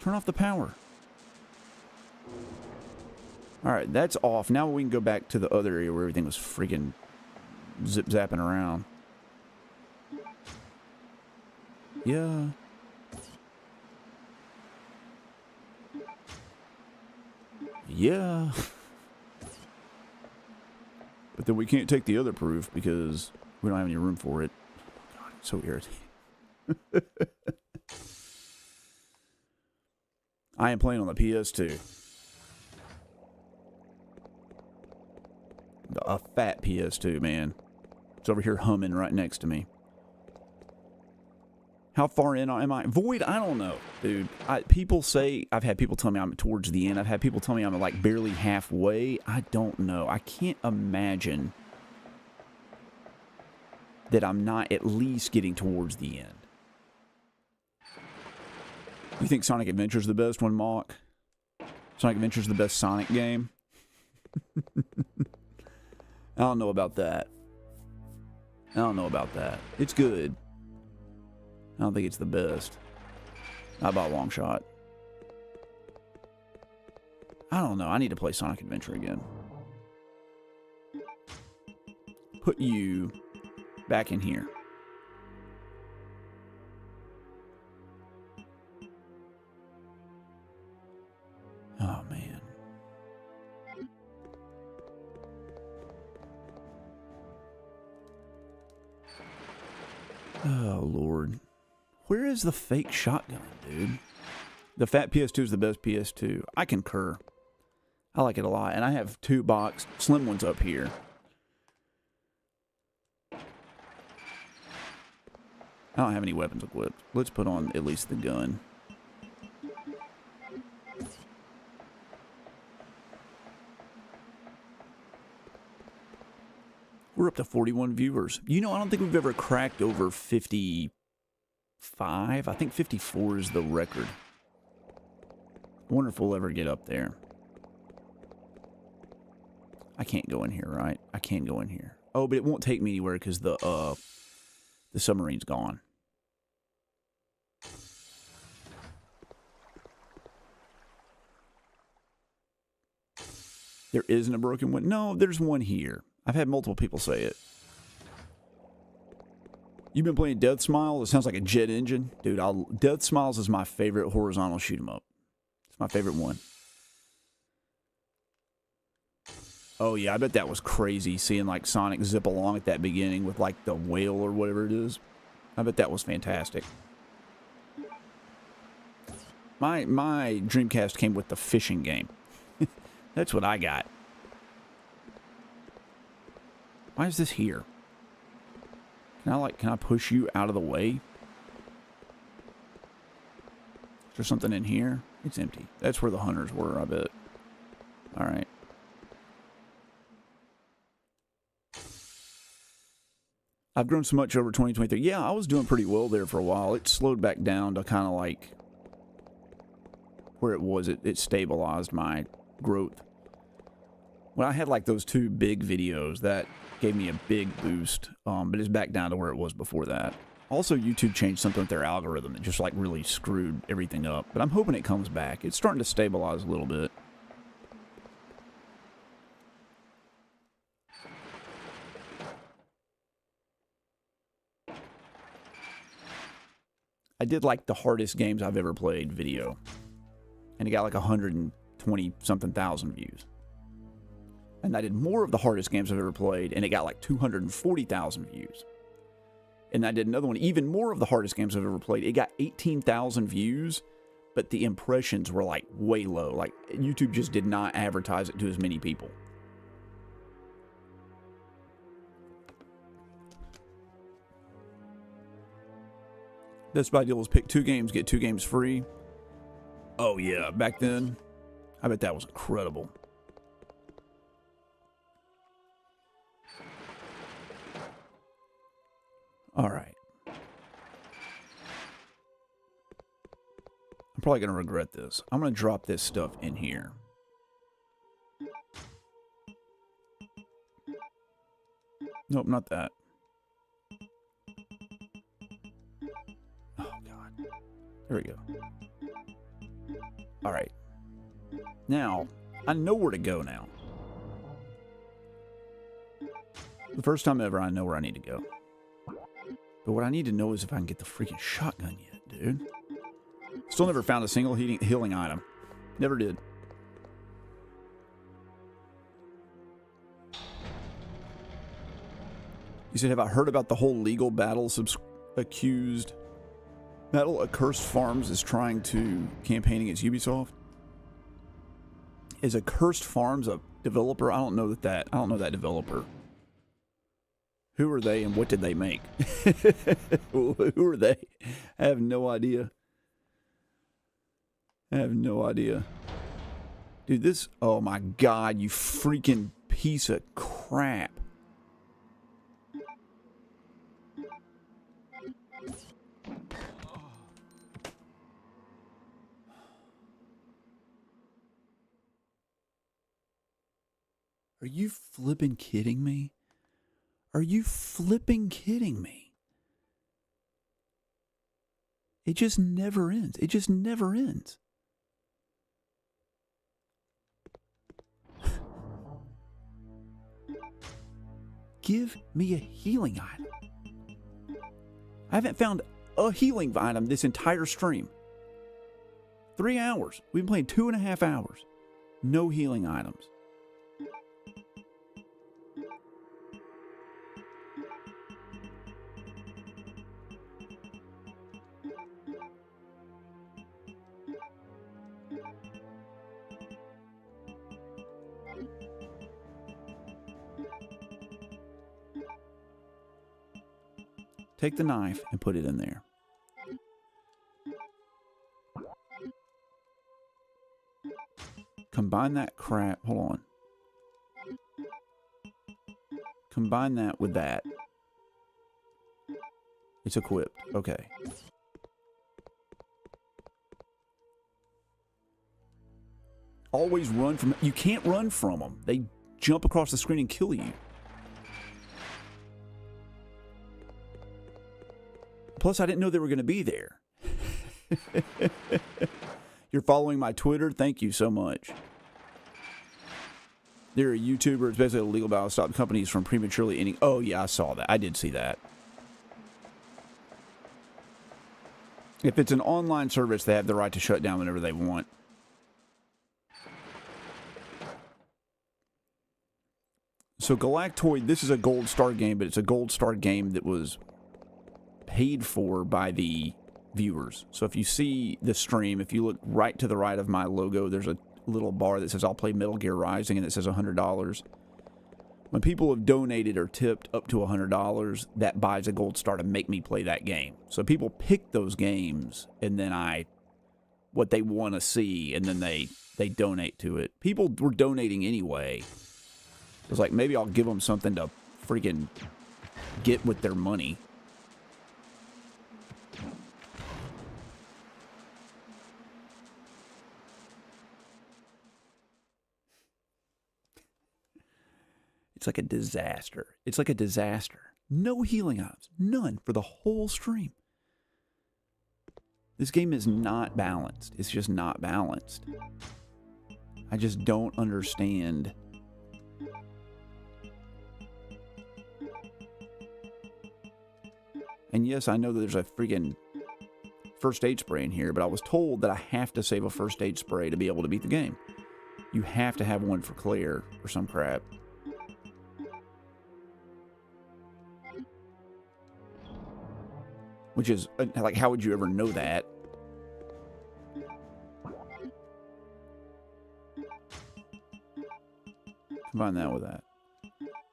Turn off the power. Alright, that's off. Now we can go back to the other area where everything was freaking zip-zapping around. Yeah. Yeah. But then we can't take the other proof because we don't have any room for it. God, it's so irritating. I am playing on the PS2. A fat PS2, man. It's over here humming right next to me. How far in am I? Void? I don't know, dude. People say, I've had people tell me I'm towards the end. I've had people tell me I'm like barely halfway. I don't know. I can't imagine that I'm not at least getting towards the end. You think Sonic Adventure is the best one, Mock? Sonic Adventure is the best Sonic game? I don't know about that. I don't know about that. It's good. I don't think it's the best. Not by a long shot. I don't know. I need to play Sonic Adventure again. Put you back in here. Oh, man. Oh, Lord. Where is the fake shotgun, dude? The fat PS2 is the best PS2. I concur. I like it a lot. And I have two box slim ones up here. I don't have any weapons equipped. Let's put on at least the gun. We're up to 41 viewers. You know, I don't think we've ever cracked over 55. I think 54 is the record. I wonder if we'll ever get up there. I can't go in here, right? I can't go in here. Oh, but it won't take me anywhere because the submarine's gone. There isn't a broken one. No, there's one here. I've had multiple people say it. You've been playing Death Smiles? It sounds like a jet engine. Dude, Death Smiles is my favorite horizontal shoot 'em up. It's my favorite one. Oh, yeah, I bet that was crazy seeing, like, Sonic zip along at that beginning with, like, the whale or whatever it is. I bet that was fantastic. My Dreamcast came with the fishing game. That's what I got. Why is this here? Can I push you out of the way? Is there something in here? It's empty. That's where the hunters were, I bet. Alright. I've grown so much over 2023. Yeah, I was doing pretty well there for a while. It slowed back down to kind of like where it was. It stabilized my growth. When I had like those two big videos, that gave me a big boost, but it's back down to where it was before that. Also, YouTube changed something with their algorithm that just like really screwed everything up, but I'm hoping it comes back. It's starting to stabilize a little bit. I did like the hardest games I've ever played video, and it got like 120 something thousand views. And I did more of the hardest games I've ever played, and it got like 240,000 views. And I did another one, even more of the hardest games I've ever played. It got 18,000 views, but the impressions were like way low. Like YouTube just did not advertise it to as many people. Best Buy deal was pick 2 games, get 2 games free. Oh yeah, back then, I bet that was incredible. All right. I'm probably going to regret this. I'm going to drop this stuff in here. Nope, not that. Oh, God. There we go. All right. Now, I know where to go now. The first time ever, I know where I need to go. But what I need to know is if I can get the freaking shotgun yet, dude. Still never found a single healing item. Never did. You said, have I heard about the whole legal battle accused? Battle Accursed Farms is trying to campaign against Ubisoft. Is Accursed Farms a developer? I don't know that developer. Who are they and what did they make? Who are they? I have no idea. I have no idea. Dude, this... Oh my God, you freaking piece of crap. Are you flipping kidding me? Are you flipping kidding me? It just never ends. It just never ends. Give me a healing item. I haven't found a healing item this entire stream. 3 hours. We've been playing 2.5 hours. No healing items. Take the knife and put it in there. Combine that crap. Hold on. Combine that with that. It's equipped. Okay. Always run from... You can't run from them. They jump across the screen and kill you. Plus, I didn't know they were going to be there. You're following my Twitter? Thank you so much. They're a YouTuber. It's basically a legal battle to stop companies from prematurely ending. Oh, yeah, I saw that. I did see that. If it's an online service, they have the right to shut down whenever they want. So Galactoid, this is a gold star game, but it's a gold star game that was paid for by the viewers. So if you see the stream, if you look right to the right of my logo, there's a little bar that says I'll play Metal Gear Rising, and it says $100. When people have donated or tipped up to $100, that buys a gold star to make me play that game. So people pick those games, and then what they want to see, and then they donate to it. People were donating anyway. It was like, maybe I'll give them something to freaking get with their money. It's like a disaster. It's like a disaster. No healing items. None for the whole stream. This game is not balanced. It's just not balanced. I just don't understand. And yes, I know that there's a freaking first aid spray in here, but I was told that I have to save a first aid spray to be able to beat the game. You have to have one for Claire or some crap. Which is, like, how would you ever know that? Combine that with that.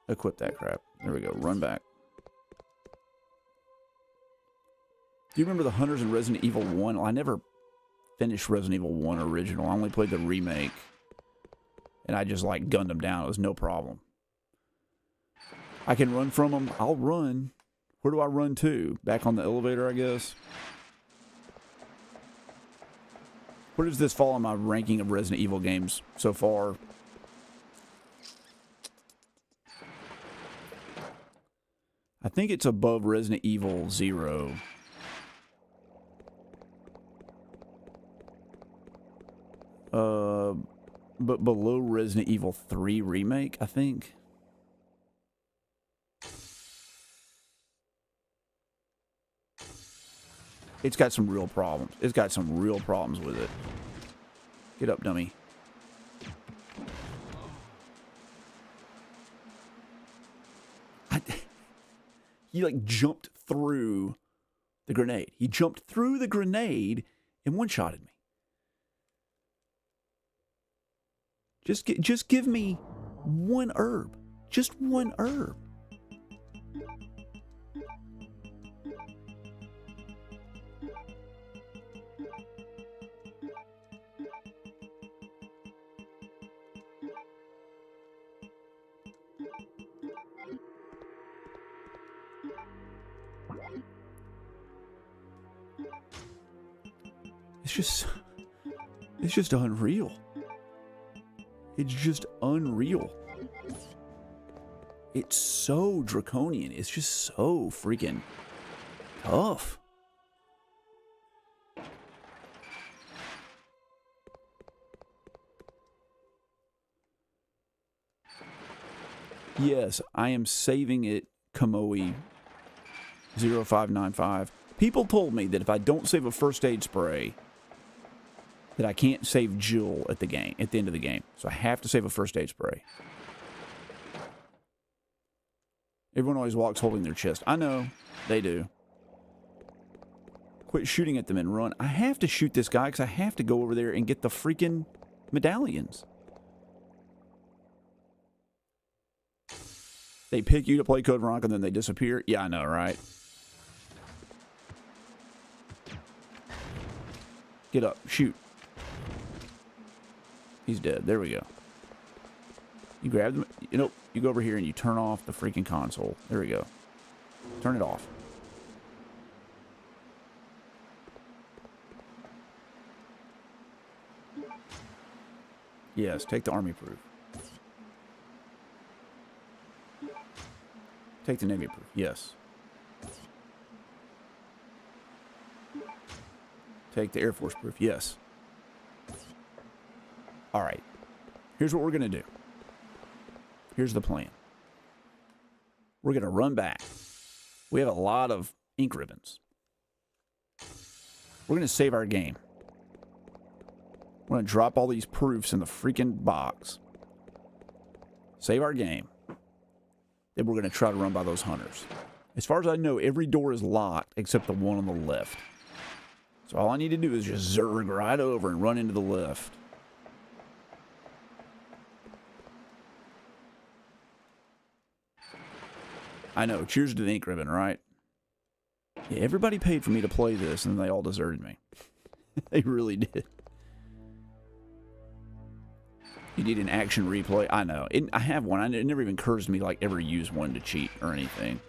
Equip that crap. There we go. Run back. Do you remember the hunters in Resident Evil 1? Well, I never finished Resident Evil 1 original. I only played the remake. And I just, like, gunned them down. It was no problem. I can run from them. I'll run. Where do I run to? Back on the elevator, I guess. Where does this fall on my ranking of Resident Evil games so far? think it's above Resident Evil 0. But below Resident Evil 3 Remake, I think. It's got some real problems. It's got some real problems with it. Get up, dummy. He like jumped through the grenade. He jumped through the grenade and one-shotted me. Just give me one herb. Just one herb. It's just unreal. It's just unreal. It's so draconian. It's just so freaking tough. Yes, I am saving it, Kamoi 0595. People told me that if I don't save a first aid spray, that I can't save Jill at the end of the game. So I have to save a first aid spray. Everyone always walks holding their chest. I know, they do. Quit shooting at them and run. I have to shoot this guy because I have to go over there and get the freaking medallions. They pick you to play Code Veronica and then they disappear. Yeah, I know, right? Get up. Shoot. He's dead. There we go. You grab them. You know, you go over here and you turn off the freaking console. There we go. Turn it off. Yes, take the army proof. Take the navy proof. Yes. Take the Air Force proof. Yes. All right. Here's what we're going to do. Here's the plan. We're going to run back. We have a lot of ink ribbons. We're going to save our game. We're going to drop all these proofs in the freaking box. Save our game. Then we're going to try to run by those hunters. As far as I know, every door is locked except the one on the left. So all I need to do is just zerg right over and run into the left. I know. Cheers to the ink ribbon, right? Yeah, everybody paid for me to play this, and they all deserted me. They really did. You need an action replay? I know. I have one. It never even occurs to me like ever use one to cheat or anything.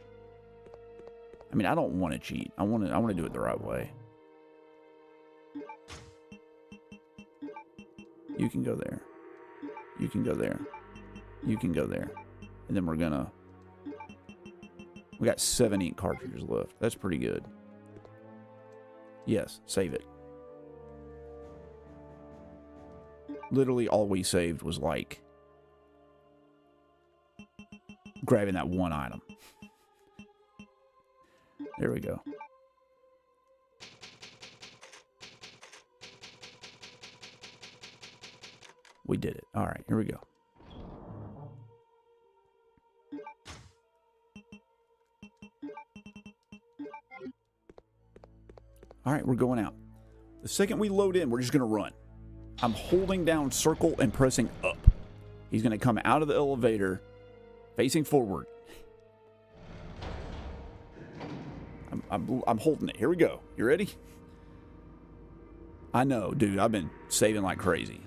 I mean, I don't want to cheat. I want to do it the right way. You can go there. You can go there. You can go there. And then we're gonna... We got 7 ink cartridges left. That's pretty good. Yes, save it. Literally all we saved was like grabbing that one item. There we go. We did it. All right, here we go. All right, we're going out. The second we load in, we're just going to run. I'm holding down circle and pressing up. He's going to come out of the elevator, facing forward. I'm holding it. Here we go. You ready? I know, dude. I've been saving like crazy.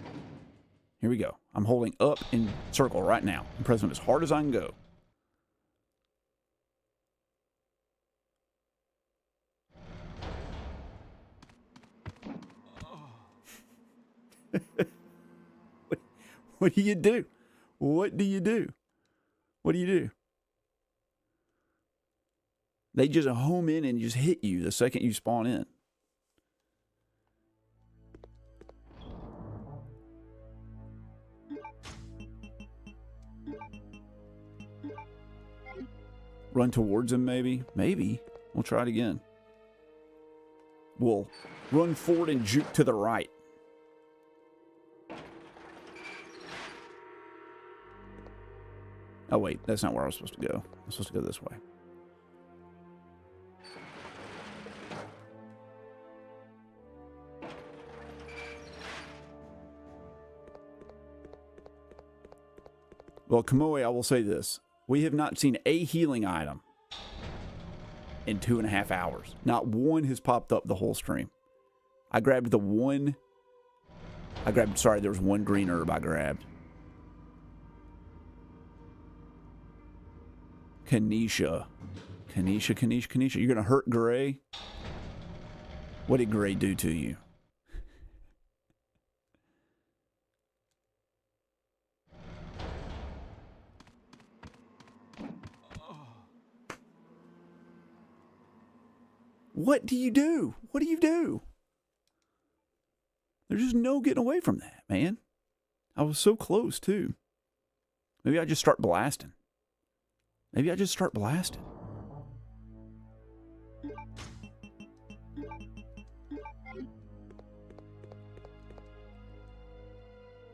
Here we go. I'm holding up in circle right now. I'm pressing as hard as I can go. What do you do? What do you do? What do you do? They just home in and just hit you the second you spawn in. Run towards him, maybe? Maybe. We'll try it again. We'll run forward and juke to the right. Oh, wait. That's not where I was supposed to go. I'm supposed to go this way. Well, Kamoe, I will say this. We have not seen a healing item in 2.5 hours. Not one has popped up the whole stream. I grabbed the one... sorry, there was one green herb I grabbed. Kanisha. Kanisha. You're going to hurt Gray? What did Gray do to you? What do you do? What do you do? There's just no getting away from that, man. I was so close, too. Maybe I just start blasting.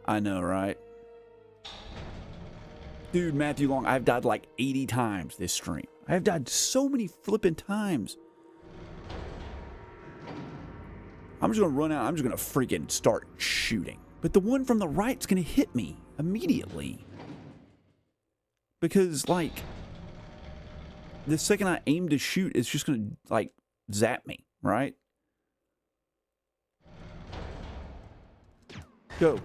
I know, right? Dude, Matthew Long, I've died like 80 times this stream. I've died so many flipping times. I'm just going to run out. I'm just going to freaking start shooting. But the one from the right's going to hit me immediately. Because, like, the second I aim to shoot, it's just going to, like, zap me, right? Go.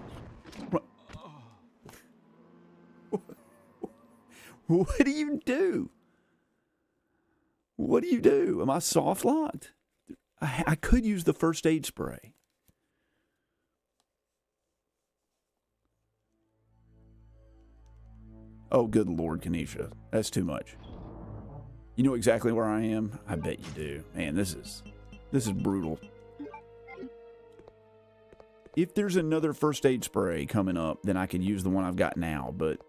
What do you do? What do you do? Am I soft locked? I could use the first aid spray. Oh, good Lord, Kanisha. That's too much. You know exactly where I am? I bet you do. Man, this is brutal. If there's another first aid spray coming up, then I could use the one I've got now, but...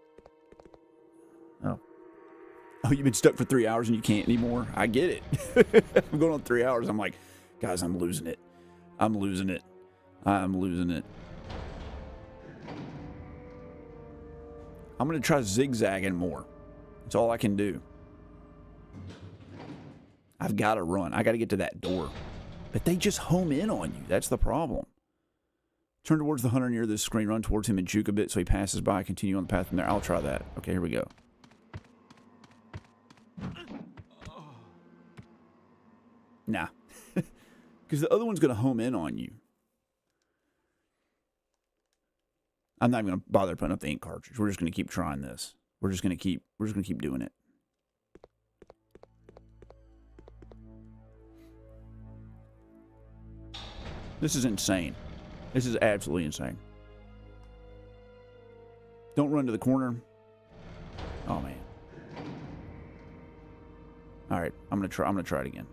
Oh, you've been stuck for 3 hours and you can't anymore? I get it. I'm going on 3 hours. I'm like, guys, I'm losing it. I'm losing it. I'm going to try zigzagging more. That's all I can do. I've got to run. I got to get to that door. But they just home in on you. That's the problem. Turn towards the hunter near this screen. Run towards him and juke a bit so he passes by. Continue on the path from there. I'll try that. Okay, here we go. Nah. Because the other one's going to home in on you. I'm not even going to bother putting up the ink cartridge. We're just going to keep trying this. We're just going to keep doing it. This is insane. This is absolutely insane. Don't run to the corner. Oh man. All right, I'm going to try it again.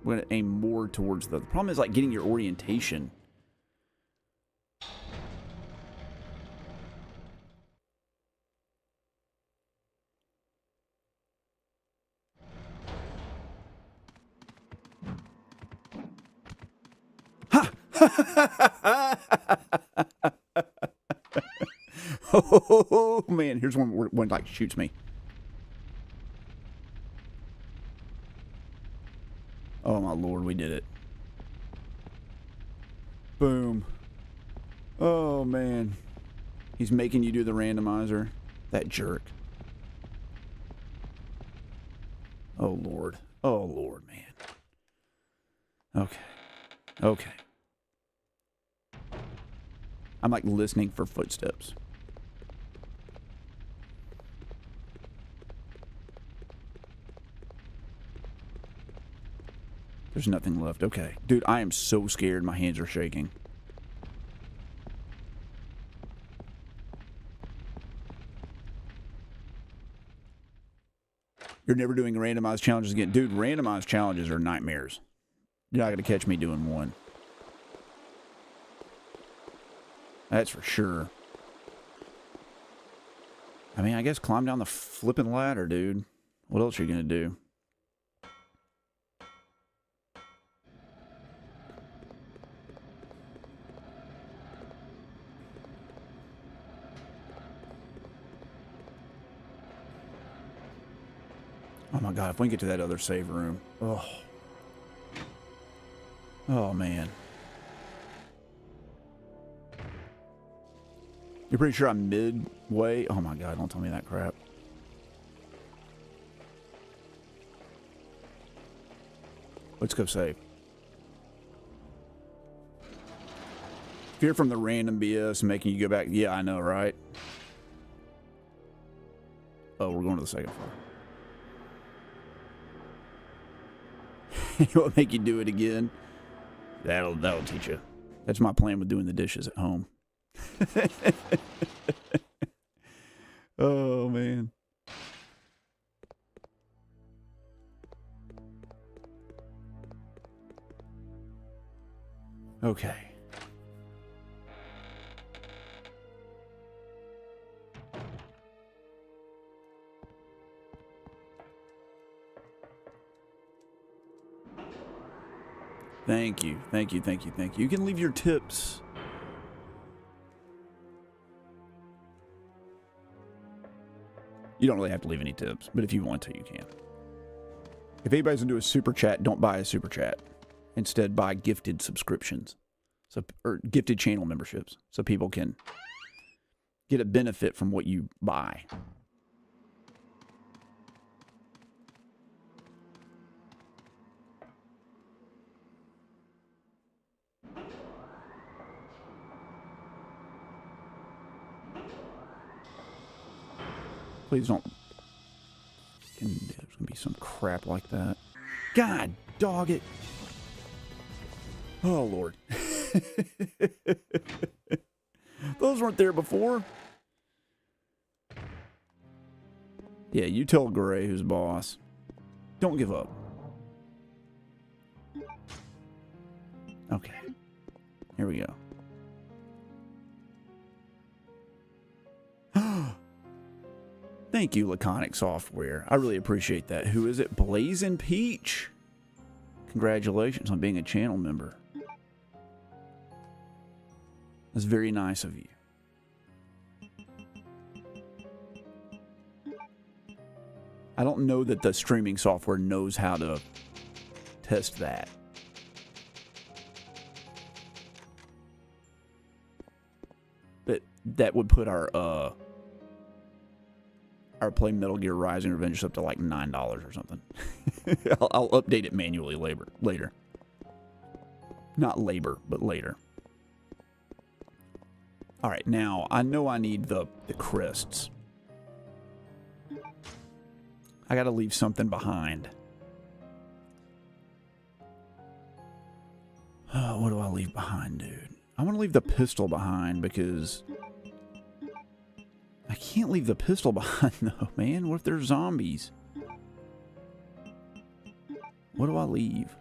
We're going to aim more towards the problem is like getting your orientation. Oh man, here's one like shoots me. Oh my Lord, we did it. Boom. Oh man. He's making you do the randomizer. That jerk. Oh Lord. Oh Lord, man. Okay. I'm like listening for footsteps. There's nothing left. Okay. Dude, I am so scared. My hands are shaking. You're never doing randomized challenges again. Dude, randomized challenges are nightmares. You're not going to catch me doing one. That's for sure. I mean, I guess climb down the flipping ladder, dude. What else are you going to do? Oh my God, if we can get to that other save room. Oh. Oh man. You're pretty sure I'm midway? Oh my God, don't tell me that crap. Let's go save. Fear from the random BS making you go back. Yeah, I know, right? Oh, we're going to the second floor. It will make you do it again. That'll teach you. That's my plan with doing the dishes at home. Oh man. Okay. Thank you. Thank you. Thank you. Thank you. You can leave your tips. You don't really have to leave any tips, but if you want to, you can. If anybody's going to do a super chat, don't buy a super chat. Instead, buy gifted subscriptions. Or gifted channel memberships. So people can get a benefit from what you buy. Please don't. There's going to be some crap like that. God dog it. Oh, Lord. Those weren't there before. Yeah, you tell Gray who's boss. Don't give up. Okay. Here we go. Thank you, Laconic Software. I really appreciate that. Who is it? Blazing Peach. Congratulations on being a channel member. That's very nice of you. I don't know that the streaming software knows how to test that. But that would put our play Metal Gear Rising Revenge up to like $9 or something. I'll update it manually later. Not labor, but later. All right, now I know I need the crests. I got to leave something behind. Oh, what do I leave behind, dude? I want to leave the pistol behind because I can't leave the pistol behind, though, man. What if there's zombies? What do I leave?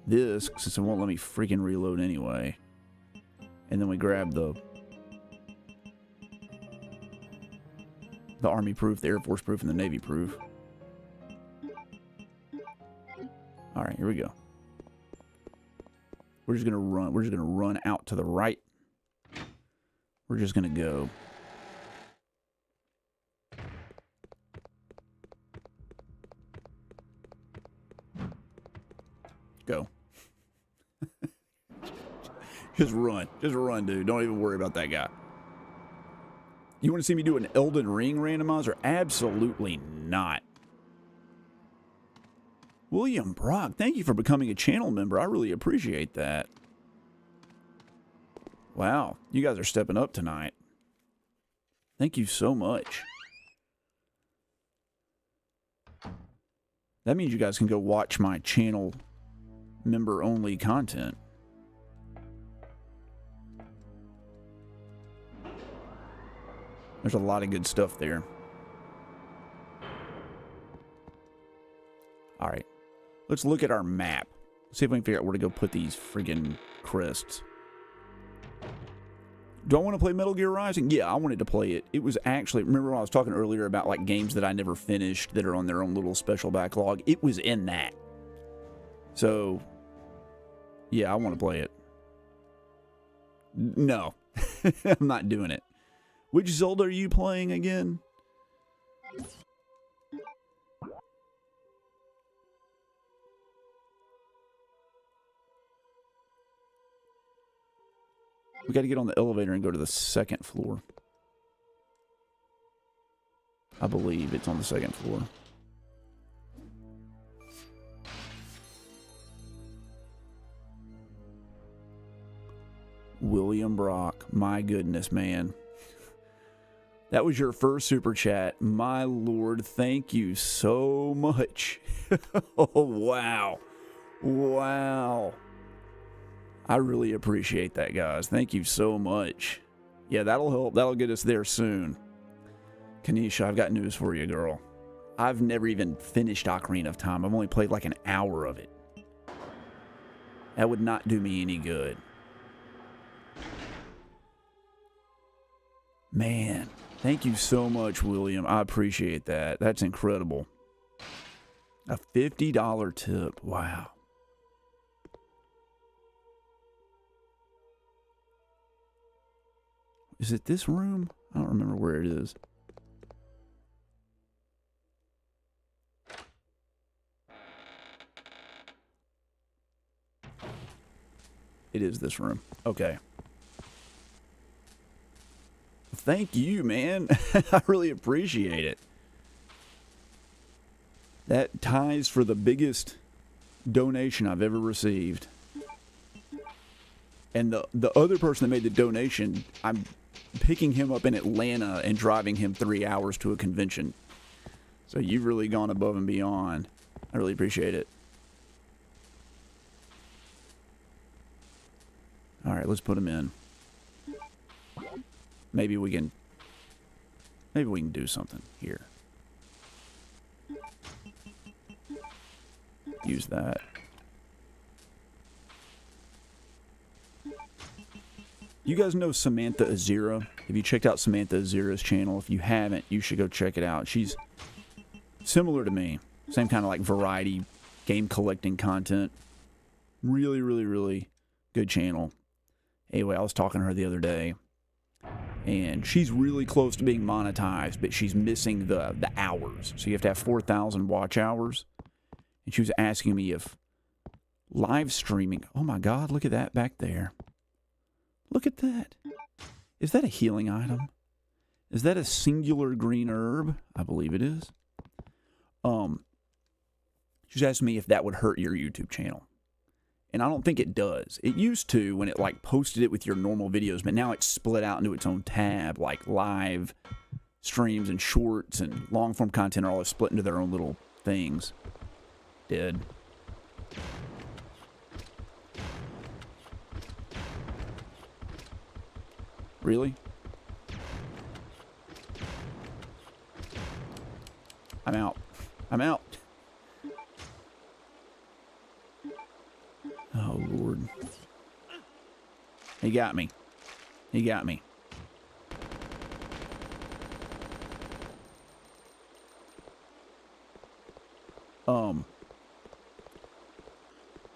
This, since it won't let me freaking reload anyway. And then we grab the Army proof, the Air Force proof, and the Navy proof. All right, here we go. We're just gonna run. We're just gonna run out to the right. We're just gonna go. Go. Just run. Just run, dude. Don't even worry about that guy. You want to see me do an Elden Ring randomizer? Absolutely not. William Brock, thank you for becoming a channel member. I really appreciate that. Wow, you guys are stepping up tonight. Thank you so much. That means you guys can go watch my channel member-only content. There's a lot of good stuff there. Let's look at our map. See if we can figure out where to go put these friggin' crests. Do I want to play Metal Gear Rising? Yeah, I wanted to play it. It was actually, remember when I was talking earlier about like games that I never finished that are on their own little special backlog? It was in that. So, yeah, I want to play it. No, I'm not doing it. Which Zelda are you playing again? We got to get on the elevator and go to the second floor. I believe it's on the second floor. William Brock. My goodness, man. That was your first super chat. My lord, thank you so much. Oh, wow. Wow. I really appreciate that, guys. Thank you so much. Yeah, that'll help. That'll get us there soon. Kanisha, I've got news for you, girl. I've never even finished Ocarina of Time. I've only played like an hour of it. That would not do me any good. Man, thank you so much, William. I appreciate that. That's incredible. A $50 tip. Wow. Is it this room? I don't remember where it is. It is this room. Okay. Thank you, man. I really appreciate it. That ties for the biggest donation I've ever received. And the other person that made the donation, I'm picking him up in Atlanta and driving him 3 hours to a convention. So you've really gone above and beyond. I really appreciate it. All right, let's put him in. Maybe we can do something here. Use that. You guys know Samantha Azira? Have you checked out Samantha Azira's channel? If you haven't, you should go check it out. She's similar to me. Same kind of like variety game collecting content. Really, really, really good channel. Anyway, I was talking to her the other day, and she's really close to being monetized, but she's missing the hours. So you have to have 4,000 watch hours. And she was asking me if live streaming... Oh my God, look at that back there. Look at that. Is that a healing item? Is that a singular green herb? I believe it is. She's asking me if that would hurt your YouTube channel. And I don't think it does. It used to when it like posted it with your normal videos, but now it's split out into its own tab, like live streams and shorts and long form content are all split into their own little things. Dead. Really? I'm out. I'm out. Oh, Lord. He got me. He got me.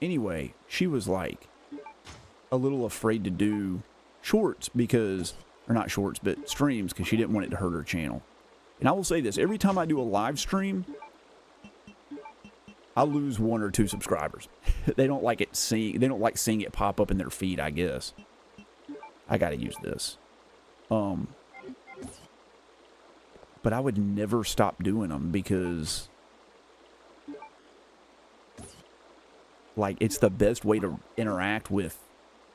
Anyway, she was like a little afraid to do shorts because, or not shorts, but streams because she didn't want it to hurt her channel. And I will say this, every time I do a live stream, I lose 1 or 2 subscribers. They don't like it they don't like seeing it pop up in their feed, I guess. I gotta use this. But I would never stop doing them because like it's the best way to interact with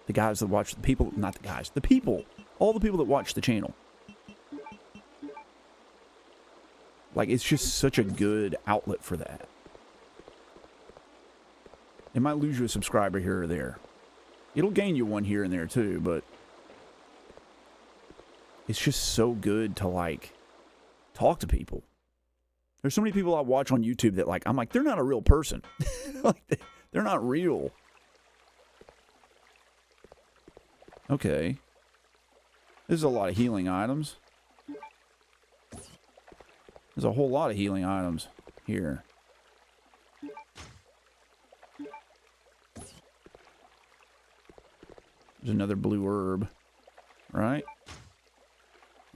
the guys that watch the people, not the guys, the people, all the people that watch the channel. Like it's just such a good outlet for that. It might lose you a subscriber here or there. It'll gain you one here and there too, but it's just so good to like talk to people. There's so many people I watch on YouTube that like, I'm like, they're not a real person. Like, they're not real. Okay. This is a lot of healing items. There's a whole lot of healing items here. There's another blue herb. Right?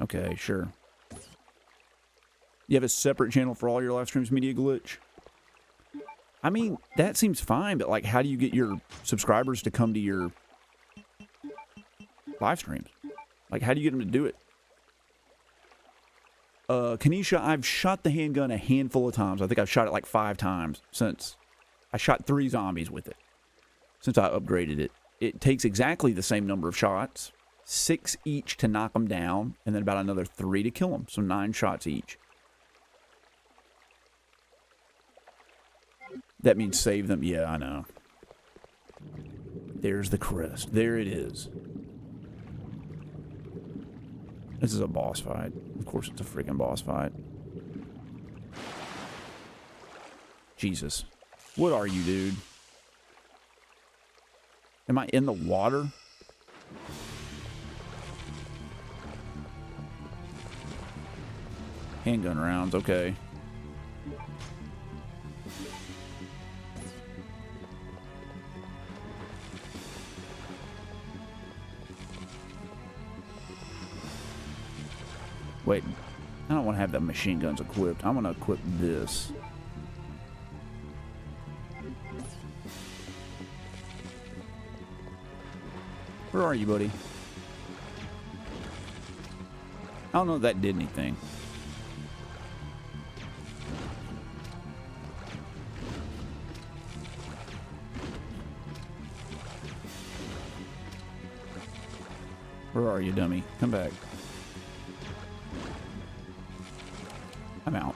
Okay, sure. You have a separate channel for all your live streams, Media Glitch? I mean, that seems fine, but like, how do you get your subscribers to come to your live streams? Like, how do you get them to do it? Kanisha, I've shot the handgun a handful of times. I think I've shot it like 5 times since I shot 3 zombies with it. Since I upgraded it. It takes exactly the same number of shots. 6 each to knock them down, and then about another 3 to kill them. So 9 shots each. That means save them. Yeah, I know. There's the crest. There it is. This is a boss fight. Of course it's a freaking boss fight. Jesus. What are you, dude? Am I in the water? Handgun rounds, okay. Wait, I don't want to have the machine guns equipped. I'm going to equip this. Where are you, buddy? I don't know if that did anything. Where are you, dummy? Come back. I'm out.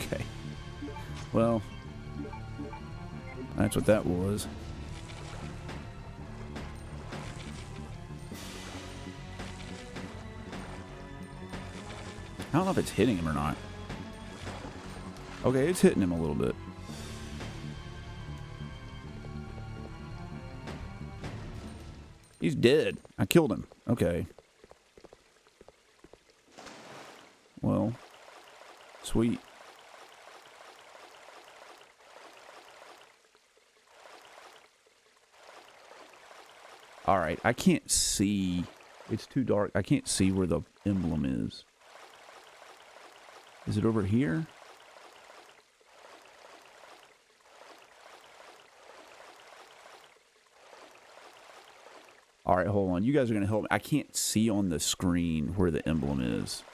Okay. Well, that's what that was. I don't know if it's hitting him or not. Okay, it's hitting him a little bit. He's dead. I killed him. Okay. Well, sweet. Alright, I can't see. It's too dark. I can't see where the emblem is. Is it over here? Alright, hold on. You guys are going to help me. I can't see on the screen where the emblem is.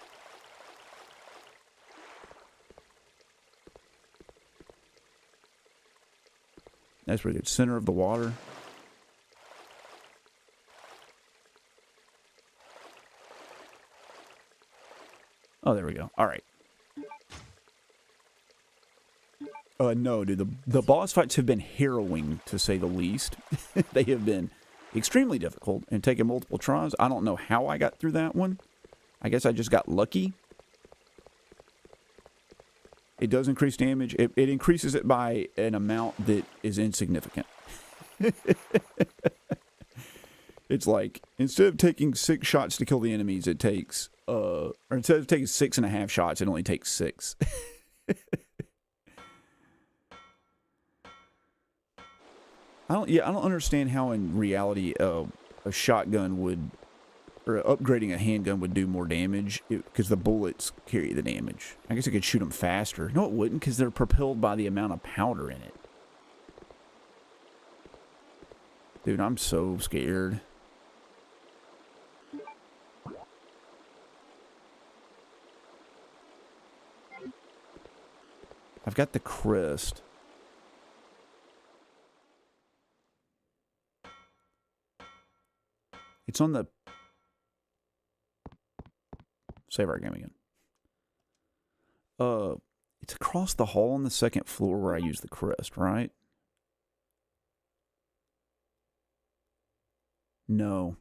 That's pretty good. Center of the water. Oh, there we go. Alright. No, dude. The boss fights have been harrowing, to say the least. They have been extremely difficult and taken multiple tries. I don't know how I got through that one. I guess I just got lucky. It does increase damage. It increases it by an amount that is insignificant. It's like, instead of taking 6 shots to kill the enemies, it takes, or instead of taking 6.5 shots, it only takes 6. I don't understand how in reality a shotgun would, or upgrading a handgun would do more damage, because the bullets carry the damage. I guess it could shoot them faster. No, it wouldn't, because they're propelled by the amount of powder in it. Dude, I'm so scared. I've got the crest. It's on the... Save our game again. It's across the hall on the 2nd floor where I use the crest, right? No.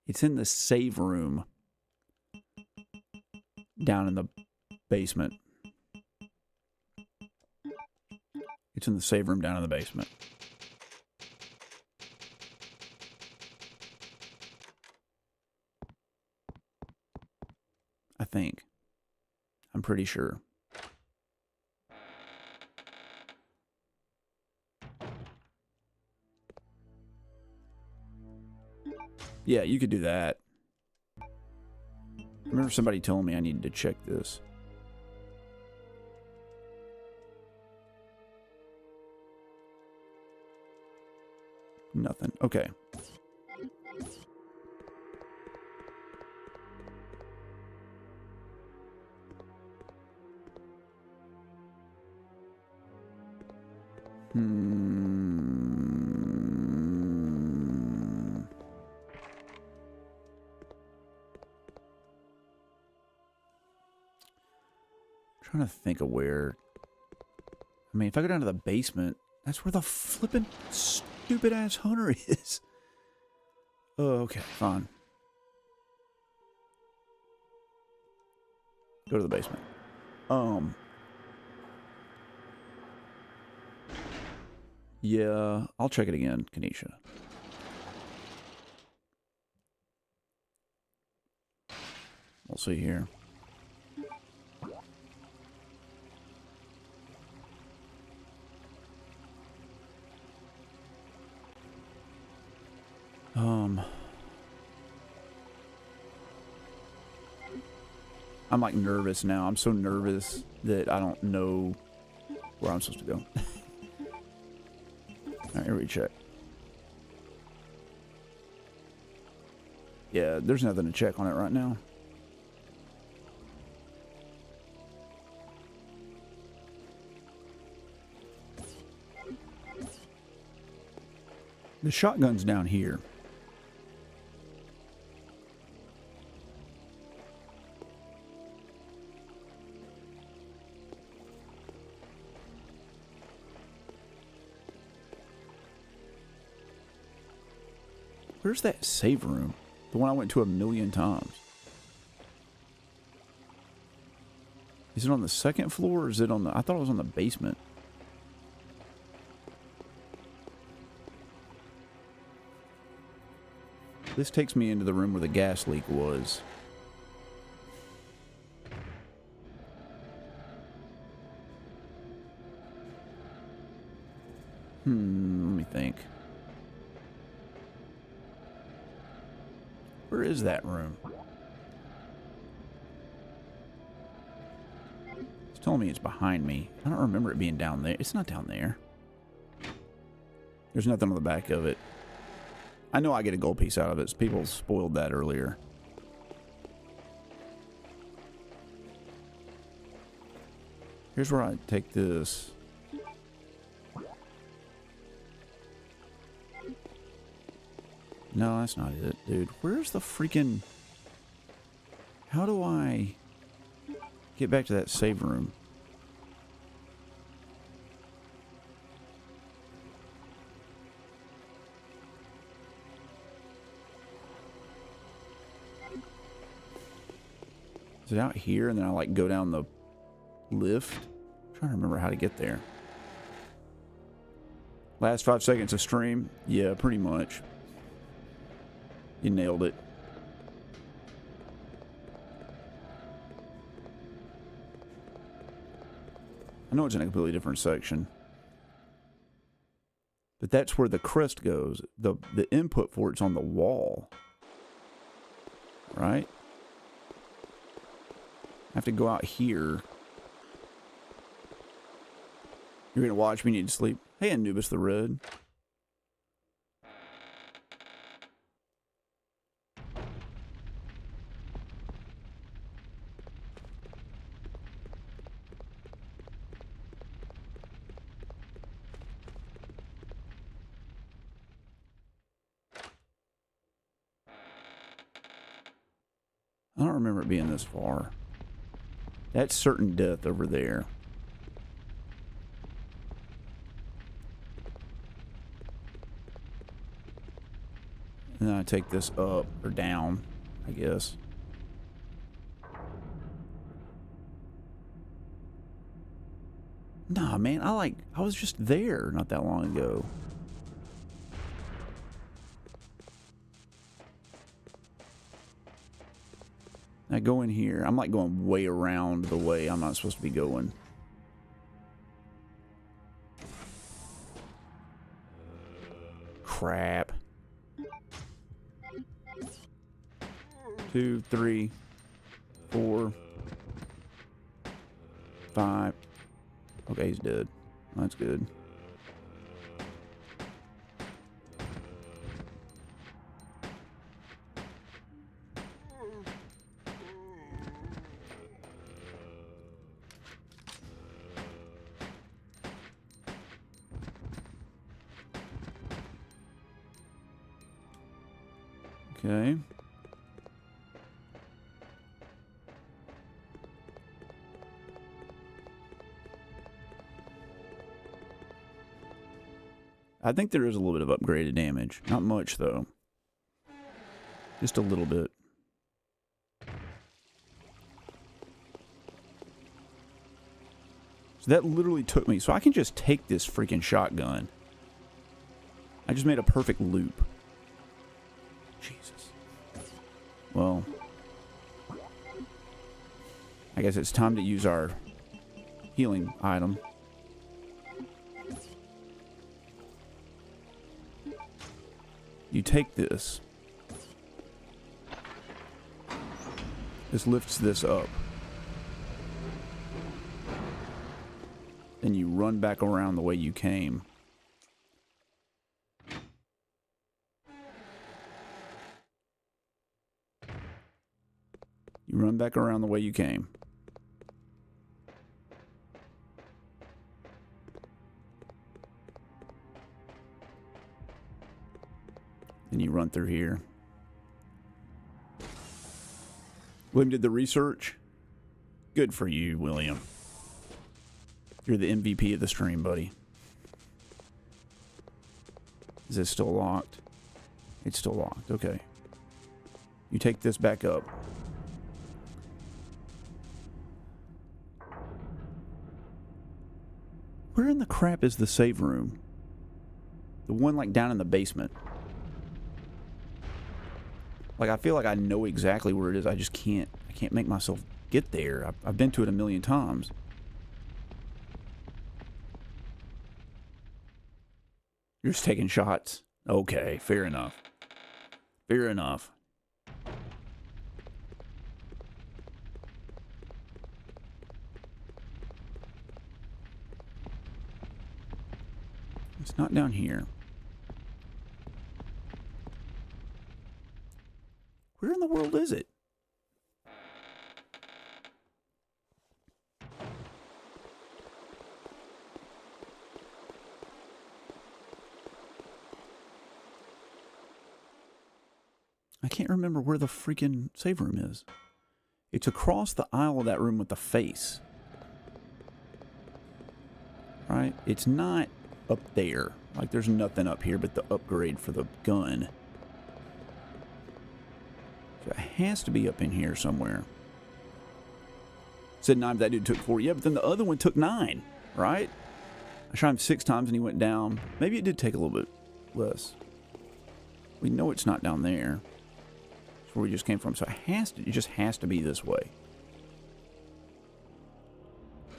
It's in the save room. Down in the basement. It's in the save room down in the basement. I think. I'm pretty sure. Yeah, you could do that. I remember somebody telling me I needed to check this. Nothing. Okay. Trying to think of where. I mean, if I go down to the basement, that's where the flippin' stupid ass hunter is. Oh, okay, fine. Go to the basement. Yeah, I'll check it again, Kanisha. We'll see here. I'm like nervous now. I'm so nervous that I don't know where I'm supposed to go. Alright, here we check. Yeah, there's nothing to check on it right now. The shotgun's down here. Where's that save room? The one I went to 1,000,000 times. Is it on the second floor or is it on the... I thought it was on the basement. This takes me into the room where the gas leak was. Let me think. Where is that room? It's telling me it's behind me. I don't remember it being down there. It's not down there. There's nothing on the back of it. I know I get a gold piece out of it. People spoiled that earlier. Here's where I take this. No, that's not it, dude. Where's the freaking... How do I get back to that save room? Is it out here and then I like go down the lift? I'm trying to remember how to get there. Last 5 seconds of stream? Yeah, pretty much. You nailed it. I know it's in a completely different section. But that's where the crest goes. The input for it's on the wall. Right? I have to go out here. You're gonna watch me need to sleep. Hey, Anubis the Red. I don't remember it being this far. That's certain death over there. And then I take this up or down, I guess. Nah, man, I was just there not that long ago. I go in here. I'm like going way around the way I'm not supposed to be going. Crap. 2, 3, 4, 5. Okay, he's dead. That's good. Okay. I think there is a little bit of upgraded damage. Not much, though. Just a little bit. So that literally took me. So I can just take this freaking shotgun. I just made a perfect loop. Jesus. Well, I guess it's time to use our healing item. You take this. This lifts this up. Then you run back around the way you came. You run back around the way you came. And you run through here. William did the research. Good for you, William. You're the MVP of the stream, buddy. Is this still locked? It's still locked. Okay. You take this back up. Where in the crap is the save room? The one like down in the basement. Like, I feel like I know exactly where it is. I just can't. I can't make myself get there. I've been to it a million times. You're just taking shots. Okay, fair enough. Fair enough. It's not down here. Where in the world is it? I can't remember where the freaking save room is. It's across the aisle of that room with the face. Right? It's not up there. Like, there's nothing up here but the upgrade for the gun. So it has to be up in here somewhere. Said 9, but that dude took 4. Yeah, but then the other one took 9, right? I shot him 6 times and he went down. Maybe it did take a little bit less. We know it's not down there. It's where we just came from. So it just has to be this way.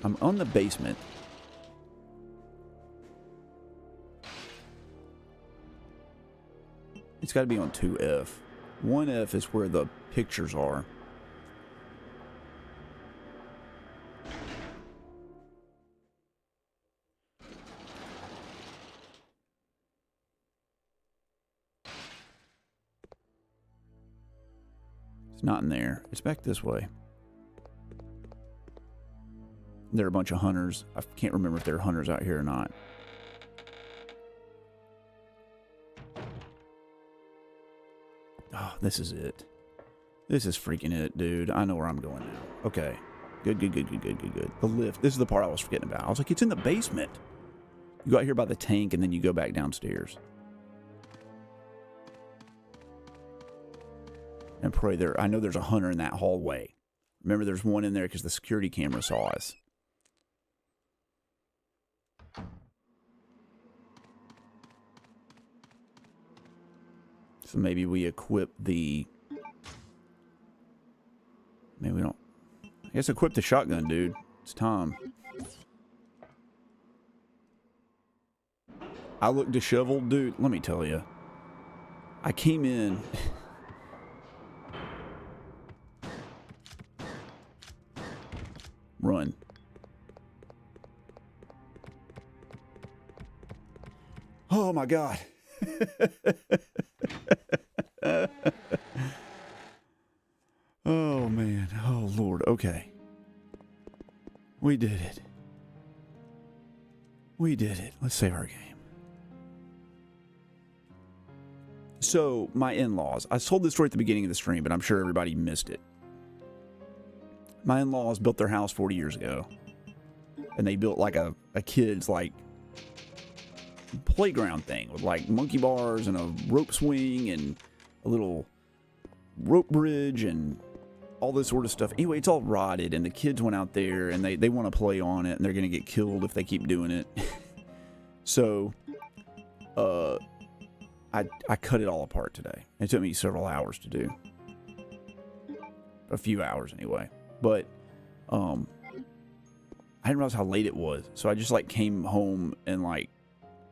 I'm on the basement. It's got to be on 2F. 1F is where the pictures are. It's not in there. It's back this way. There are a bunch of hunters. I can't remember if there are hunters out here or not. Oh, this is it. This is freaking it, dude. I know where I'm going now. Okay. Good. The lift. This is the part I was forgetting about. I was like, it's in the basement. You go out here by the tank and then you go back downstairs. And pray there. I know there's a hunter in that hallway. Remember, there's one in there because the security camera saw us. So maybe we equip the... Maybe we don't... I guess equip the shotgun, dude. It's time. I look disheveled, dude. Let me tell you. I came in... Run. Oh my God. Oh man. Oh Lord. Okay. We did it. We did it. Let's save our game. So, my in-laws. I told this story at the beginning of the stream, but I'm sure everybody missed it. My in-laws built their house 40 years ago. And they built like a kid's like playground thing with like monkey bars and a rope swing and a little rope bridge and all this sort of stuff. Anyway, it's all rotted and the kids went out there and they want to play on it and they're going to get killed if they keep doing it. So, I cut it all apart today. It took me several hours to do. A few hours anyway. But, I didn't realize how late it was. So I just like came home and like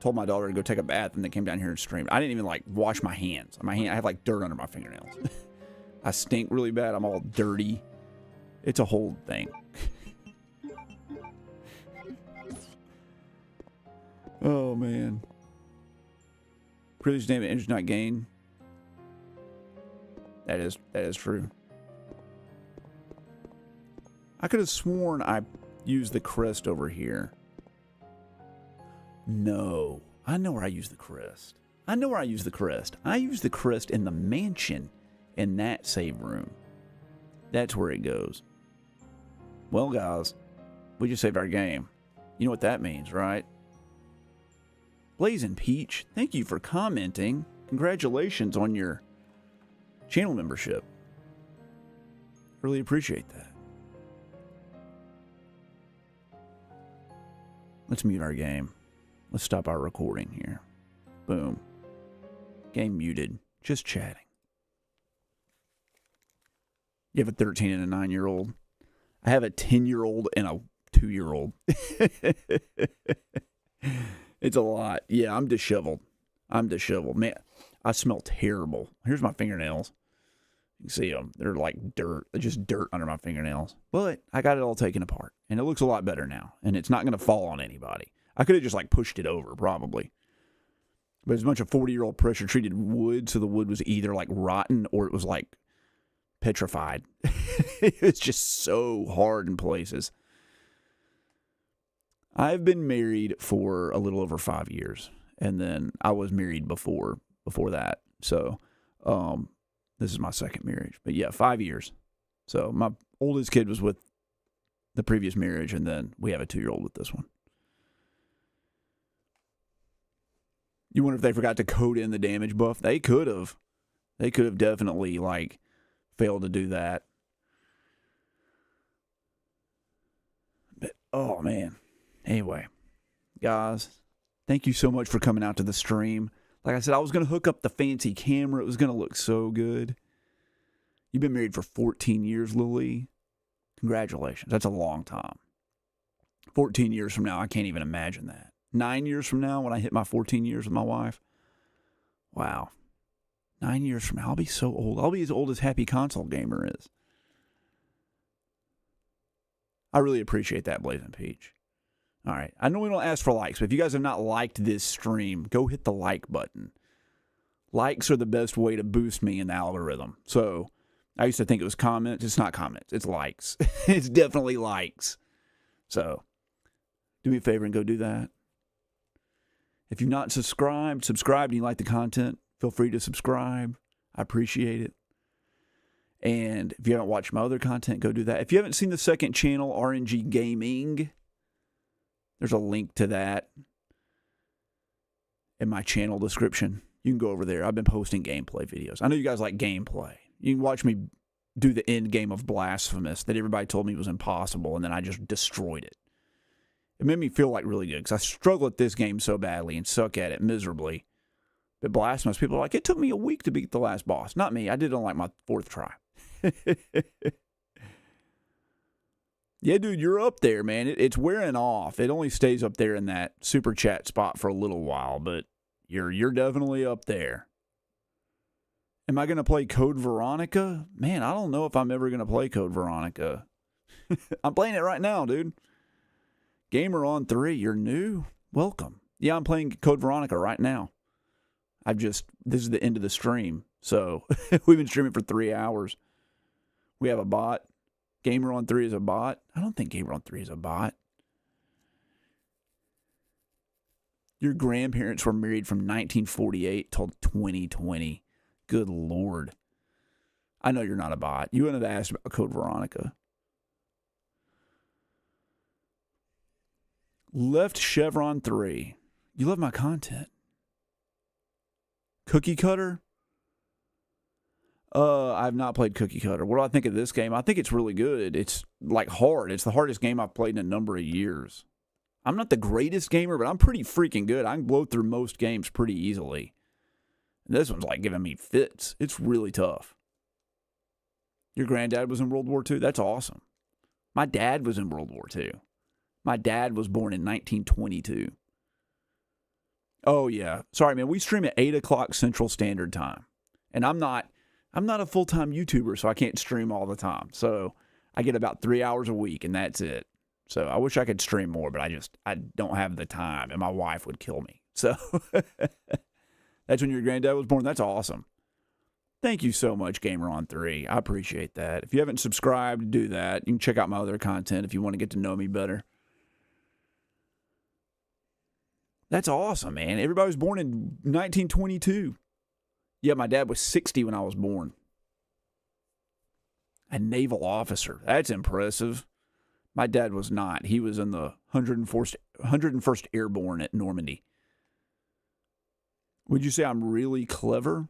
told my daughter to go take a bath and then came down here and streamed. I didn't even like wash my hands. I have like dirt under my fingernails. I stink really bad. I'm all dirty. It's a whole thing. Oh man. Privilege name and not gain. That is true. I could have sworn I used the crest over here. No. I know where I use the crest. I know where I use the crest. I use the crest in the mansion in that save room. That's where it goes. Well, guys, we just saved our game. You know what that means, right? Blazing Peach, thank you for commenting. Congratulations on your channel membership. Really appreciate that. Let's mute our game. Let's stop our recording here. Boom. Game muted. Just chatting. You have a 13 and a 9-year-old. I have a 10-year-old and a 2-year-old. It's a lot. Yeah, I'm disheveled. Man, I smell terrible. Here's my fingernails. You can see them. They're like dirt. They're just dirt under my fingernails. But I got it all taken apart. And it looks a lot better now. And it's not going to fall on anybody. I could have just like pushed it over, probably. But it's a bunch of 40-year-old pressure-treated wood. So the wood was either like rotten or it was like petrified. It's just so hard in places. I've been married for a little over 5 years. And then I was married before that. So, this is my second marriage. But yeah, 5 years. So my oldest kid was with the previous marriage. And then we have a 2-year-old with this one. You wonder if they forgot to code in the damage buff? They could have. They could have definitely, like, failed to do that. But, oh, man. Anyway, guys, thank you so much for coming out to the stream. Like I said, I was going to hook up the fancy camera. It was going to look so good. You've been married for 14 years, Lily. Congratulations. That's a long time. 14 years from now, I can't even imagine that. 9 years from now, when I hit my 14 years with my wife. Wow. 9 years from now, I'll be so old. I'll be as old as Happy Console Gamer is. I really appreciate that, Blazing Peach. All right. I know we don't ask for likes, but if you guys have not liked this stream, go hit the like button. Likes are the best way to boost me in the algorithm. So I used to think it was comments. It's not comments. It's likes. It's definitely likes. So do me a favor and go do that. If you've not subscribed and you like the content, feel free to subscribe. I appreciate it. And if you haven't watched my other content, go do that. If you haven't seen the second channel, RNG Gaming, there's a link to that in my channel description. You can go over there. I've been posting gameplay videos. I know you guys like gameplay. You can watch me do the end game of Blasphemous that everybody told me was impossible, and then I just destroyed it. It made me feel like really good because I struggle at this game so badly and suck at it miserably. But Blasphemous, people are like, it took me a week to beat the last boss. Not me. I did it on like my 4th try. Yeah, dude, you're up there, man. It's wearing off. It only stays up there in that super chat spot for a little while, but you're definitely up there. Am I going to play Code Veronica? Man, I don't know if I'm ever going to play Code Veronica. I'm playing it right now, dude. Gamer on 3, you're new? Welcome. Yeah, I'm playing Code Veronica right now. This is the end of the stream. So we've been streaming for 3 hours. We have a bot. Gamer on 3 is a bot. I don't think Gamer on 3 is a bot. Your grandparents were married from 1948 till 2020. Good Lord. I know you're not a bot. You wouldn't have asked about Code Veronica. Left Chevron 3. You love my content. Cookie Cutter? I've not played Cookie Cutter. What do I think of this game? I think it's really good. It's like hard. It's the hardest game I've played in a number of years. I'm not the greatest gamer, but I'm pretty freaking good. I can blow through most games pretty easily. And this one's like giving me fits. It's really tough. Your granddad was in World War II? That's awesome. My dad was in World War II. My dad was born in 1922. Oh, yeah. Sorry, man. We stream at 8 o'clock Central Standard Time. And I'm not a full-time YouTuber, so I can't stream all the time. So I get about 3 hours a week, and that's it. So I wish I could stream more, but I don't have the time, and my wife would kill me. So that's when your granddad was born. That's awesome. Thank you so much, Gamer on 3. I appreciate that. If you haven't subscribed, do that. You can check out my other content if you want to get to know me better. That's awesome, man. Everybody was born in 1922. Yeah, my dad was 60 when I was born. A naval officer. That's impressive. My dad was not. He was in the 101st Airborne at Normandy. Would you say I'm really clever?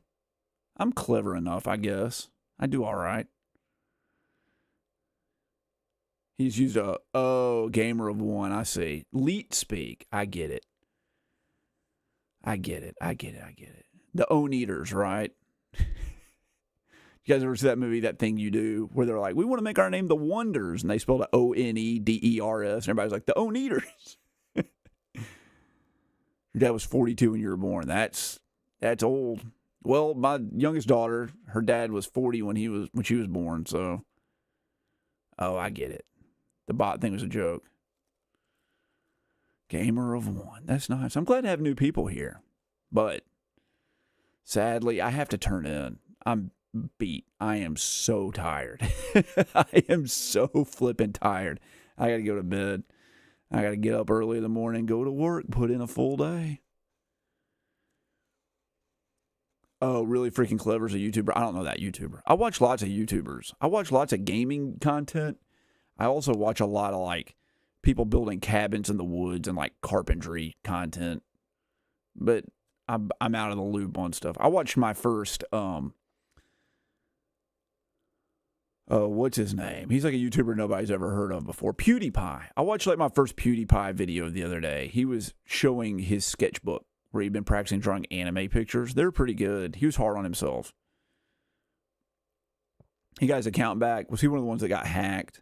I'm clever enough, I guess. I do all right. He's used gamer of 1. I see. Leet speak. I get it. I get it. The Own Eaters, right? You guys ever see that movie, That Thing You Do, where they're like, we want to make our name The Wonders, and they spelled it Oneders, and everybody's like, the Own Eaters. Your dad was 42 when you were born. That's old. Well, my youngest daughter, her dad was 40 when she was born, so I get it. The bot thing was a joke. Gamer of 1. That's nice. I'm glad to have new people here. But sadly, I have to turn in. I'm beat. I am so tired. I am so flippin' tired. I got to go to bed. I got to get up early in the morning, go to work, put in a full day. Oh, Really Freaking Clever is a YouTuber? I don't know that YouTuber. I watch lots of YouTubers. I watch lots of gaming content. I also watch a lot of like people building cabins in the woods and like carpentry content. But I'm out of the loop on stuff. I watched my first what's his name? He's like a YouTuber nobody's ever heard of before. PewDiePie. I watched like my first PewDiePie video the other day. He was showing his sketchbook where he'd been practicing drawing anime pictures. They're pretty good. He was hard on himself. He got his account back. Was he one of the ones that got hacked?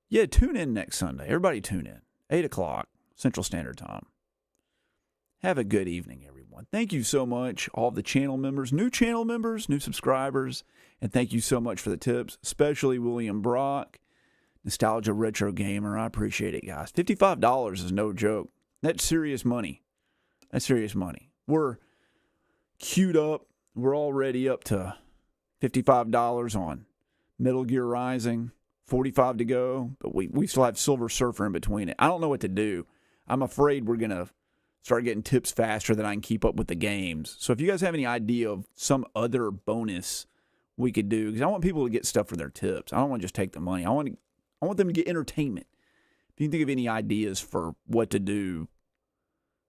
Yeah, tune in next Sunday. Everybody tune in. 8 o'clock Central Standard Time. Have a good evening, everyone. Thank you so much, all the channel members, new subscribers, and thank you so much for the tips, especially William Brock, Nostalgia Retro Gamer. I appreciate it, guys. $55 is no joke. That's serious money. We're queued up. We're already up to $55 on Metal Gear Rising. 45 to go, but we still have Silver Surfer in between it. I don't know what to do. I'm afraid we're going to start getting tips faster than I can keep up with the games. So if you guys have any idea of some other bonus we could do, because I want people to get stuff for their tips. I don't want to just take the money. I want them to get entertainment. If you can think of any ideas for what to do,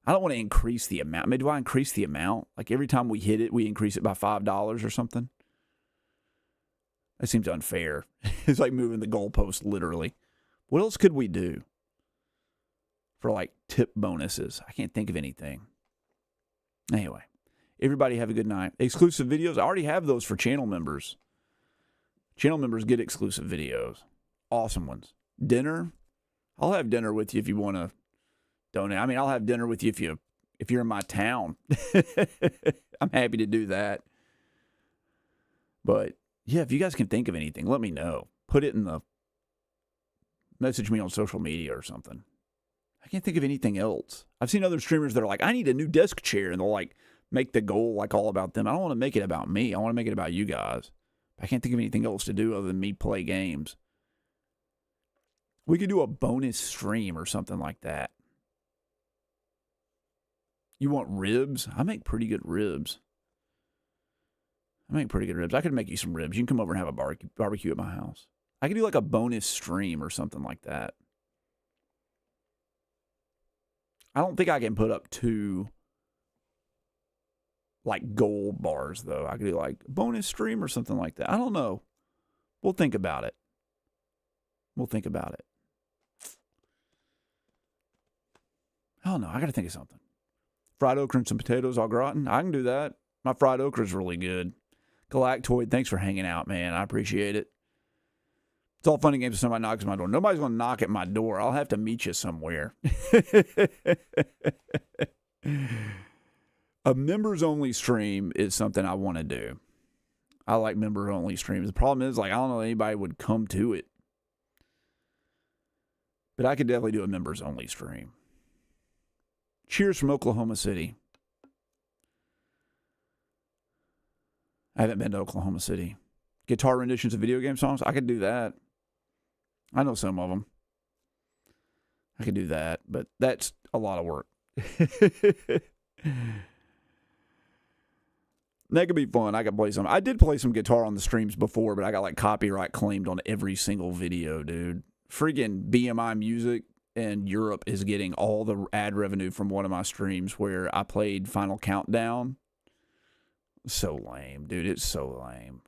I don't want to increase the amount. I mean, do I increase the amount? Like every time we hit it, we increase it by $5 or something? That seems unfair. It's like moving the goalpost, literally. What else could we do? for like tip bonuses. I can't think of anything. Anyway, everybody have a good night. Exclusive videos. I already have those for channel members. Channel members get exclusive videos. Awesome ones. Dinner. I'll have dinner with you if you want to donate. I mean, I'll have dinner with you if you're in my town. I'm happy to do that. But yeah, if you guys can think of anything, let me know. Put it in the message me on social media or something. I can't think of anything else. I've seen other streamers that are like, I need a new desk chair, and they'll like make the goal like all about them. I don't want to make it about me. I want to make it about you guys. I can't think of anything else to do other than me play games. We could do a bonus stream or something like that. You want ribs? I make pretty good ribs. I could make you some ribs. You can come over and have a barbecue at my house. I could do like a bonus stream or something like that. I don't think I can put up 2 like gold bars, though. I could do like bonus stream or something like that. I don't know. We'll think about it. I don't know. I got to think of something. Fried okra and some potatoes au gratin. I can do that. My fried okra is really good. Galactoid, thanks for hanging out, man. I appreciate it. It's all fun and games if somebody knocks at my door. Nobody's going to knock at my door. I'll have to meet you somewhere. A members-only stream is something I want to do. I like members-only streams. The problem is, like, I don't know if anybody would come to it. But I could definitely do a members-only stream. Cheers from Oklahoma City. I haven't been to Oklahoma City. Guitar renditions of video game songs? I could do that. I know some of them. I could do that, but that's a lot of work. That could be fun. I could play some. I did play some guitar on the streams before, but I got like copyright claimed on every single video, dude. Freaking BMI Music in Europe is getting all the ad revenue from one of my streams where I played Final Countdown. So lame, dude. It's so lame.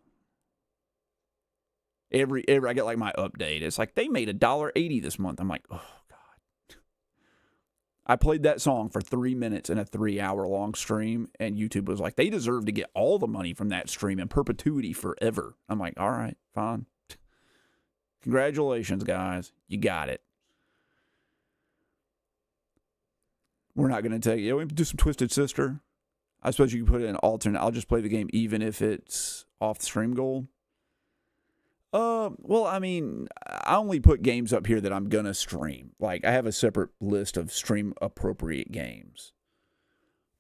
Every I get like my update. It's like they made $1.80 this month. I'm like, oh God. I played that song for 3 minutes in a 3-hour-long stream, and YouTube was like, they deserve to get all the money from that stream in perpetuity forever. I'm like, all right, fine. Congratulations, guys. You got it. We're not going to take it. We do some Twisted Sister. I suppose you can put it in alternate. I'll just play the game even if it's off the stream goal. Well, I mean, I only put games up here that I'm going to stream. Like, I have a separate list of stream-appropriate games.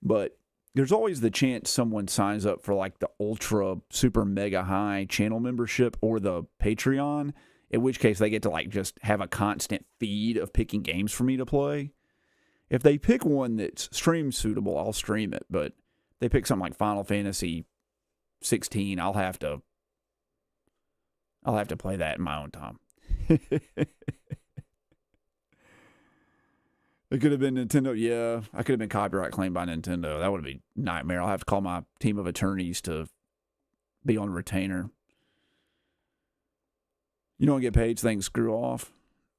But there's always the chance someone signs up for, like, the ultra, super, mega high channel membership or the Patreon, in which case they get to, like, just have a constant feed of picking games for me to play. If they pick one that's stream suitable, I'll stream it. But if they pick something like Final Fantasy 16, I'll have to play that in my own time. It could have been Nintendo. Yeah, I could have been copyright claimed by Nintendo. That would be a nightmare. I'll have to call my team of attorneys to be on retainer. You don't get paid, so they can screw off.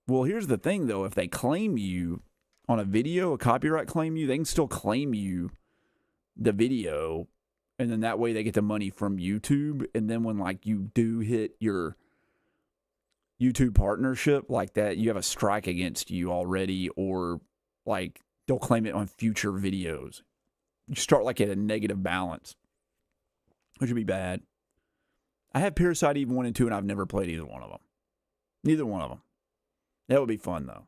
Well, here's the thing, though. If they claim you on a video, a copyright claim you, they can still claim you the video, and then that way they get the money from YouTube. And then when, like, you do hit your YouTube partnership like that, you have a strike against you already, or, like, they'll claim it on future videos. You start, like, at a negative balance, which would be bad. I have Parasite Eve 1 and 2, and I've never played either one of them. Neither one of them. That would be fun, though.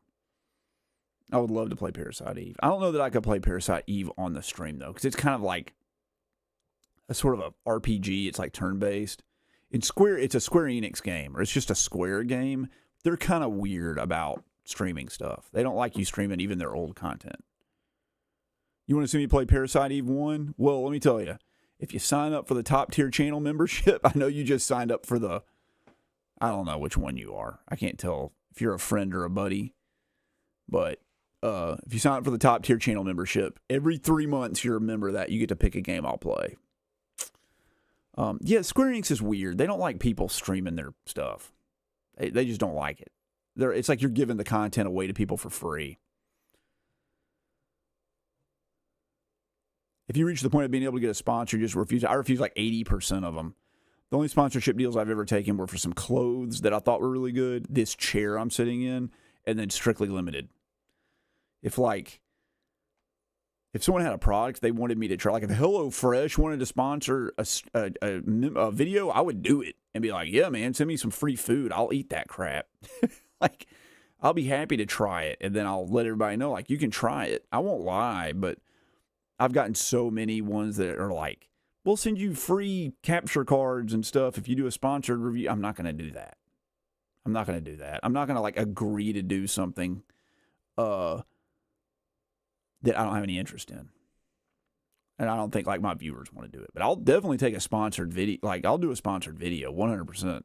I would love to play Parasite Eve. I don't know that I could play Parasite Eve on the stream, though, because it's kind of like a sort of a RPG. It's like turn-based. It's a Square Enix game, or it's just a Square game. They're kind of weird about streaming stuff. They don't like you streaming even their old content. You want to see me play Parasite Eve 1? Well, let me tell you. If you sign up for the top-tier channel membership, I know you just signed up for the... I don't know which one you are. I can't tell if you're a friend or a buddy. But if you sign up for the top-tier channel membership, every 3 months you're a member of that. You get to pick a game I'll play. Yeah, Square Enix is weird. They don't like people streaming their stuff. They just don't like it. It's like you're giving the content away to people for free. If you reach the point of being able to get a sponsor, just refuse. I refuse like 80% of them. The only sponsorship deals I've ever taken were for some clothes that I thought were really good, this chair I'm sitting in, and then Strictly Limited. If someone had a product they wanted me to try, like if HelloFresh wanted to sponsor a video, I would do it and be like, yeah, man, send me some free food. I'll eat that crap. Like, I'll be happy to try it, and then I'll let everybody know, like, you can try it. I won't lie, but I've gotten so many ones that are like, we'll send you free capture cards and stuff if you do a sponsored review. I'm not going to do that. I'm not going to do that. I'm not going to, like, agree to do something that I don't have any interest in. And I don't think, like, my viewers want to do it. But I'll definitely take a sponsored video. Like, I'll do a sponsored video, 100%.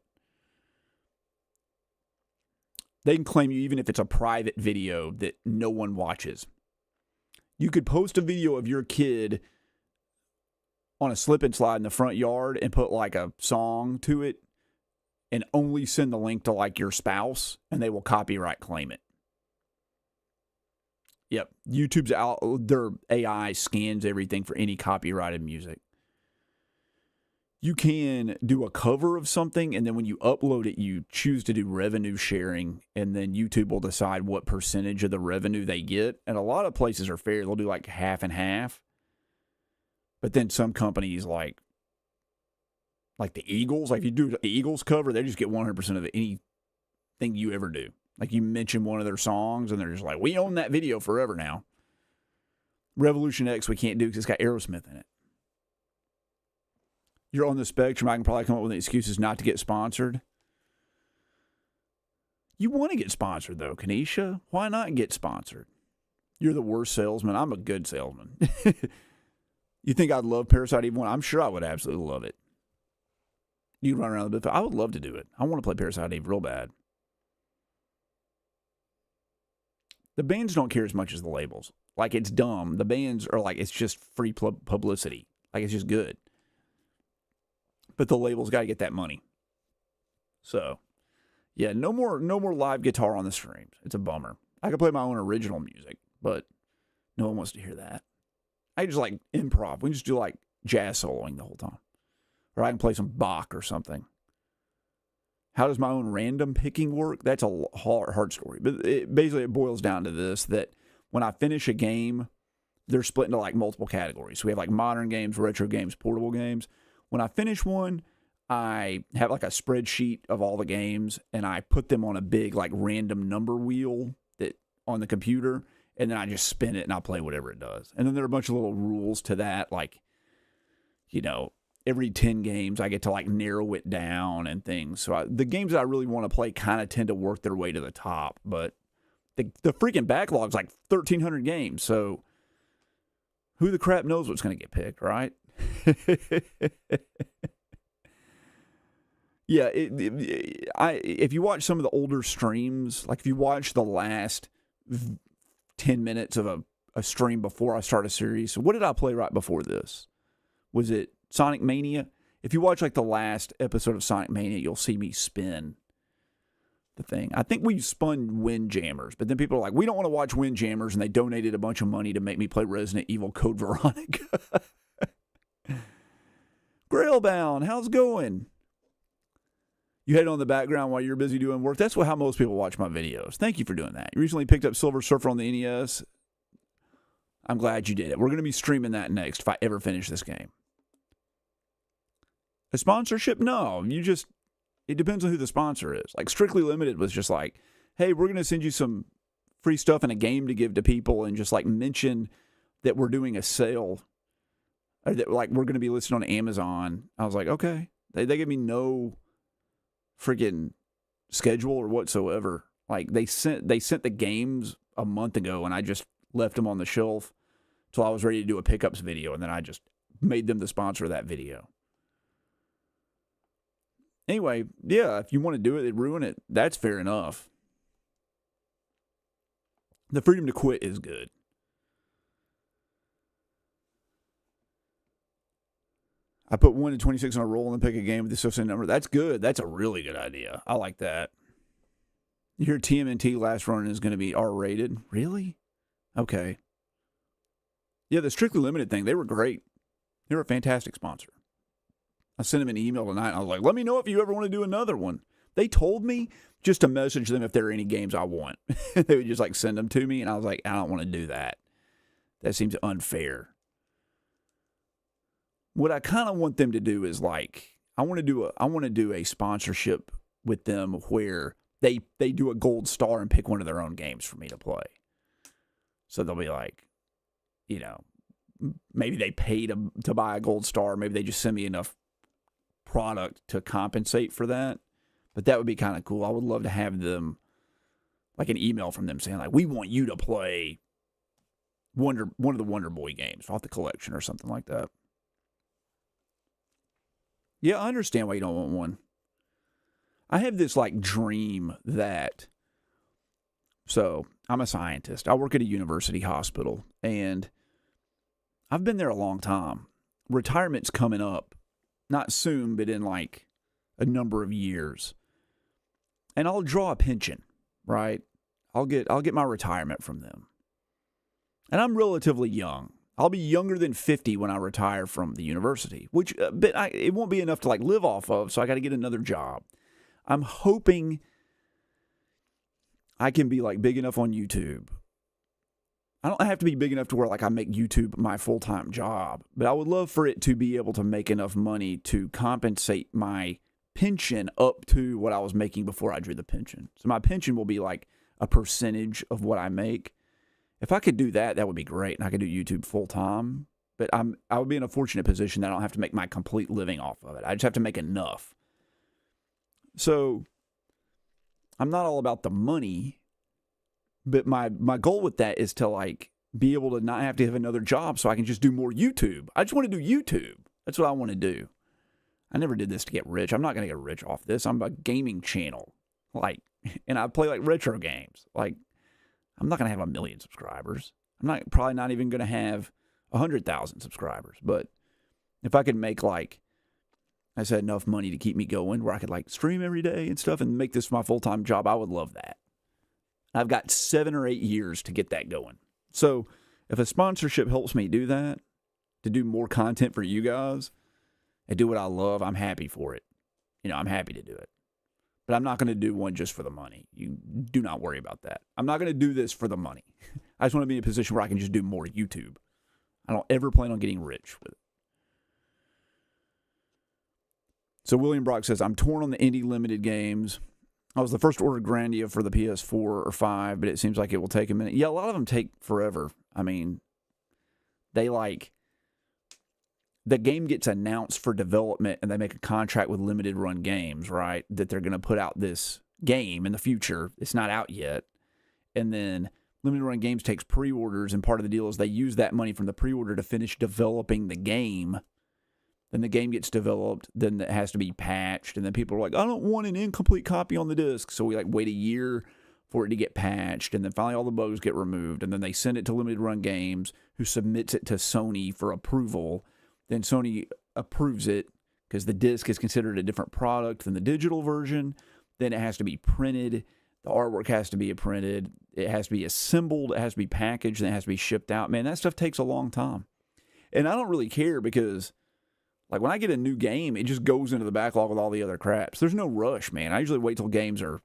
They can claim you even if it's a private video that no one watches. You could post a video of your kid on a slip and slide in the front yard and put, like, a song to it and only send the link to, like, your spouse, and they will copyright claim it. Yep. YouTube's out. Their AI scans everything for any copyrighted music. You can do a cover of something, and then when you upload it, you choose to do revenue sharing, and then YouTube will decide what percentage of the revenue they get. And a lot of places are fair. They'll do like half and half. But then some companies like the Eagles, like if you do the Eagles cover, they just get 100% of anything you ever do. Like you mention one of their songs, and they're just like, we own that video forever now. Revolution X we can't do because it's got Aerosmith in it. You're on the spectrum. I can probably come up with excuses not to get sponsored. You want to get sponsored, though, Kanisha. Why not get sponsored? You're the worst salesman. I'm a good salesman. You think I'd love Parasite Eve 1? I'm sure I would absolutely love it. You run around the bit. I would love to do it. I want to play Parasite Eve real bad. The bands don't care as much as the labels. Like, it's dumb. The bands are like, it's just free publicity. Like, it's just good. But the labels got to get that money. So, yeah, no more live guitar on the streams. It's a bummer. I could play my own original music, but no one wants to hear that. I just like improv. We just do like jazz soloing the whole time. Or I can play some Bach or something. How does my own random picking work? That's a hard story. But basically it boils down to this, that when I finish a game, they're split into like multiple categories. So we have like modern games, retro games, portable games. When I finish one, I have like a spreadsheet of all the games, and I put them on a big like random number wheel that on the computer, and then I just spin it and I'll play whatever it does. And then there are a bunch of little rules to that, like, you know, every 10 games I get to like narrow it down and things. So the games that I really want to play kind of tend to work their way to the top, but the freaking backlog's like 1,300 games. So who the crap knows what's going to get picked, right? Yeah, if you watch some of the older streams, like if you watch the last 10 minutes of a stream before I start a series, so what did I play right before this? Was it Sonic Mania? If you watch like the last episode of Sonic Mania, you'll see me spin the thing. I think we spun Windjammers, but then people are like, we don't want to watch Windjammers, and they donated a bunch of money to make me play Resident Evil Code Veronica. Grailbound, how's it going? You had it on the background while you're busy doing work. That's how most people watch my videos. Thank you for doing that. You recently picked up Silver Surfer on the NES. I'm glad you did it. We're going to be streaming that next if I ever finish this game. A sponsorship? No. It depends on who the sponsor is. Like Strictly Limited was just like, hey, we're going to send you some free stuff and a game to give to people, and just like mention that we're doing a sale. Or that, like, we're going to be listed on Amazon. I was like, okay. They give me no freaking schedule or whatsoever. Like, they sent the games a month ago, and I just left them on the shelf till I was ready to do a pickups video, and then I just made them the sponsor of that video. Anyway, yeah, if you want to do it, they ruin it. That's fair enough. The freedom to quit is good. I put 1 to 26 on a roll and then pick a game with the associated number. That's good. That's a really good idea. I like that. You hear TMNT last run is going to be R-rated? Really? Okay. Yeah, the Strictly Limited thing, they were great. They were a fantastic sponsor. I sent them an email tonight, and I was like, let me know if you ever want to do another one. They told me just to message them if there are any games I want. They would just like send them to me, and I was like, I don't want to do that. That seems unfair. What I kind of want them to do is like, I want to do a sponsorship with them where they do a gold star and pick one of their own games for me to play. So they'll be like, you know, maybe they pay to buy a gold star. Maybe they just send me enough product to compensate for that. But that would be kind of cool. I would love to have them, like an email from them saying, like, we want you to play one of the Wonder Boy games off the collection or something like that. Yeah, I understand why you don't want one. I have this, like, dream that... So, I'm a scientist. I work at a university hospital, and I've been there a long time. Retirement's coming up. Not soon, but in, like, a number of years. And I'll draw a pension, right? I'll get my retirement from them. And I'm relatively young. I'll be younger than 50 when I retire from the university, which it won't be enough to like live off of, so I got to get another job. I'm hoping I can be like big enough on YouTube. I don't have to be big enough to where like I make YouTube my full-time job, but I would love for it to be able to make enough money to compensate my pension up to what I was making before I drew the pension. So my pension will be like a percentage of what I make. If I could do that, that would be great, and I could do YouTube full-time. But I would be in a fortunate position that I don't have to make my complete living off of it. I just have to make enough. So I'm not all about the money, but my goal with that is to like be able to not have to have another job so I can just do more YouTube. I just want to do YouTube. That's what I want to do. I never did this to get rich. I'm not going to get rich off this. I'm a gaming channel. Like, and I play like retro games. Like, I'm not going to have 1 million subscribers. I'm probably not even going to have 100,000 subscribers. But if I could make like, I said, enough money to keep me going where I could like stream every day and stuff and make this my full-time job, I would love that. I've got 7 or 8 years to get that going. So if a sponsorship helps me do that, to do more content for you guys and do what I love, I'm happy for it. You know, I'm happy to do it. But I'm not going to do one just for the money. You do not worry about that. I'm not going to do this for the money. I just want to be in a position where I can just do more YouTube. I don't ever plan on getting rich with it. So William Brock says, I'm torn on the indie limited games. I was the first to order Grandia for the PS4 or 5, but it seems like it will take a minute. Yeah, a lot of them take forever. I mean, they like... The game gets announced for development and they make a contract with Limited Run Games, right? That they're going to put out this game in the future. It's not out yet. And then Limited Run Games takes pre-orders, and part of the deal is they use that money from the pre-order to finish developing the game. Then the game gets developed, then it has to be patched, and then people are like, I don't want an incomplete copy on the disc. So we like wait a year for it to get patched, and then finally all the bugs get removed, and then they send it to Limited Run Games, who submits it to Sony for approval. Then Sony approves it because the disc is considered a different product than the digital version. Then it has to be printed. The artwork has to be printed. It has to be assembled. It has to be packaged. And it has to be shipped out. Man, that stuff takes a long time. And I don't really care because, like, when I get a new game, it just goes into the backlog with all the other craps. There's no rush, man. I usually wait till games are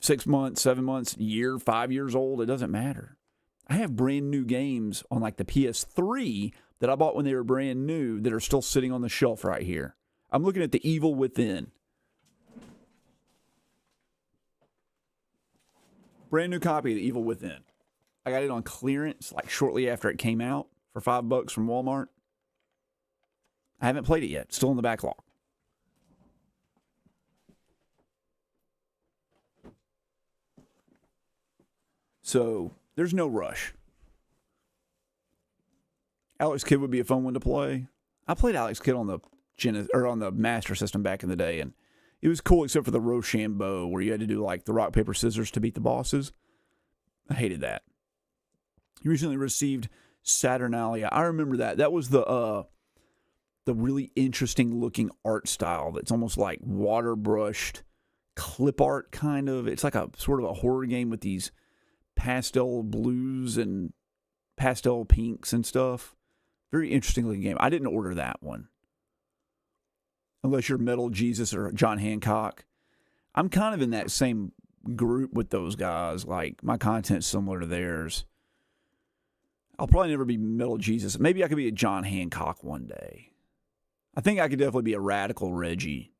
6 months, 7 months, year, 5 years old. It doesn't matter. I have brand new games on, like, the PS3 that I bought when they were brand new that are still sitting on the shelf right here. I'm looking at The Evil Within. Brand new copy of The Evil Within. I got it on clearance like shortly after it came out for $5 from Walmart. I haven't played it yet. Still in the backlog. So there's no rush. Alex Kidd would be a fun one to play. I played Alex Kidd on the Master System back in the day, and it was cool except for the Rochambeau, where you had to do like the rock, paper, scissors to beat the bosses. I hated that. He recently received Saturnalia. I remember that. That was the really interesting looking art style that's almost like water brushed clip art kind of. It's like a sort of a horror game with these pastel blues and pastel pinks and stuff. Very interesting looking game. I didn't order that one. Unless you're Metal Jesus or John Hancock. I'm kind of in that same group with those guys. Like, my content's similar to theirs. I'll probably never be Metal Jesus. Maybe I could be a John Hancock one day. I think I could definitely be a Radical Reggie.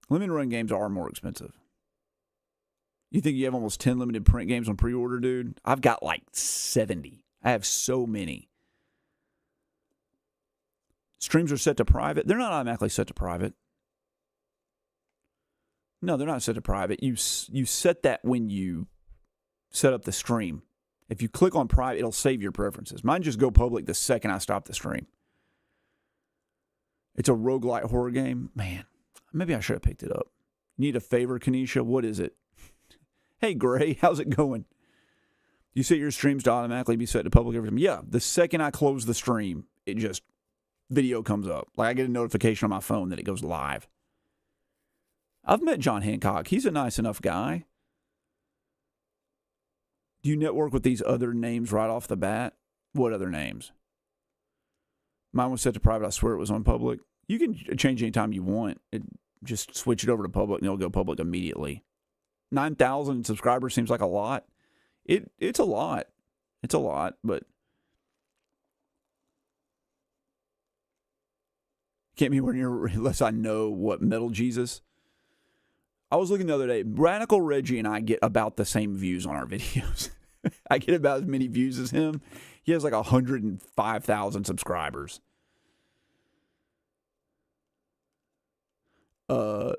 Limited run games are more expensive. You think you have almost 10 limited print games on pre-order, dude? I've got like 70. I have so many. Streams are set to private. They're not automatically set to private. No, they're not set to private. You set that when you set up the stream. If you click on private, it'll save your preferences. Mine just go public the second I stop the stream. It's a roguelite horror game. Man, maybe I should have picked it up. Need a favor, Kanisha? What is it? Hey, Gray, how's it going? You set your streams to automatically be set to public every time? Yeah, the second I close the stream, it just, video comes up. Like, I get a notification on my phone that it goes live. I've met John Hancock. He's a nice enough guy. Do you network with these other names right off the bat? What other names? Mine was set to private. I swear it was on public. You can change anytime you want. Just switch it over to public and it'll go public immediately. 9,000 subscribers seems like a lot. It's a lot. It's a lot, but can't be anywhere near unless I know what Metal Jesus. I was looking the other day. Radical Reggie and I get about the same views on our videos. I get about as many views as him. He has like 105,000 subscribers. And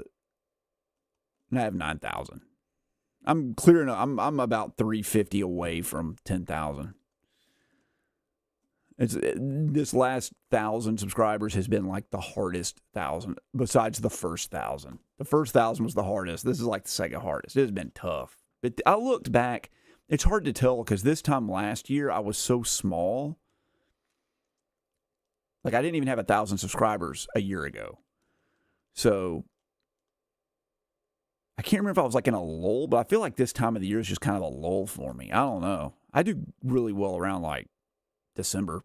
I have 9,000. I'm clear enough. I'm about 350 away from 10,000. This last 1,000 subscribers has been like the hardest 1,000 besides the first 1,000. The first 1,000 was the hardest. This is like the second hardest. It has been tough. But I looked back. It's hard to tell because this time last year I was so small. Like I didn't even have 1,000 subscribers a year ago. So I can't remember if I was like in a lull, but I feel like this time of the year is just kind of a lull for me. I don't know. I do really well around like December.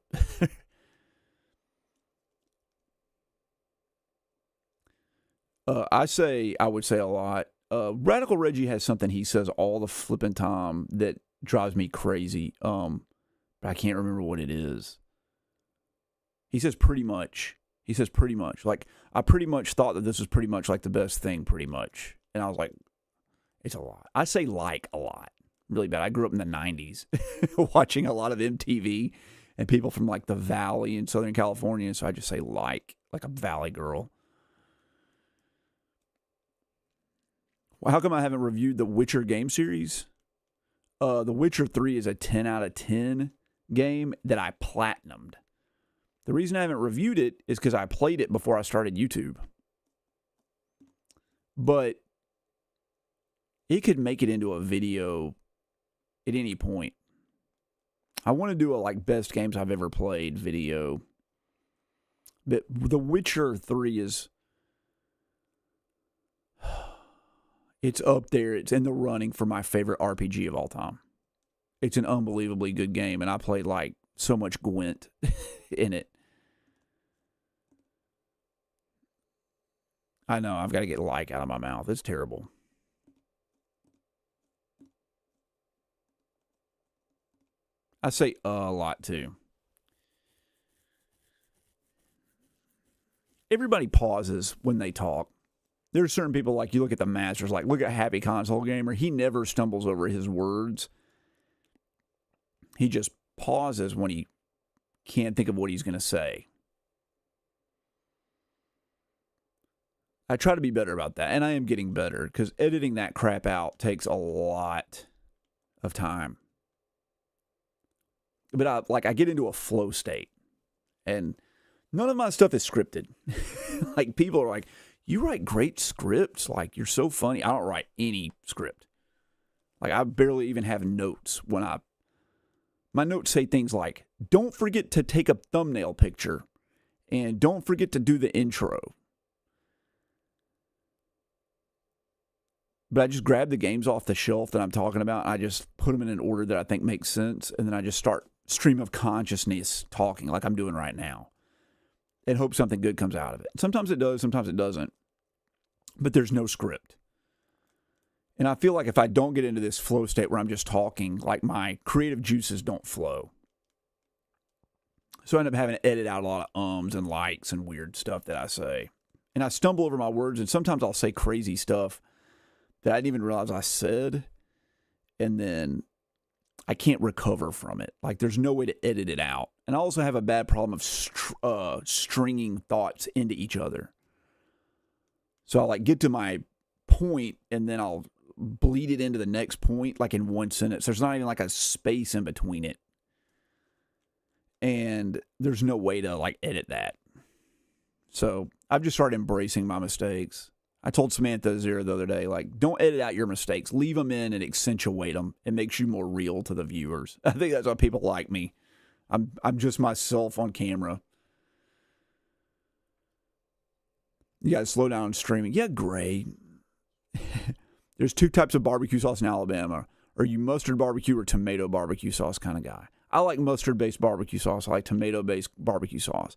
I would say a lot. Radical Reggie has something he says all the flipping time that drives me crazy. But I can't remember what it is. He says pretty much. Like, I pretty much thought that this was pretty much like the best thing, pretty much. And I was like, it's a lot. I say like a lot. Really bad. I grew up in the 90s watching a lot of MTV and people from like the Valley in Southern California. So I just say like a Valley girl. Well, how come I haven't reviewed the Witcher game series? The Witcher 3 is a 10 out of 10 game that I platinumed. The reason I haven't reviewed it is because I played it before I started YouTube. But it could make it into a video at any point. I want to do a like best games I've ever played video. But The Witcher 3 is... It's up there. It's in the running for my favorite RPG of all time. It's an unbelievably good game, and I played like so much Gwent in it. I know, I've got to get like out of my mouth. It's terrible. I say a lot too. Everybody pauses when they talk. There's certain people, like you look at the Masters, like look at Happy Console Gamer. He never stumbles over his words. He just pauses when he can't think of what he's going to say. I try to be better about that, and I am getting better because editing that crap out takes a lot of time. But I get into a flow state, and none of my stuff is scripted. Like people are like, you write great scripts. Like, you're so funny. I don't write any script. Like, I barely even have notes my notes say things like, don't forget to take a thumbnail picture and don't forget to do the intro. But I just grab the games off the shelf that I'm talking about. I just put them in an order that I think makes sense. And then I just start stream of consciousness talking like I'm doing right now. And hope something good comes out of it. Sometimes it does, sometimes it doesn't. But there's no script. And I feel like if I don't get into this flow state where I'm just talking, like my creative juices don't flow. So I end up having to edit out a lot of ums and likes and weird stuff that I say. And I stumble over my words, and sometimes I'll say crazy stuff that I didn't even realize I said. And then I can't recover from it. Like there's no way to edit it out. And I also have a bad problem of stringing thoughts into each other. So I'll like get to my point and then I'll bleed it into the next point like in one sentence. There's not even like a space in between it. And there's no way to like edit that. So I've just started embracing my mistakes. I told Samantha Zero the other day, like, don't edit out your mistakes. Leave them in and accentuate them. It makes you more real to the viewers. I think that's why people like me. I'm just myself on camera. You got to slow down streaming. Yeah, great. There's 2 types of barbecue sauce in Alabama. Are you mustard barbecue or tomato barbecue sauce kind of guy? I like mustard-based barbecue sauce. I like tomato-based barbecue sauce.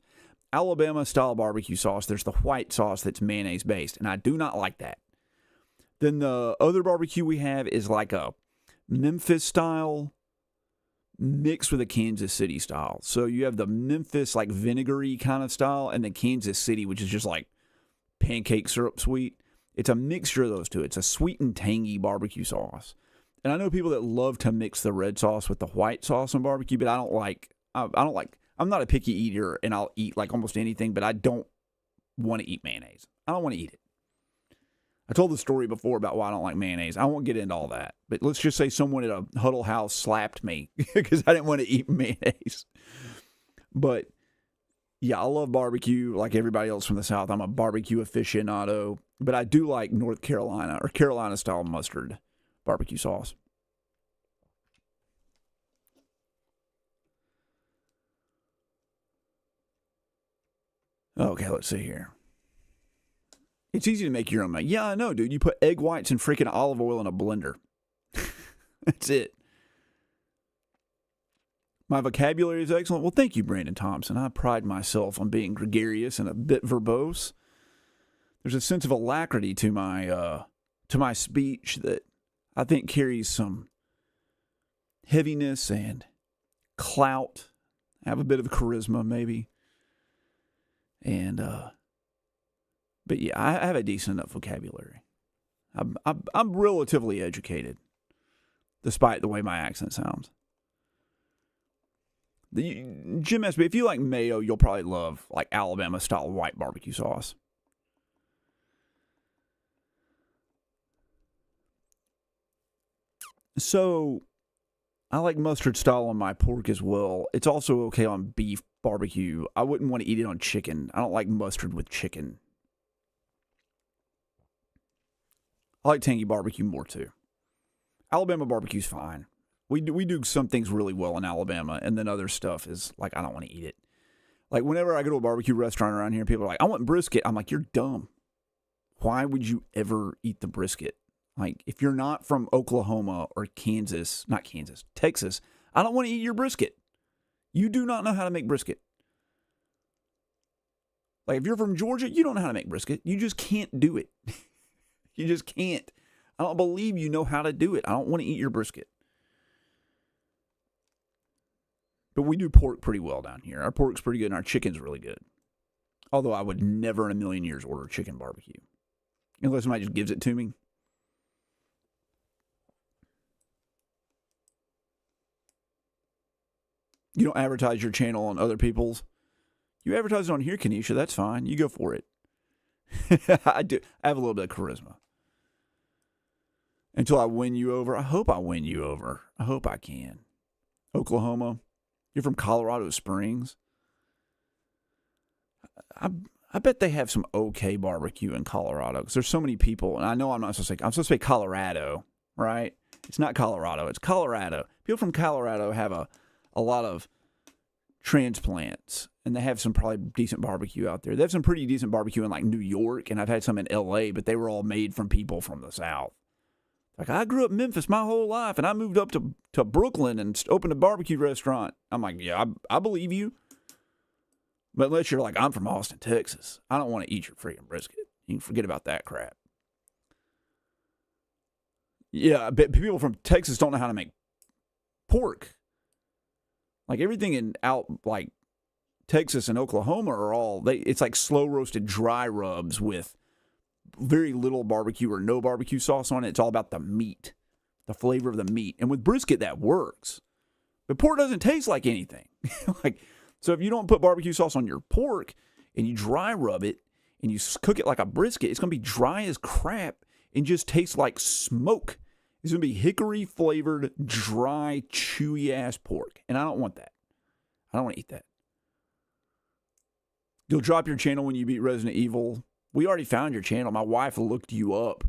Alabama-style barbecue sauce, there's the white sauce that's mayonnaise-based, and I do not like that. Then the other barbecue we have is like a Memphis-style mixed with a Kansas City style. So you have the Memphis, like vinegary kind of style, and the Kansas City, which is just like pancake syrup sweet. It's a mixture of those two. It's a sweet and tangy barbecue sauce. And I know people that love to mix the red sauce with the white sauce on barbecue, but I don't like, I'm not a picky eater and I'll eat like almost anything, but I don't want to eat mayonnaise. I don't want to eat it. I told the story before about why I don't like mayonnaise. I won't get into all that. But let's just say someone at a Huddle House slapped me because I didn't want to eat mayonnaise. But yeah, I love barbecue like everybody else from the South. I'm a barbecue aficionado. But I do like North Carolina or Carolina style mustard barbecue sauce. Okay, let's see here. It's easy to make your own. Yeah, I know, dude. You put egg whites and freaking olive oil in a blender. That's it. My vocabulary is excellent. Well, thank you, Brandon Thompson. I pride myself on being gregarious and a bit verbose. There's a sense of alacrity to my speech that I think carries some heaviness and clout. I have a bit of charisma, maybe. And, but yeah, I have a decent enough vocabulary. I'm relatively educated, despite the way my accent sounds. Jim asked me, if you like mayo, you'll probably love like Alabama-style white barbecue sauce. So, I like mustard style on my pork as well. It's also okay on beef barbecue. I wouldn't want to eat it on chicken. I don't like mustard with chicken. I like tangy barbecue more too. Alabama barbecue's fine. We do some things really well in Alabama, and then other stuff is like, I don't want to eat it. Like whenever I go to a barbecue restaurant around here, people are like, I want brisket. I'm like, you're dumb. Why would you ever eat the brisket? Like, if you're not from Oklahoma or Texas, I don't want to eat your brisket. You do not know how to make brisket. Like, if you're from Georgia, you don't know how to make brisket. You just can't do it. You just can't. I don't believe you know how to do it. I don't want to eat your brisket. But we do pork pretty well down here. Our pork's pretty good and our chicken's really good. Although I would never in a million years order chicken barbecue. Unless somebody just gives it to me. You don't advertise your channel on other people's. You advertise it on here, Kenesha. That's fine. You go for it. I do. I have a little bit of charisma. Until I win you over. I hope I win you over. I hope I can. Oklahoma. You're from Colorado Springs. I bet they have some okay barbecue in Colorado. Because there's so many people. And I know I'm not supposed to say. I'm supposed to say Colorado. Right? It's not Colorado. It's Colorado. People from Colorado have a lot of transplants, and they have some probably decent barbecue out there. They have some pretty decent barbecue in like New York, and I've had some in LA, but they were all made from people from the South. Like, I grew up in Memphis my whole life, and I moved up to Brooklyn and opened a barbecue restaurant. I'm like, yeah, I believe you. But unless you're like, I'm from Austin, Texas, I don't want to eat your freaking brisket. You can forget about that crap. Yeah, but people from Texas don't know how to make pork. Like, everything in like Texas and Oklahoma are all, it's like slow roasted dry rubs with very little barbecue or no barbecue sauce on it. It's all about the meat, the flavor of the meat. And with brisket, that works. But pork doesn't taste like anything. So if you don't put barbecue sauce on your pork and you dry rub it and you cook it like a brisket, it's going to be dry as crap and just taste like smoke. It's going to be hickory flavored, dry, chewy ass pork. And I don't want that. I don't want to eat that. You'll drop your channel when you beat Resident Evil. We already found your channel. My wife looked you up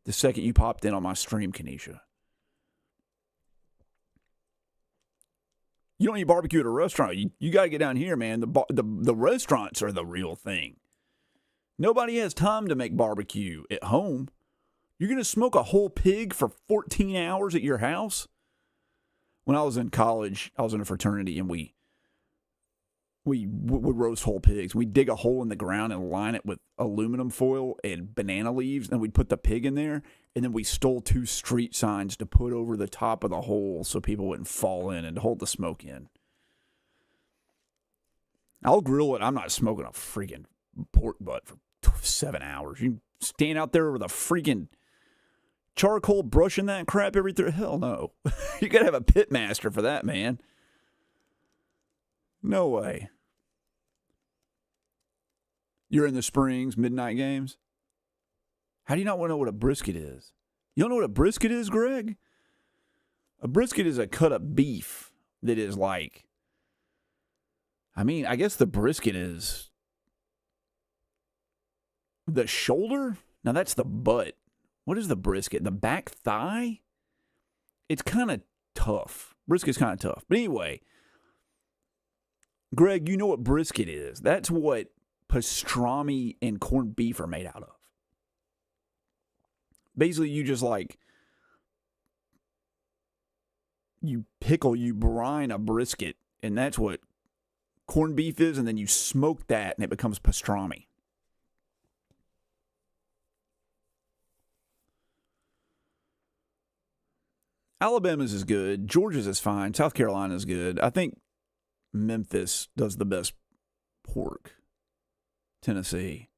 the second you popped in on my stream, Kenesha. You don't eat barbecue at a restaurant. You got to get down here, man. The restaurants are the real thing. Nobody has time to make barbecue at home. You're going to smoke a whole pig for 14 hours at your house? When I was in college, I was in a fraternity, and we would roast whole pigs. We'd dig a hole in the ground and line it with aluminum foil and banana leaves, and we'd put the pig in there, and then we stole 2 street signs to put over the top of the hole so people wouldn't fall in and to hold the smoke in. I'll grill it. I'm not smoking a freaking pork butt for 7 hours. You stand out there with a freaking charcoal brushing that crap every through. Hell no. You got to have a pit master for that, man. No way. You're in the Springs midnight games. How do you not want to know what a brisket is? You don't know what a brisket is, Greg? A brisket is a cut of beef that is like, I guess the brisket is the shoulder. Now that's the butt. What is the brisket? The back thigh? It's kind of tough. Brisket's kind of tough. But anyway, Greg, you know what brisket is. That's what pastrami and corned beef are made out of. Basically, you just you brine a brisket, and that's what corned beef is, and then you smoke that, and it becomes pastrami. Alabama's is good. Georgia's is fine. South Carolina's good. I think Memphis does the best pork. Tennessee.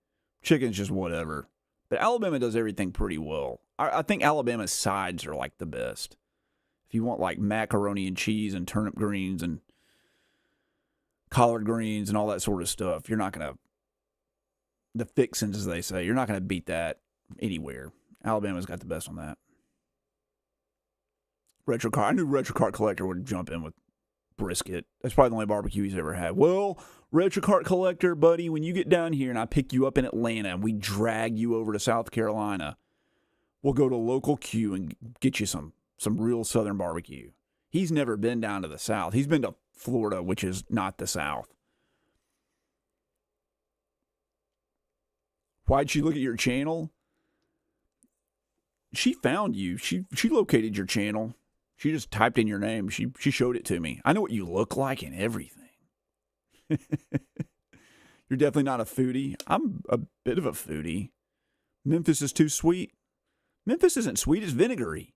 Chicken's just whatever. But Alabama does everything pretty well. I think Alabama's sides are like the best. If you want like macaroni and cheese and turnip greens and collard greens and all that sort of stuff, you're not going to, the fixins as they say, you're not going to beat that anywhere. Alabama's got the best on that. Retro Car. I knew Retro Cart Collector would jump in with brisket. That's probably the only barbecue he's ever had. Well, Retro Cart Collector, buddy, when you get down here and I pick you up in Atlanta and we drag you over to South Carolina, we'll go to local Q and get you some real Southern barbecue. He's never been down to the South. He's been to Florida, which is not the South. Why'd she look at your channel? She found you. She located your channel. She just typed in your name. She showed it to me. I know what you look like and everything. You're definitely not a foodie. I'm a bit of a foodie. Memphis is too sweet. Memphis isn't sweet. It's vinegary.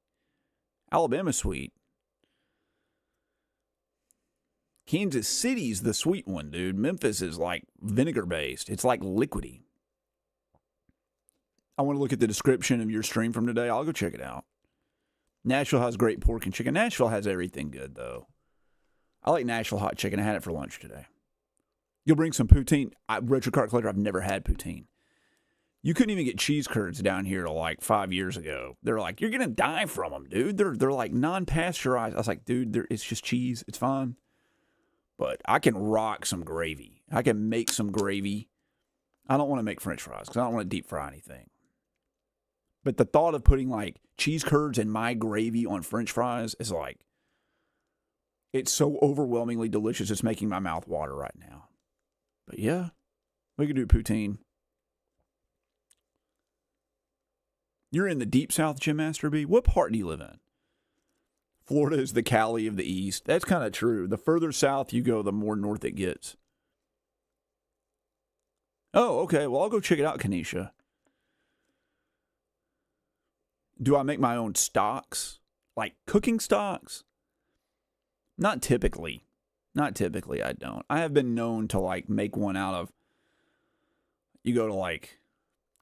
Alabama's sweet. Kansas City's the sweet one, dude. Memphis is like vinegar-based. It's like liquidy. I want to look at the description of your stream from today. I'll go check it out. Nashville has great pork and chicken. Nashville has everything good, though. I like Nashville hot chicken. I had it for lunch today. You'll bring some poutine. Retro Cart Collector, I've never had poutine. You couldn't even get cheese curds down here till like 5 years ago. They're like, you're going to die from them, dude. They're like non-pasteurized. I was like, dude, it's just cheese. It's fine. But I can rock some gravy. I can make some gravy. I don't want to make French fries because I don't want to deep fry anything. But the thought of putting like cheese curds and my gravy on French fries is like, it's so overwhelmingly delicious. It's making my mouth water right now. But yeah, we could do poutine. You're in the deep south, Jim Master B? What part do you live in? Florida is the Cali of the East. That's kind of true. The further south you go, the more north it gets. Oh, okay. Well, I'll go check it out, Kanisha. Do I make my own stocks? Like cooking stocks? Not typically. Not typically, I don't. I have been known to like make one out of, you go to like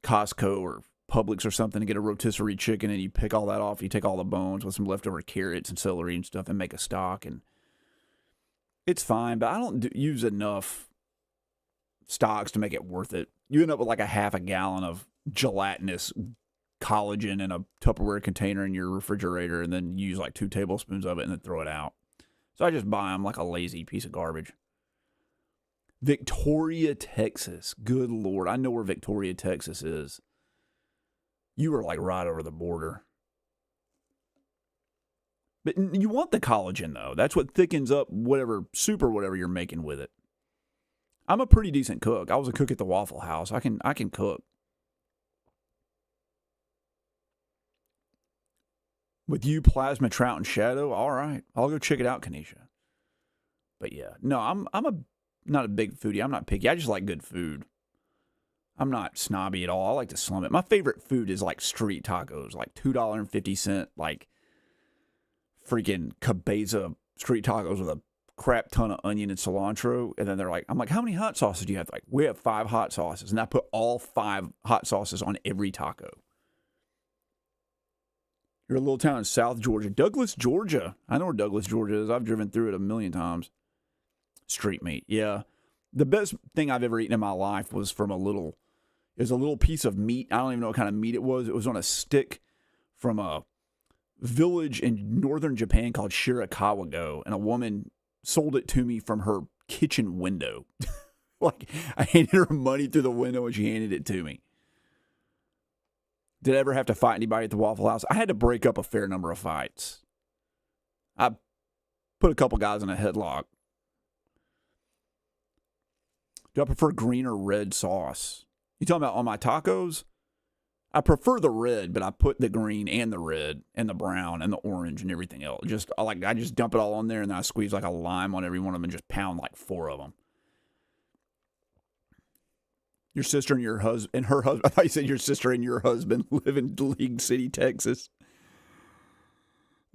Costco or Publix or something to get a rotisserie chicken, and you pick all that off. You take all the bones with some leftover carrots and celery and stuff and make a stock, and it's fine, but I don't use enough stocks to make it worth it. You end up with like a half a gallon of gelatinous collagen in a Tupperware container in your refrigerator, and then you use like 2 tablespoons of it and then throw it out. So I just buy them like a lazy piece of garbage. Victoria, Texas. Good Lord. I know where Victoria, Texas is. You were like right over the border. But you want the collagen, though. That's what thickens up whatever soup or whatever you're making with it. I'm a pretty decent cook. I was a cook at the Waffle House. I can cook. With you, Plasma, Trout, and Shadow, all right. I'll go check it out, Kanisha. But yeah, no, I'm not a big foodie. I'm not picky. I just like good food. I'm not snobby at all. I like to slum it. My favorite food is like street tacos, like $2.50, like freaking cabeza street tacos with a crap ton of onion and cilantro. And then they're like, I'm like, how many hot sauces do you have? Like, we have 5 hot sauces. And I put all 5 hot sauces on every taco. You're a little town in South Georgia. Douglas, Georgia. I know where Douglas, Georgia is. I've driven through it a million times. Street meat, yeah. The best thing I've ever eaten in my life was from a little piece of meat. I don't even know what kind of meat it was. It was on a stick from a village in northern Japan called Shirakawa-go, and a woman sold it to me from her kitchen window. Like, I handed her money through the window and she handed it to me. Did I ever have to fight anybody at the Waffle House? I had to break up a fair number of fights. I put a couple guys in a headlock. Do I prefer green or red sauce? You talking about on my tacos? I prefer the red, but I put the green and the red and the brown and the orange and everything else. I just dump it all on there, and then I squeeze like a lime on every one of them and just pound like 4 of them. Your sister and her husband. I thought you said your sister and your husband live in League City, Texas.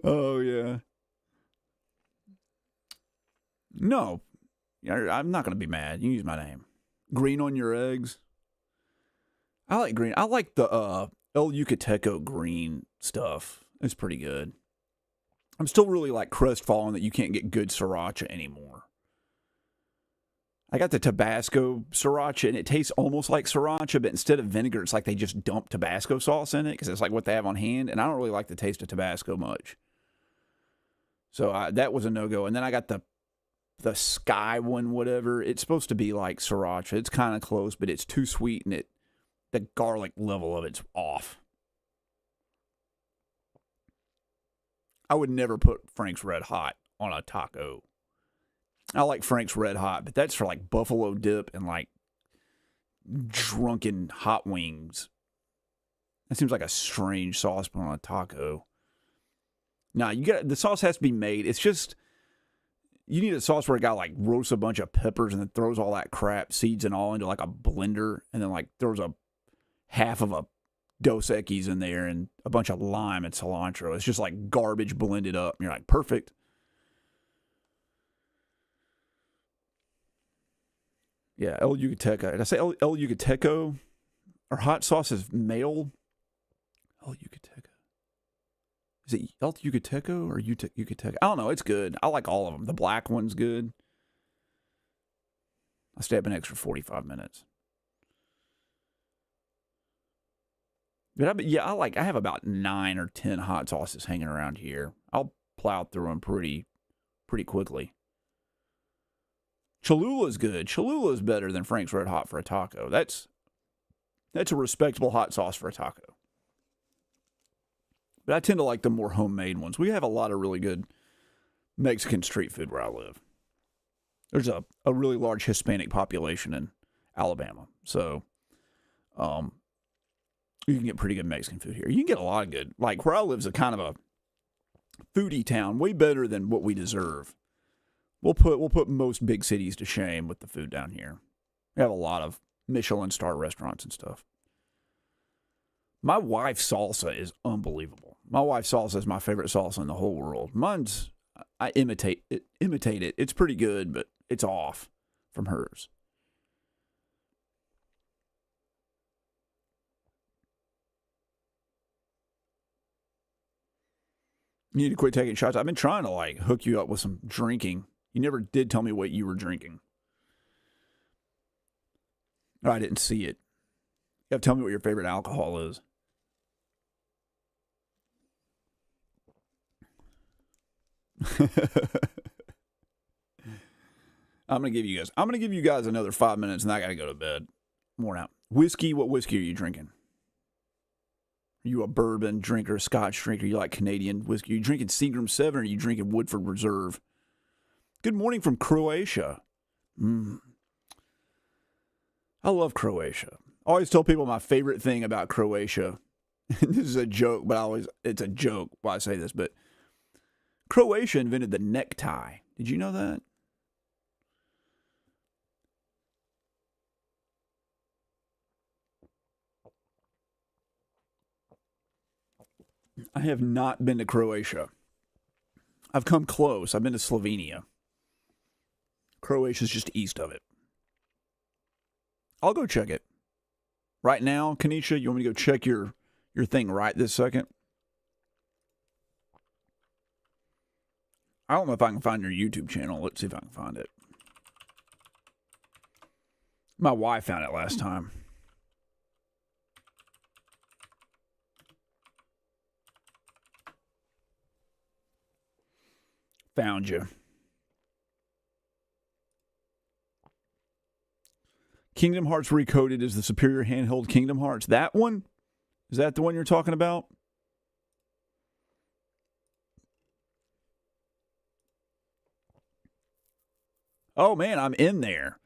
Oh yeah. No, I'm not gonna be mad. You can use my name. Green on your eggs. I like green. I like the El Yucateco green stuff. It's pretty good. I'm still really like crestfallen that you can't get good sriracha anymore. I got the Tabasco sriracha, and it tastes almost like sriracha, but instead of vinegar, it's like they just dump Tabasco sauce in it because it's like what they have on hand, and I don't really like the taste of Tabasco much. So that was a no-go. And then I got the Sky one, whatever. It's supposed to be like sriracha. It's kind of close, but it's too sweet, and the garlic level of it's off. I would never put Frank's Red Hot on a taco. I like Frank's Red Hot, but that's for like buffalo dip and like drunken hot wings. That seems like a strange sauce put on a taco. Nah, the sauce has to be made. It's just, you need a sauce where a guy like roasts a bunch of peppers and then throws all that crap, seeds and all, into like a blender, and then like throws a half of a Dos Equis in there and a bunch of lime and cilantro. It's just like garbage blended up. And you're like, perfect. Yeah, El Yucateco. Did I say El Yucateco? Are hot sauces male? El Yucateco. Is it El Yucateco or Yucateco? I don't know. It's good. I like all of them. The black one's good. I stay up an extra 45 minutes. But I have about 9 or 10 hot sauces hanging around here. I'll plow through them pretty quickly. Cholula's good. Cholula's better than Frank's Red Hot for a taco. That's a respectable hot sauce for a taco. But I tend to like the more homemade ones. We have a lot of really good Mexican street food where I live. There's a really large Hispanic population in Alabama. So, You can get pretty good Mexican food here. You can get a lot of good. Like, where I live is a kind of a foodie town, way better than what we deserve. We'll put most big cities to shame with the food down here. We have a lot of Michelin star restaurants and stuff. My wife's salsa is unbelievable. My wife's salsa is my favorite salsa in the whole world. Mine's, I imitate it. It's pretty good, but it's off from hers. You need to quit taking shots. I've been trying to, like, hook you up with some drinking. You never did tell me what you were drinking. Oh, I didn't see it. You have to tell me what your favorite alcohol is. I'm gonna give you guys another 5 minutes, and I gotta go to bed. More out. Whiskey. What whiskey are you drinking? Are you a bourbon drinker, Scotch drinker? You like Canadian whiskey? Are you drinking Seagram 7 or are you drinking Woodford Reserve? Good morning from Croatia. I love Croatia. I always tell people my favorite thing about Croatia. This is a joke, but it's a joke why I say this, but Croatia invented the necktie. Did you know that? I have not been to Croatia. I've come close. I've been to Slovenia. Croatia's just east of it. I'll go check it. Right now, Kanisha, you want me to go check your thing right this second? I don't know if I can find your YouTube channel. Let's see if I can find it. My wife found it last time. Found you. Kingdom Hearts Recoded is the superior handheld Kingdom Hearts. That one? Is that the one you're talking about? Oh, man, I'm in there.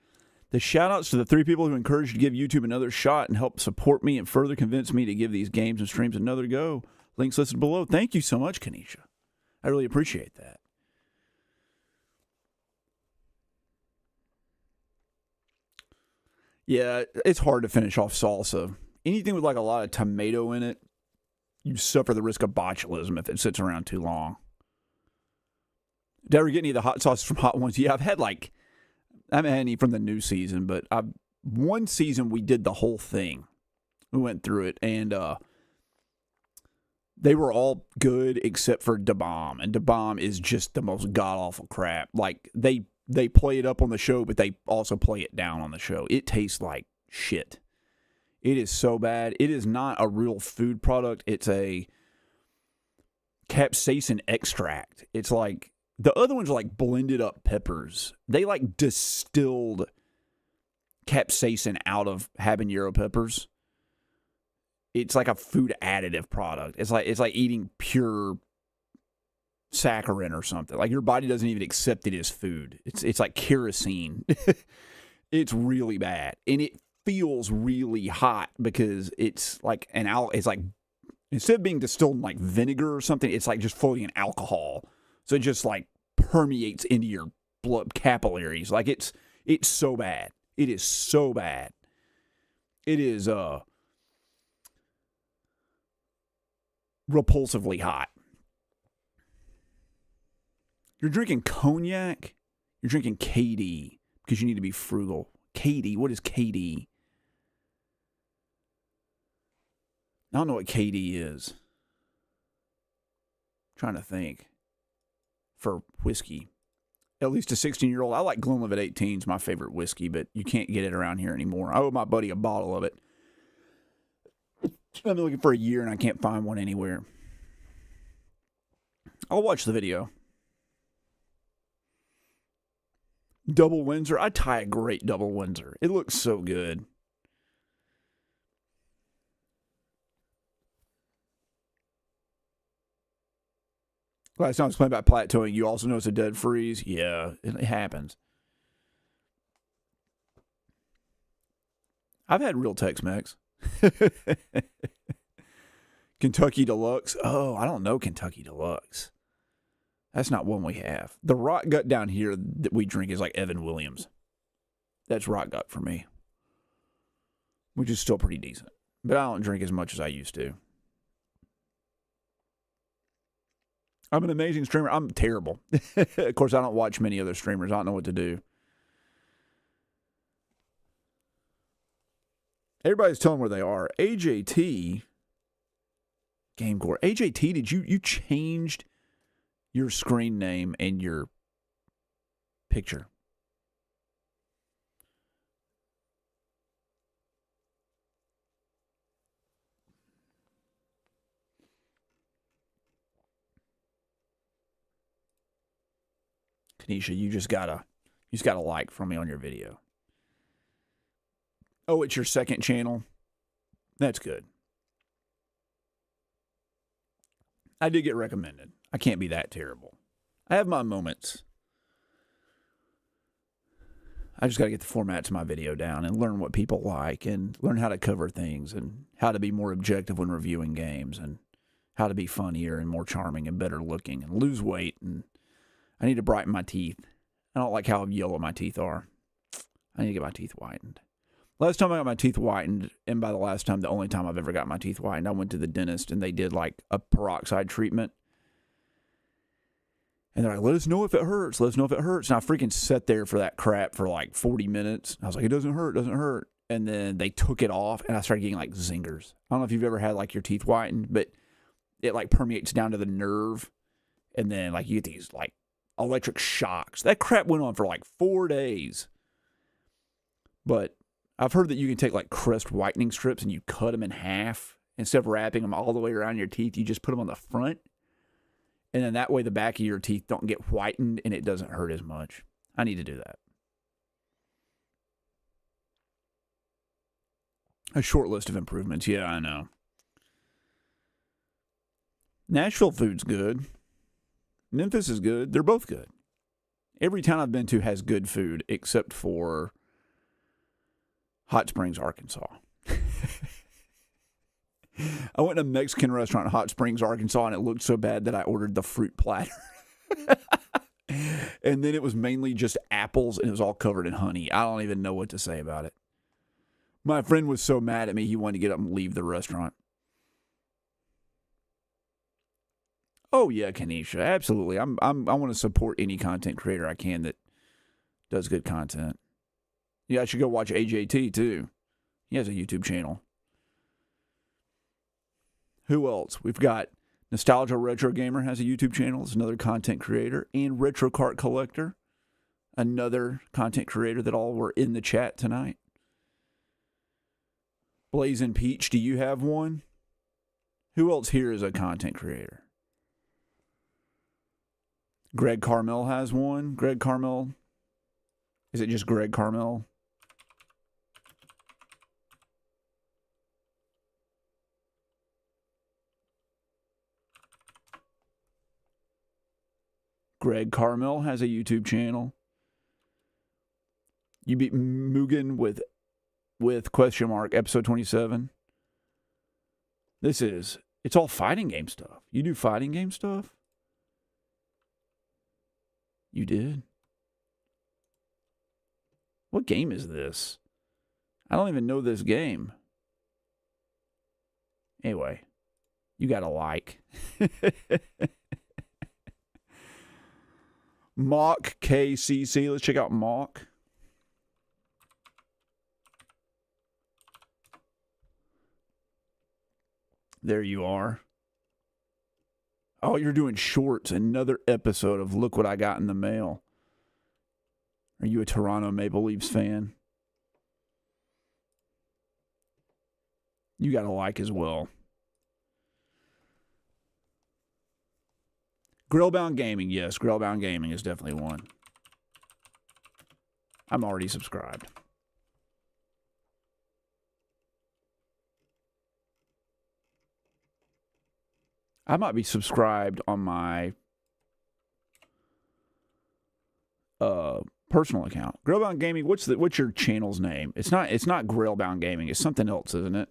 The shout-outs to the 3 people who encouraged to give YouTube another shot and help support me and further convince me to give these games and streams another go. Links listed below. Thank you so much, Kanisha. I really appreciate that. Yeah, it's hard to finish off salsa. Anything with like a lot of tomato in it, you suffer the risk of botulism if it sits around too long. Did I ever get any of the hot sauces from Hot Ones? Yeah, I haven't had any from the new season, but one season we did the whole thing. We went through it, and they were all good except for Da Bomb. And Da Bomb is just the most god-awful crap. Like, they play it up on the show, but they also play it down on the show. It tastes like shit. It is so bad. It is not a real food product. It's a capsaicin extract. It's like, the other ones are like blended up peppers. They like distilled capsaicin out of habanero peppers. It's like a food additive product. It's like eating pure saccharin or something. Like, your body doesn't even accept it as food. It's like kerosene. It's really bad, and it feels really hot because it's like it's like, instead of being distilled in like vinegar or something, it's like just floating in alcohol. So it just like permeates into your blood capillaries. Like, it's so bad. It is so bad. It is repulsively hot. You're drinking cognac? You're drinking KD because you need to be frugal. KD? What is KD? I don't know what KD is. I'm trying to think. For whiskey. At least a 16-year-old. I like Glenlivet 18 is my favorite whiskey, but you can't get it around here anymore. I owe my buddy a bottle of it. I've been looking for a year and I can't find one anywhere. I'll watch the video. Double Windsor. I tie a great double Windsor. It looks so good. Last time I was playing about plateauing, you also notice a dead freeze. Yeah, it happens. I've had real Tex-Mex. Kentucky Deluxe. Oh, I don't know Kentucky Deluxe. That's not one we have. The rock gut down here that we drink is like Evan Williams. That's rock gut for me, which is still pretty decent. But I don't drink as much as I used to. I'm an amazing streamer. I'm terrible. Of course, I don't watch many other streamers. I don't know what to do. Everybody's telling where they are. AJT, GameCore. AJT, did you changed your screen name and your picture? Tanisha, you just got a like from me on your video. Oh, it's your second channel? That's good. I did get recommended. I can't be that terrible. I have my moments. I just got to get the format to my video down and learn what people like and learn how to cover things and how to be more objective when reviewing games and how to be funnier and more charming and better looking and lose weight. And I need to brighten my teeth. I don't like how yellow my teeth are. I need to get my teeth whitened. Last time I got my teeth whitened, and by the last time, the only time I've ever got my teeth whitened, I went to the dentist and they did like a peroxide treatment. And they're like, let us know if it hurts. Let us know if it hurts. And I freaking sat there for that crap for like 40 minutes. I was like, it doesn't hurt, doesn't hurt. And then they took it off and I started getting like zingers. I don't know if you've ever had like your teeth whitened, but it like permeates down to the nerve. And then like you get these like electric shocks. That crap went on for like 4 days. But I've heard that you can take like Crest whitening strips and you cut them in half. Instead of wrapping them all the way around your teeth, you just put them on the front. And then that way the back of your teeth don't get whitened and it doesn't hurt as much. I need to do that. A short list of improvements. Yeah, I know. Nashville food's good. Memphis is good. They're both good. Every town I've been to has good food except for Hot Springs, Arkansas. I went to a Mexican restaurant in Hot Springs, Arkansas, and it looked so bad that I ordered the fruit platter. And then it was mainly just apples, and it was all covered in honey. I don't even know what to say about it. My friend was so mad at me, he wanted to get up and leave the restaurant. Oh, yeah, Kanisha, absolutely. I want to support any content creator I can that does good content. Yeah, I should go watch AJT, too. He has a YouTube channel. Who else? We've got Nostalgia Retro Gamer has a YouTube channel. It's another content creator. And Retro Cart Collector, another content creator that all were in the chat tonight. Blazing Peach, do you have one? Who else here is a content creator? Greg Carmel has one. Greg Carmel. Is it just Greg Carmel? Greg Carmel has a YouTube channel. You beat Mugen with question mark, episode 27. It's all fighting game stuff. You do fighting game stuff? You did? What game is this? I don't even know this game. Anyway, you got a like. Mock KCC. Let's check out Mock. There you are. Oh, you're doing shorts. Another episode of Look What I Got in the Mail. Are you a Toronto Maple Leafs fan? You got a like as well. Grillbound Gaming, yes. Grillbound Gaming is definitely one. I'm already subscribed. I might be subscribed on my personal account. Grillbound Gaming, what's your channel's name? It's not Grillbound Gaming. It's something else, isn't it?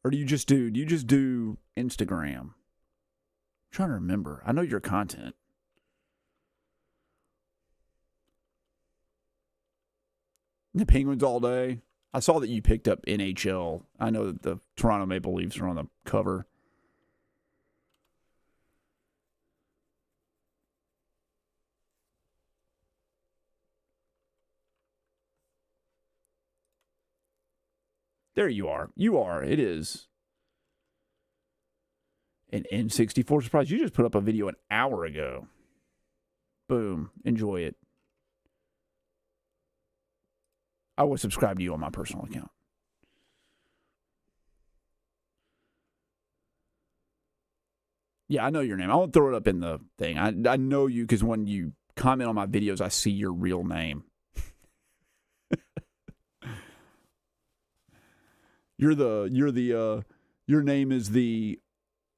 Or do you just do Instagram? I'm trying to remember. I know your content. The Penguins all day. I saw that you picked up NHL. I know that the Toronto Maple Leafs are on the cover. There you are. You are. It is an N64 surprise. You just put up a video an hour ago. Boom. Enjoy it. I will subscribe to you on my personal account. Yeah, I know your name. I won't throw it up in the thing. I know you because when you comment on my videos, I see your real name. Your name is the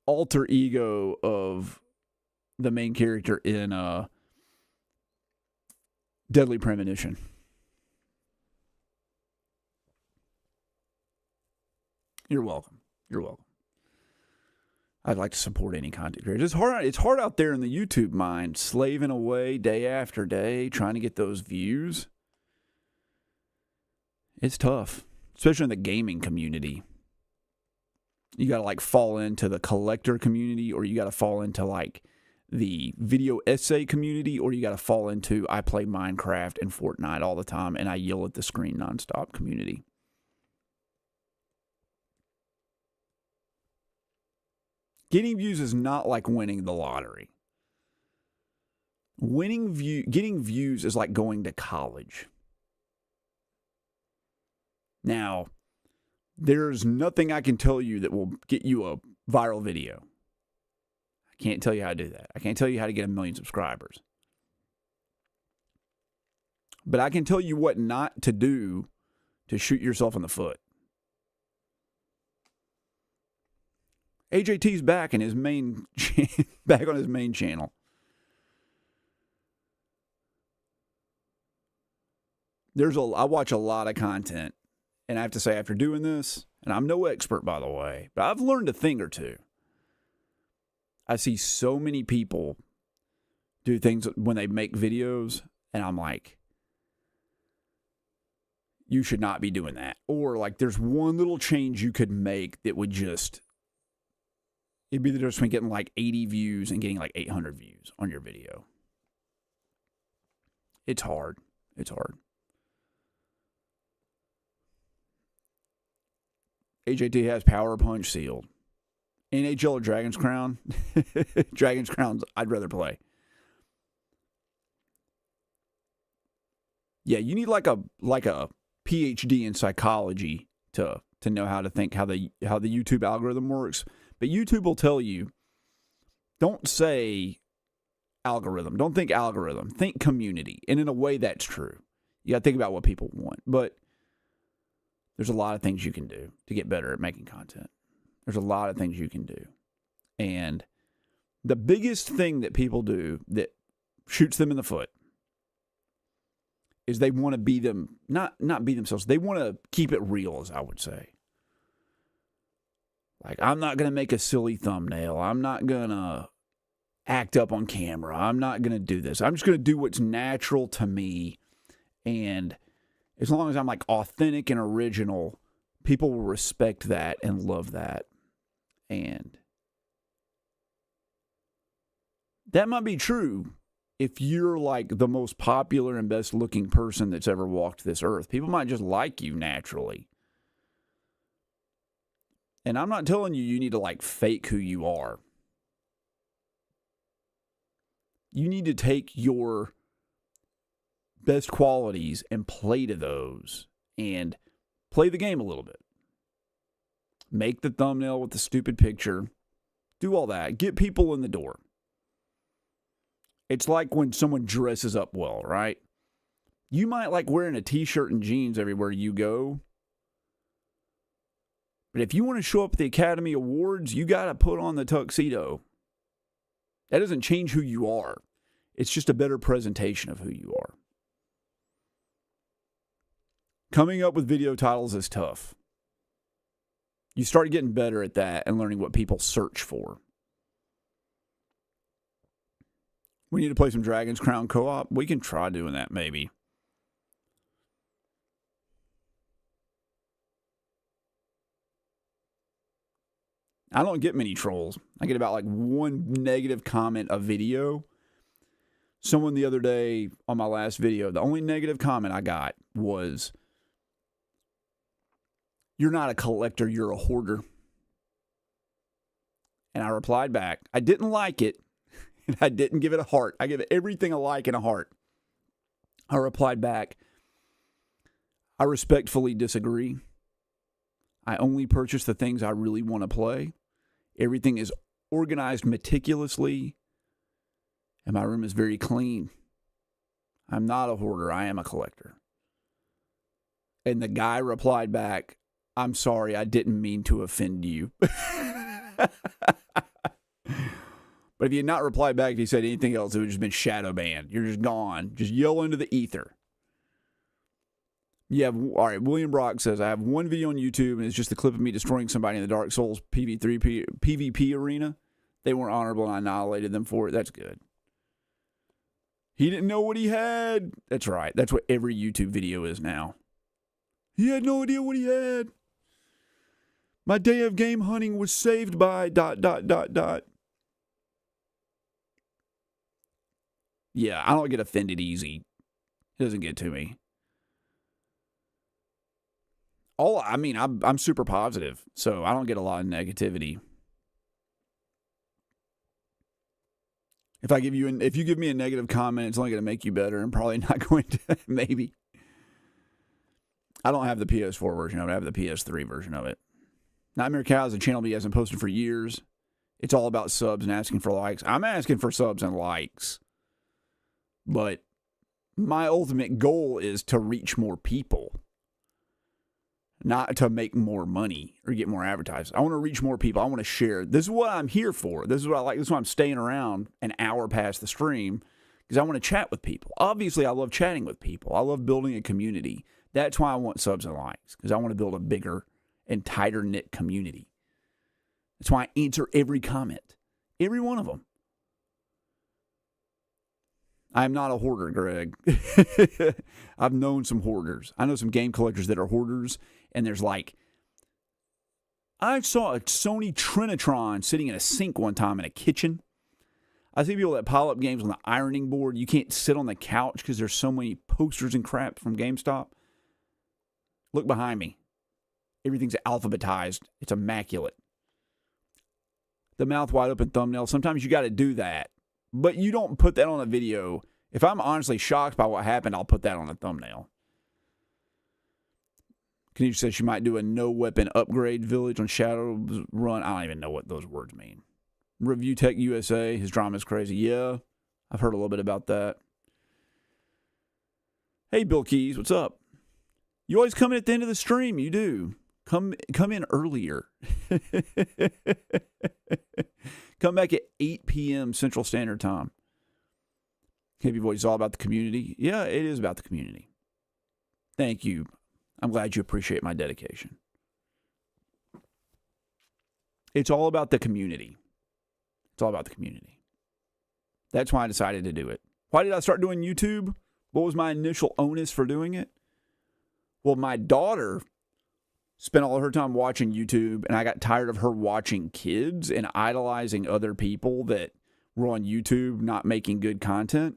alter ego of the main character in Deadly Premonition. You're welcome. You're welcome. I'd like to support any content creator. It's hard out there in the YouTube mind, slaving away day after day, trying to get those views. It's tough, especially in the gaming community. You got to like fall into the collector community, or you got to fall into like the video essay community, or you got to fall into I play Minecraft and Fortnite all the time and I yell at the screen nonstop community. Getting views is not like winning the lottery. Getting views is like going to college. Now, there's nothing I can tell you that will get you a viral video. I can't tell you how to do that. I can't tell you how to get 1 million subscribers. But I can tell you what not to do to shoot yourself in the foot. AJT's back in his back on his main channel. I watch a lot of content, and I have to say, after doing this, and I'm no expert by the way, but I've learned a thing or two. I see so many people do things when they make videos, and I'm like, you should not be doing that. Or like, there's one little change you could make that would just, it'd be the difference between getting like 80 views and getting like 800 views on your video. It's hard. It's hard. AJT has Power Punch sealed. NHL or Dragon's Crown? Dragon's Crowns, I'd rather play. Yeah, you need like a PhD in psychology to know how to think how the YouTube algorithm works. But YouTube will tell you, don't say algorithm. Don't think algorithm. Think community. And in a way, that's true. You got to think about what people want. But there's a lot of things you can do to get better at making content. There's a lot of things you can do. And the biggest thing that people do that shoots them in the foot is they want to be them, not be themselves. They want to keep it real, as I would say. Like, I'm not going to make a silly thumbnail. I'm not going to act up on camera. I'm not going to do this. I'm just going to do what's natural to me. And as long as I'm like authentic and original, people will respect that and love that. And that might be true if you're like the most popular and best looking person that's ever walked this earth. People might just like you naturally. And I'm not telling you need to like fake who you are. You need to take your best qualities and play to those and play the game a little bit. Make the thumbnail with the stupid picture. Do all that. Get people in the door. It's like when someone dresses up well, right? You might like wearing a t-shirt and jeans everywhere you go. But if you want to show up at the Academy Awards, you got to put on the tuxedo. That doesn't change who you are. It's just a better presentation of who you are. Coming up with video titles is tough. You start getting better at that and learning what people search for. We need to play some Dragon's Crown co-op. We can try doing that, maybe. I don't get many trolls. I get about like one negative comment a video. Someone the other day on my last video, the only negative comment I got was, "You're not a collector, you're a hoarder." And I replied back, I didn't like it, and I didn't give it a heart. I give everything a like and a heart. I replied back, "I respectfully disagree. I only purchase the things I really want to play. Everything is organized meticulously, and my room is very clean. I'm not a hoarder. I am a collector." And the guy replied back, "I'm sorry, I didn't mean to offend you." But if you had not replied back, if you said anything else, it would have just been shadow banned. You're just gone. Just yell into the ether. All right, William Brock says, "I have one video on YouTube, and it's just a clip of me destroying somebody in the Dark Souls PvP arena. They weren't honorable, and I annihilated them for it." That's good. He didn't know what he had. That's right. That's what every YouTube video is now. He had no idea what he had. My day of game hunting was saved by ... Yeah, I don't get offended easy. It doesn't get to me. I'm super positive, so I don't get a lot of negativity. If you give me a negative comment, it's only going to make you better, and probably not going to. Maybe. I don't have the PS4 version of it. I have the PS3 version of it. Nightmare Cow is a channel he hasn't posted for years. It's all about subs and asking for likes. I'm asking for subs and likes. But my ultimate goal is to reach more people. Not to make more money or get more advertised. I want to reach more people. I want to share. This is what I'm here for. This is what I like. This is why I'm staying around an hour past the stream, because I want to chat with people. Obviously, I love chatting with people. I love building a community. That's why I want subs and likes, because I want to build a bigger and tighter knit community. That's why I answer every comment. Every one of them. I am not a hoarder, Greg. I've known some hoarders. I know some game collectors that are hoarders, and there's like, I saw a Sony Trinitron sitting in a sink one time in a kitchen. I see people that pile up games on the ironing board. You can't sit on the couch because there's so many posters and crap from GameStop. Look behind me. Everything's alphabetized. It's immaculate. The mouth wide open thumbnail. Sometimes you got to do that. But you don't put that on a video. If I'm honestly shocked by what happened, I'll put that on a thumbnail. Kanisha says she might do a no weapon upgrade village on Shadowrun. I don't even know what those words mean. Review Tech USA. His drama is crazy. Yeah, I've heard a little bit about that. Hey, Bill Keys, what's up? You always come in at the end of the stream. You do. Come in earlier. Come back at 8 p.m. Central Standard Time. KB Voice is all about the community. Yeah, it is about the community. Thank you. I'm glad you appreciate my dedication. It's all about the community. It's all about the community. That's why I decided to do it. Why did I start doing YouTube? What was my initial onus for doing it? Well, my daughter spent all of her time watching YouTube, and I got tired of her watching kids and idolizing other people that were on YouTube not making good content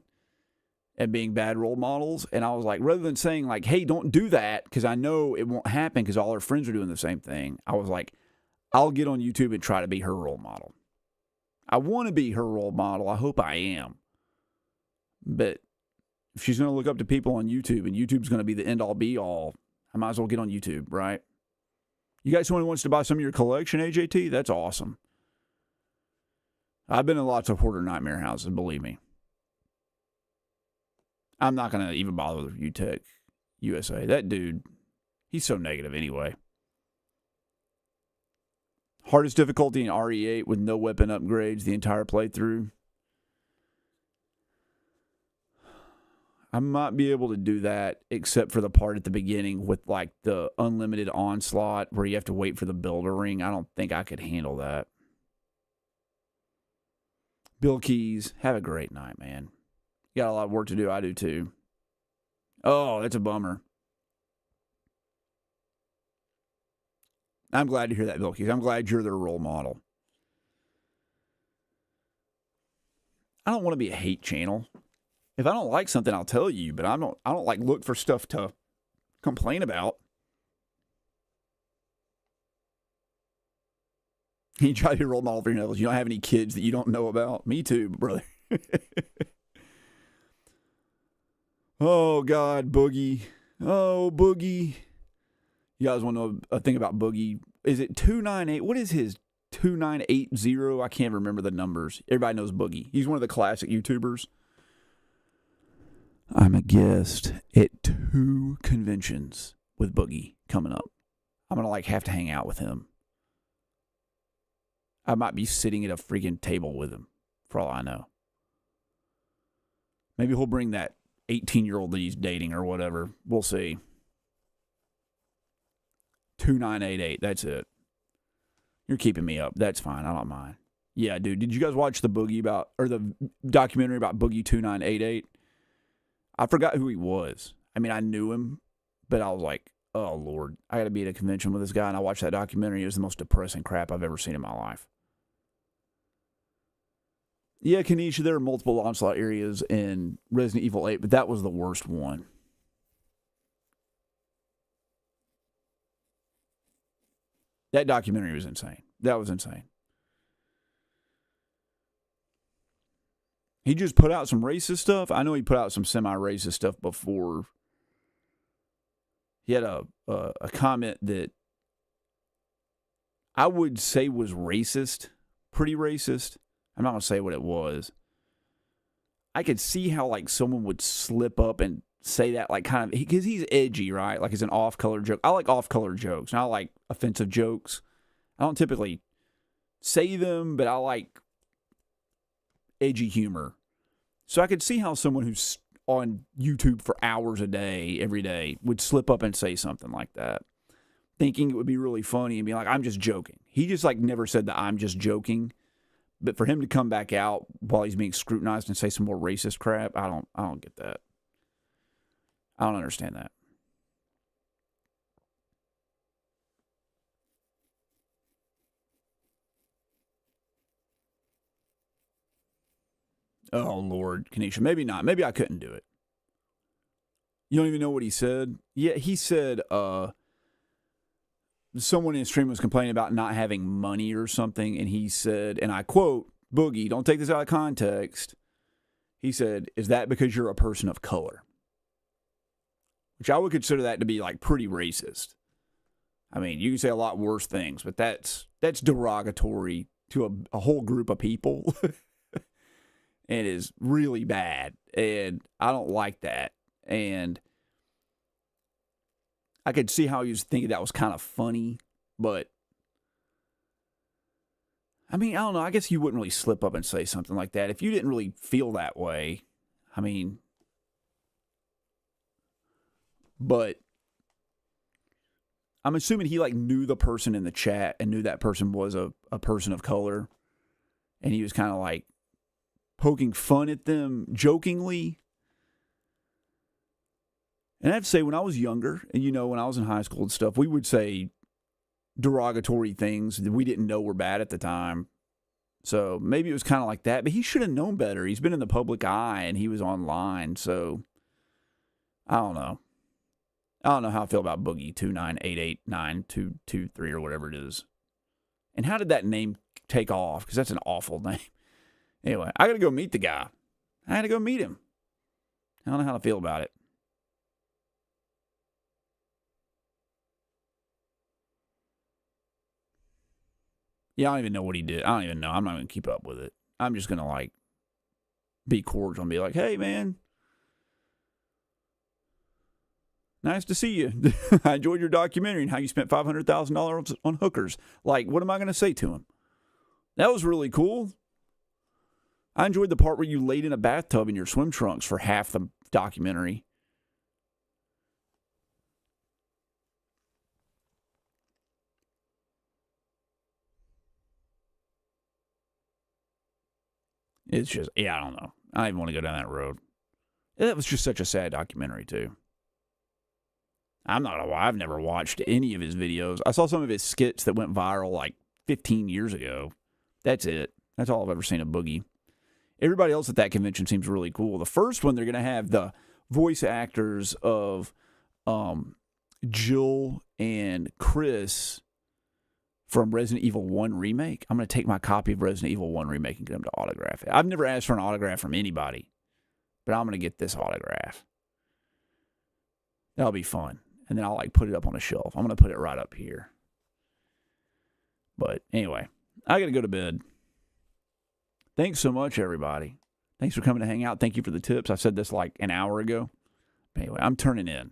and being bad role models. And I was like, rather than saying like, hey, don't do that because I know it won't happen because all her friends are doing the same thing, I was like, I'll get on YouTube and try to be her role model. I want to be her role model. I hope I am. But if she's going to look up to people on YouTube and YouTube's going to be the end-all be-all, I might as well get on YouTube, right? You got someone who wants to buy some of your collection, AJT? That's awesome. I've been in lots of hoarder nightmare houses, believe me. I'm not going to even bother with UTech USA. That dude, he's so negative anyway. Hardest difficulty in RE8 with no weapon upgrades the entire playthrough. I might be able to do that, except for the part at the beginning with like the unlimited onslaught where you have to wait for the builder ring. I don't think I could handle that. Bill Keys, have a great night, man. You got a lot of work to do. I do too. Oh, that's a bummer. I'm glad to hear that, Bill Keys. I'm glad you're their role model. I don't want to be a hate channel. If I don't like something, I'll tell you, but I don't like look for stuff to complain about. You try to be a role model for your nose. You don't have any kids that you don't know about. Me too, brother. Oh, God, Boogie. Oh, Boogie. You guys want to know a thing about Boogie? Is it 298? What is his 2980? I can't remember the numbers. Everybody knows Boogie. He's one of the classic YouTubers. I'm a guest at 2 conventions with Boogie coming up. I'm going to like have to hang out with him. I might be sitting at a freaking table with him, for all I know. Maybe he'll bring that 18-year-old that he's dating or whatever. We'll see. 2988, that's it. You're keeping me up. That's fine. I don't mind. Yeah, dude. Did you guys watch the the documentary about Boogie 2988? I forgot who he was. I mean, I knew him, but I was like, oh, Lord. I got to be at a convention with this guy, and I watched that documentary. It was the most depressing crap I've ever seen in my life. Yeah, Kanisha, there are multiple onslaught areas in Resident Evil 8, but that was the worst one. That documentary was insane. That was insane. He just put out some racist stuff. I know he put out some semi-racist stuff before. He had a comment that I would say was racist, pretty racist. I'm not going to say what it was. I could see how like someone would slip up and say that like kind of, because he's edgy, right? Like it's an off-color joke. I like off-color jokes, and I like offensive jokes. I don't typically say them, but I like edgy humor. So I could see how someone who's on YouTube for hours a day, every day, would slip up and say something like that, thinking it would be really funny and be like, I'm just joking. He just like never said that I'm just joking. But for him to come back out while he's being scrutinized and say some more racist crap, I don't get that. I don't understand that. Oh, Lord, Kanisha. Maybe not. Maybe I couldn't do it. You don't even know what he said? Yeah, he said someone in his stream was complaining about not having money or something, and he said, and I quote, Boogie, don't take this out of context. He said, is that because you're a person of color? Which I would consider that to be like pretty racist. I mean, you can say a lot worse things, but that's derogatory to a whole group of people. And is really bad. And I don't like that. And I could see how he was thinking that was kind of funny, but I mean, I don't know. I guess you wouldn't really slip up and say something like that if you didn't really feel that way. I mean, but I'm assuming he like knew the person in the chat and knew that person was a person of color, and he was kind of like poking fun at them jokingly. And I have to say, when I was younger, and you know, when I was in high school and stuff, we would say derogatory things that we didn't know were bad at the time. So maybe it was kind of like that, but he should have known better. He's been in the public eye and he was online. So I don't know. I don't know how I feel about Boogie 298892223 or whatever it is. And how did that name take off? Because that's an awful name. Anyway, I got to go meet the guy. I had to go meet him. I don't know how to feel about it. Yeah, I don't even know what he did. I don't even know. I'm not going to keep up with it. I'm just going to, like, be cordial and be like, hey, man. Nice to see you. I enjoyed your documentary and how you spent $500,000 on hookers. Like, what am I going to say to him? That was really cool. I enjoyed the part where you laid in a bathtub in your swim trunks for half the documentary. It's just, yeah, I don't know. I don't even want to go down that road. That was just such a sad documentary, too. I'm not gonna lie, I've never watched any of his videos. I saw some of his skits that went viral like 15 years ago. That's it. That's all I've ever seen of Boogie. Everybody else at that convention seems really cool. The first one, they're going to have the voice actors of Jill and Chris from Resident Evil 1 Remake. I'm going to take my copy of Resident Evil 1 Remake and get them to autograph it. I've never asked for an autograph from anybody, but I'm going to get this autograph. That'll be fun. And then I'll like put it up on a shelf. I'm going to put it right up here. But anyway, I got to go to bed. Thanks so much, everybody. Thanks for coming to hang out. Thank you for the tips. I said this like an hour ago. But anyway, I'm turning in.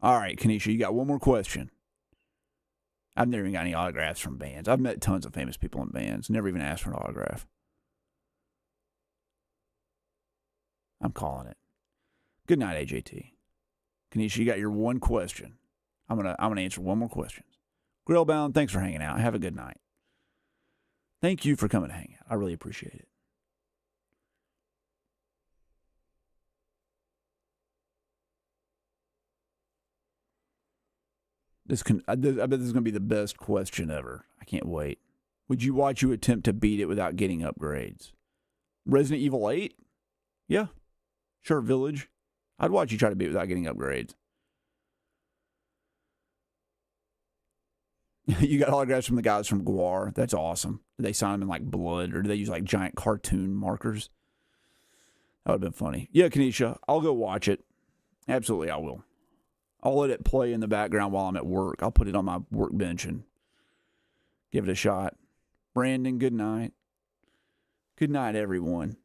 All right, Kanisha, you got one more question. I've never even got any autographs from bands. I've met tons of famous people in bands. Never even asked for an autograph. I'm calling it. Good night, AJT. Kanisha, you got your one question. I'm gonna answer one more question. Grillbound, thanks for hanging out. Have a good night. Thank you for coming to hang out. I really appreciate it. I bet this is going to be the best question ever. I can't wait. Would you watch you attempt to beat it without getting upgrades? Resident Evil 8? Yeah. Sure, Village. I'd watch you try to beat it without getting upgrades. You got autographs from the guys from Guar. That's awesome. Did they sign them in like blood, or do they use like giant cartoon markers? That would have been funny. Yeah, Kanisha, I'll go watch it. Absolutely, I will. I'll let it play in the background while I'm at work. I'll put it on my workbench and give it a shot. Brandon, good night. Good night, everyone.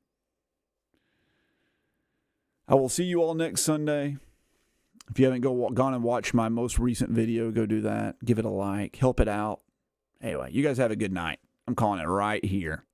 I will see you all next Sunday. If you haven't gone and watched my most recent video, go do that. Give it a like. Help it out. Anyway, you guys have a good night. I'm calling it right here.